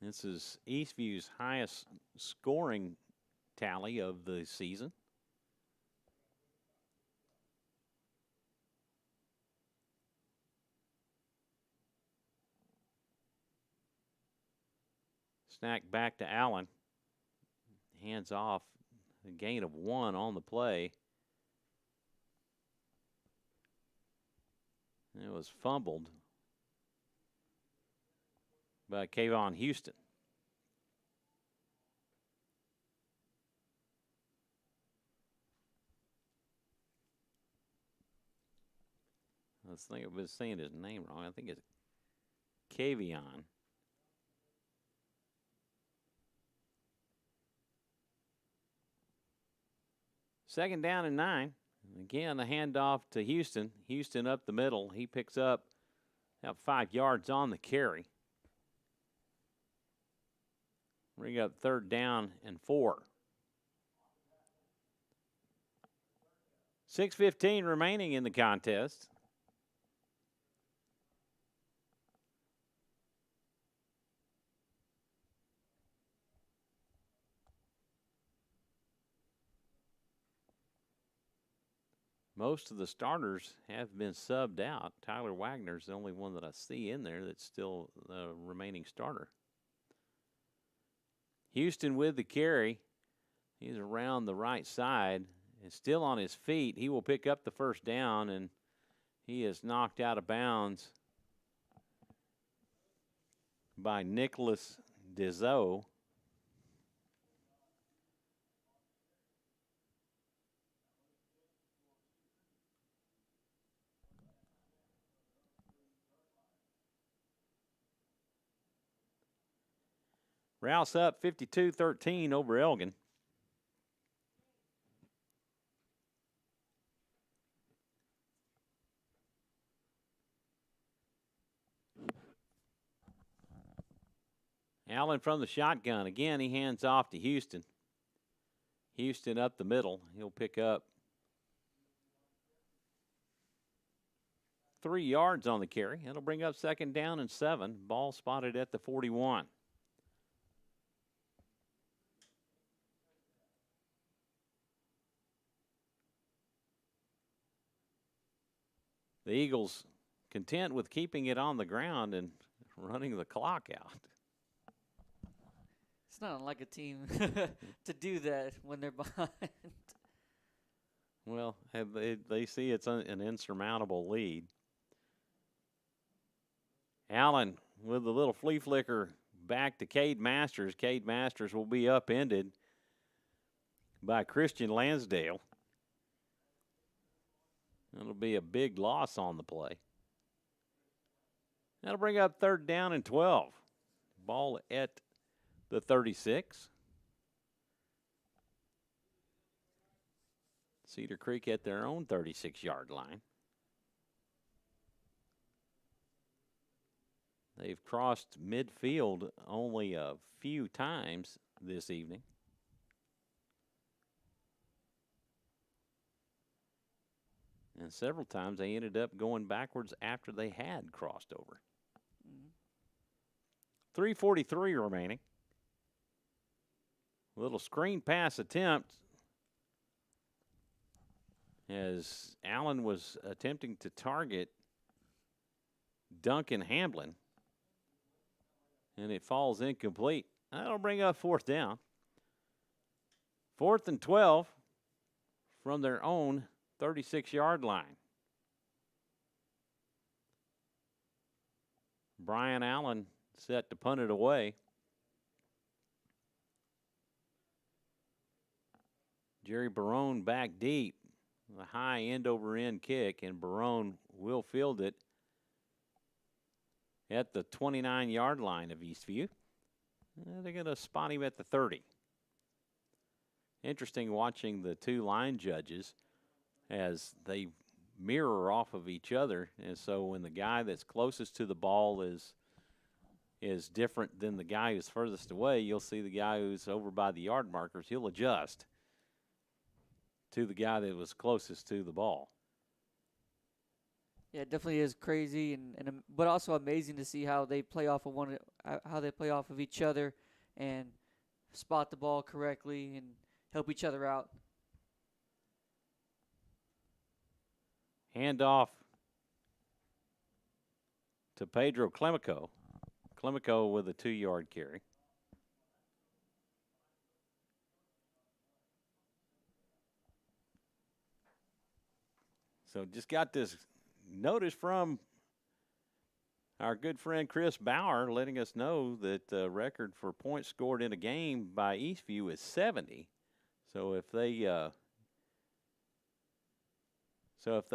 This is Eastview's highest scoring tally of the season. Snack back to Allen. Hands off. A gain of 1 on the play. It was fumbled by Kayvon Houston. I was saying his name wrong. I think it's Kavion. Second down and 9. Again, the handoff to Houston. Houston up the middle. He picks up about 5 yards on the carry. Bring up third down and 4. 6:15 remaining in the contest. Most of the starters have been subbed out. Tyler Wagner's the only one that I see in there that's still the remaining starter. Houston with the carry. He's around the right side. Is still on his feet. He will pick up the first down, and he is knocked out of bounds by Nicholas Dezoe. Rouse up 52-13 over Elgin. Allen from the shotgun. Again, he hands off to Houston. Houston up the middle. He'll pick up 3 yards on the carry. It'll bring up second down and 7. Ball spotted at the 41. The Eagles content with keeping it on the ground and running the clock out. It's not unlike a team to do that when they're behind. Well, they see it's an insurmountable lead. Allen with the little flea flicker back to Cade Masters. Cade Masters will be upended by Christian Lansdale. That'll be a big loss on the play. That'll bring up 3rd down and 12. Ball at the 36. Cedar Creek at their own 36-yard line. They've crossed midfield only a few times this evening. And several times they ended up going backwards after they had crossed over. 3:43 remaining. Little screen pass attempt as Allen was attempting to target Duncan Hamblin. And it falls incomplete. That'll bring up 4th down. 4th and 12 from their own 36-yard line. Brian Allen set to punt it away. Jerry Barone back deep. A high end-over-end kick, and Barone will field it at the 29-yard line of Eastview. They're going to spot him at the 30. Interesting watching the two line judges as they mirror off of each other. And so when the guy that's closest to the ball is different than the guy who's furthest away, you'll see the guy who's over by the yard markers, he'll adjust to the guy that was closest to the ball. Yeah, it definitely is crazy, but also amazing to see how they play off of each other, and spot the ball correctly and help each other out. Handoff to Pedro Clemico. Clemico with a 2-yard carry. So just got this notice from our good friend Chris Bauer letting us know that the record for points scored in a game by Eastview is 70. So if they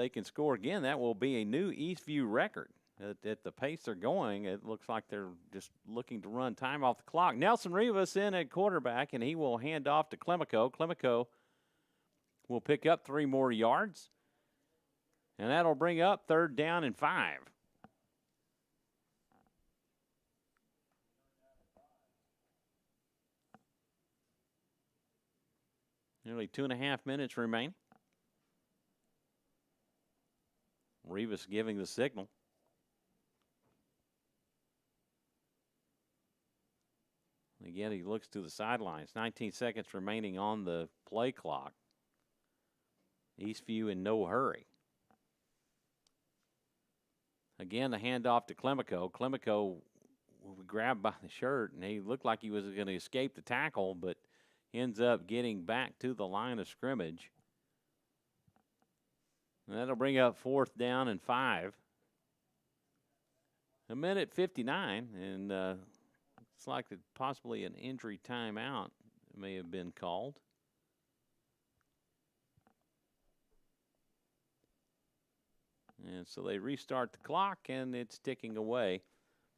can score again, that will be a new Eastview record. At the pace they're going, it looks like they're just looking to run time off the clock. Nelson Rivas in at quarterback, and he will hand off to Clemico. Clemico will pick up 3 more yards. And that'll bring up 3rd down and 5. Nearly 2.5 minutes remain. Rivas giving the signal. Again, he looks to the sidelines. 19 seconds remaining on the play clock. Eastview in no hurry. Again, the handoff to Clemico. Clemico was grabbed by the shirt, and he looked like he was going to escape the tackle, but ends up getting back to the line of scrimmage. And that'll bring up 4th down and 5. 1:59, and it's like possibly an injury timeout may have been called. And so they restart the clock, and it's ticking away.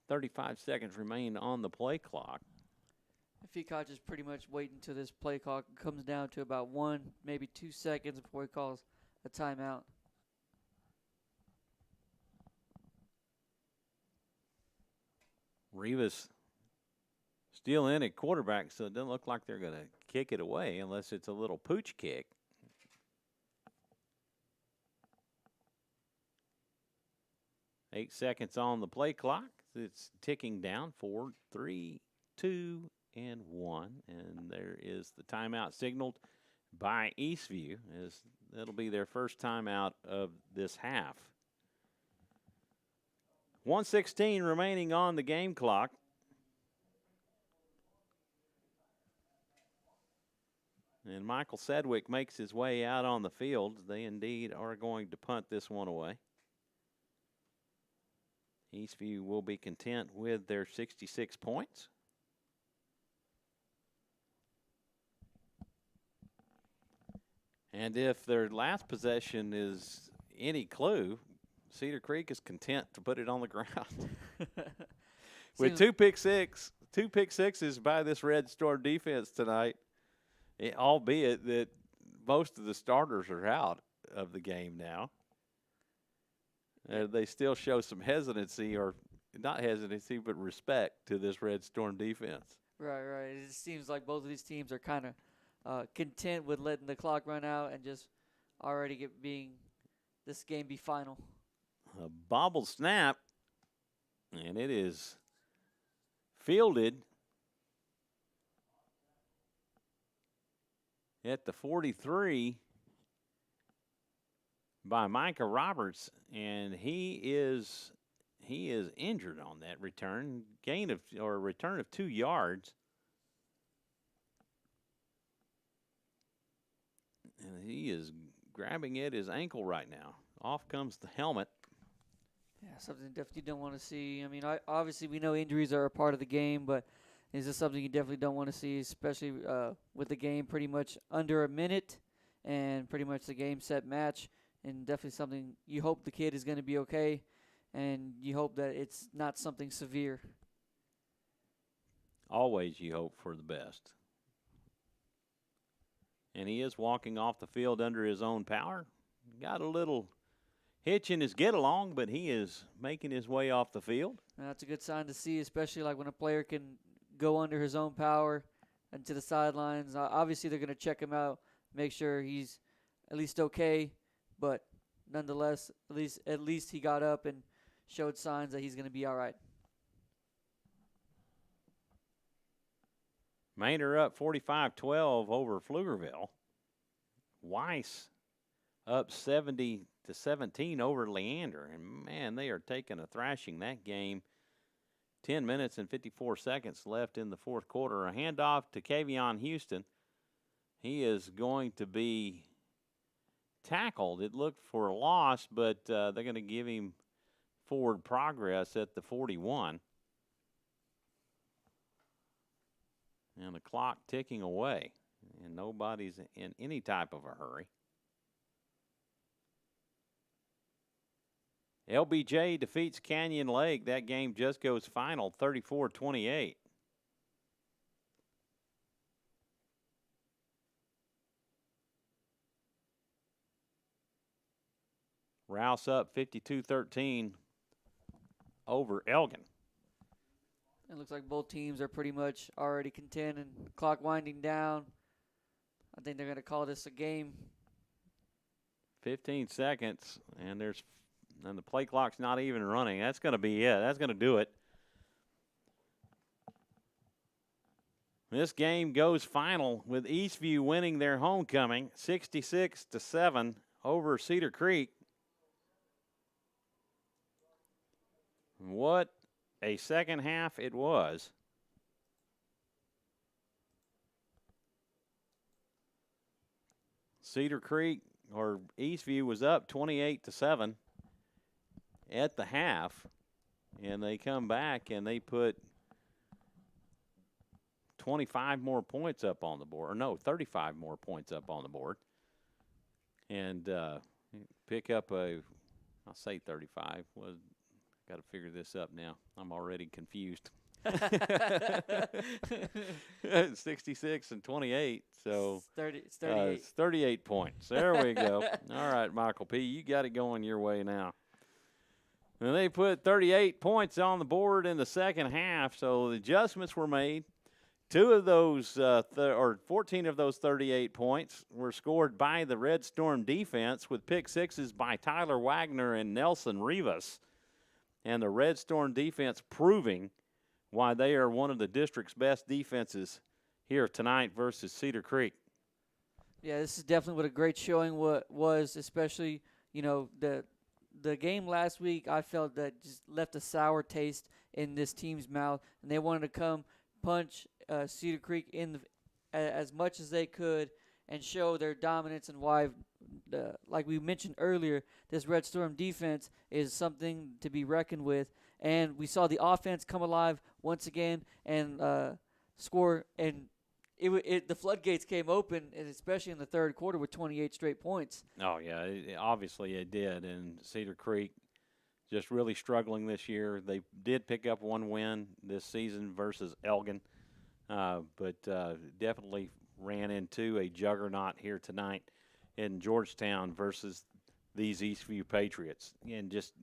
35 seconds remain on the play clock. Feacock is pretty much waiting until this play clock comes down to about 1, maybe 2 seconds before he calls a timeout. Rivas still in at quarterback, so it doesn't look like they're going to kick it away unless it's a little pooch kick. Eight seconds on the play clock. It's ticking down. 4, 3, 2, and 1. And there is the timeout signaled by Eastview, as that'll be their first timeout of this half. 1:16 remaining on the game clock. And Michael Sedgwick makes his way out on the field. They indeed are going to punt this one away. Eastview will be content with their 66 points. And if their last possession is any clue, Cedar Creek is content to put it on the ground. With Seems- two pick sixes by this Red Storm defense tonight, albeit that most of the starters are out of the game now. They still show some hesitancy, or not hesitancy, but respect to this Red Storm defense. Right. It seems like both of these teams are kind of content with letting the clock run out and just already this game be final. A bobble snap, and it is fielded at the 43 by Micah Roberts, and he is injured on that return, return of 2 yards. And he is grabbing at his ankle right now. Off comes the helmet. Yeah, something definitely don't want to see. I mean, obviously we know injuries are a part of the game, but is this something you definitely don't want to see, especially with the game pretty much under a minute and pretty much the game set match, and definitely something you hope the kid is going to be okay, and you hope that it's not something severe. Always you hope for the best. And he is walking off the field under his own power. Got a little hitch in his get-along, but he is making his way off the field. And that's a good sign to see, especially like when a player can go under his own power and to the sidelines. Obviously, they're going to check him out, make sure he's at least okay. But nonetheless, at least he got up and showed signs that he's going to be all right. Manor up 45-12 over Pflugerville. Weiss up 70-17 over Leander. And, man, they are taking a thrashing that game. 10 minutes and 54 seconds left in the fourth quarter. A handoff to Kavion Houston. He is going to be tackled. It looked for a loss, but they're going to give him forward progress at the 41. And the clock ticking away, and nobody's in any type of a hurry. LBJ defeats Canyon Lake. That game just goes final, 34-28. Rouse up 52-13 over Elgin. It looks like both teams are pretty much already content and clock winding down. I think they're going to call this a game. 15 seconds, and the play clock's not even running. That's going to be it. That's going to do it. This game goes final with Eastview winning their homecoming 66-7 over Cedar Creek. What a second half it was. Cedar Creek, or Eastview, was up 28-7 at the half, and they come back and they put 25 more points up on the board, or no, 35 more points up on the board, and pick up I'll say 35. Well, got to figure this up now. I'm already confused. 66 and 28, so It's 38. it's 38 points. There we go. All right, Michael P., you got it going your way now. And they put 38 points on the board in the second half, so the adjustments were made. 2 of those, 14 of those 38 points were scored by the Red Storm defense with pick sixes by Tyler Wagner and Nelson Rivas. And the Red Storm defense proving why they are one of the district's best defenses here tonight versus Cedar Creek. Yeah, this is definitely what a great showing was, especially, the game last week. I felt that just left a sour taste in this team's mouth, and they wanted to come punch Cedar Creek as much as they could and show their dominance and why, like we mentioned earlier, this Red Storm defense is something to be reckoned with. And we saw the offense come alive once again and score, and the floodgates came open, and especially in the third quarter with 28 straight points. Oh, yeah, obviously it did, and Cedar Creek just really struggling this year. They did pick up one win this season versus Elgin, but definitely ran into a juggernaut here tonight in Georgetown versus these Eastview Patriots. And just,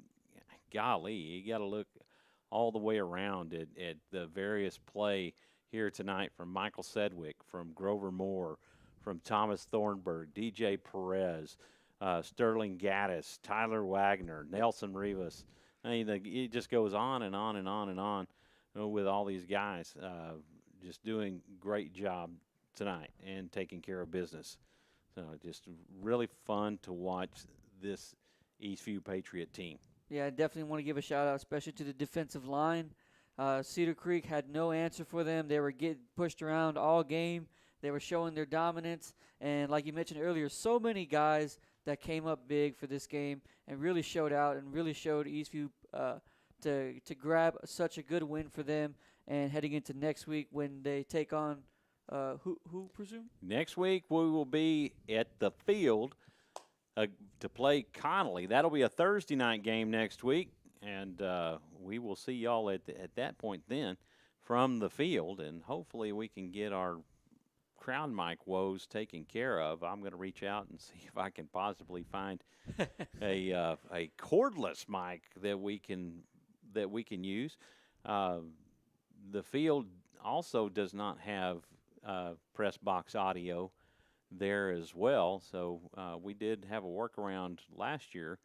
golly, you got to look all the way around at the various play here tonight from Michael Sedgwick, from Grover Moore, from Thomas Thornburg, DJ Perez, Sterling Gaddis, Tyler Wagner, Nelson Rivas. I mean, it just goes on and on and on and on with all these guys just doing great job tonight and taking care of business. So just really fun to watch this Eastview Patriot team. Yeah, I definitely want to give a shout out, especially to the defensive line. Cedar Creek had no answer for them. They were getting pushed around all game. They were showing their dominance. And like you mentioned earlier, so many guys that came up big for this game and really showed out and really showed Eastview to grab such a good win for them. And heading into next week when they take on who presume? Next week we will be at the field to play Connolly. That'll be a Thursday night game next week, and we will see y'all at that point then from the field, and hopefully we can get our crown mic woes taken care of. I'm going to reach out and see if I can possibly find a cordless mic that we can use. The field also does not have press box audio there as well, so we did have a workaround last year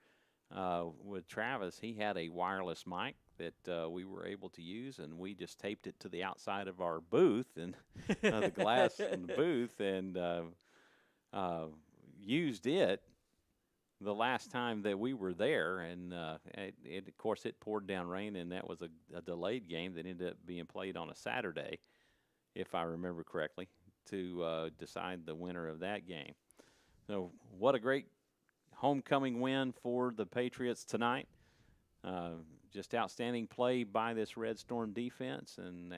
with Travis. He had a wireless mic that we were able to use, and we just taped it to the outside of our booth and the glass in the booth, and used it the last time that we were there. And of course, it poured down rain, and that was a delayed game that ended up being played on a Saturday, if I remember correctly, to decide the winner of that game. So what a great homecoming win for the Patriots tonight. Just outstanding play by this Red Storm defense, and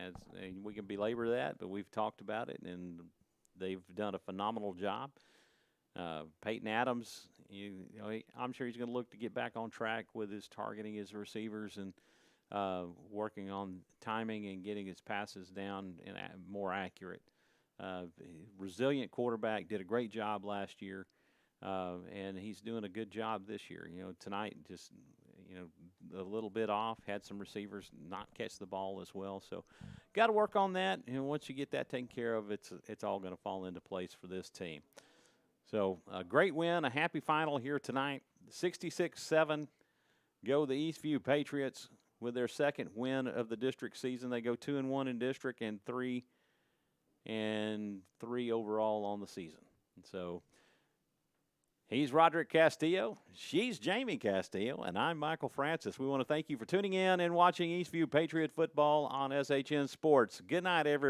we can belabor that, but we've talked about it, and they've done a phenomenal job. Peyton Adams, I'm sure he's going to look to get back on track with his targeting his receivers and working on timing and getting his passes down and more accurate. Resilient quarterback, did a great job last year, and he's doing a good job this year. Tonight just a little bit off, had some receivers not catch the ball as well, so got to work on that. And once you get that taken care of, it's all going to fall into place for this team. So a great win, a happy final here tonight. 66-7 go the Eastview Patriots with their second win of the district season. They go 2-1 in district and 3 overall on the season. And so he's Roderick Castillo, she's Jamie Castillo, and I'm Michael Francis. We want to thank you for tuning in and watching Eastview Patriot football on SHN Sports. Good night, everybody.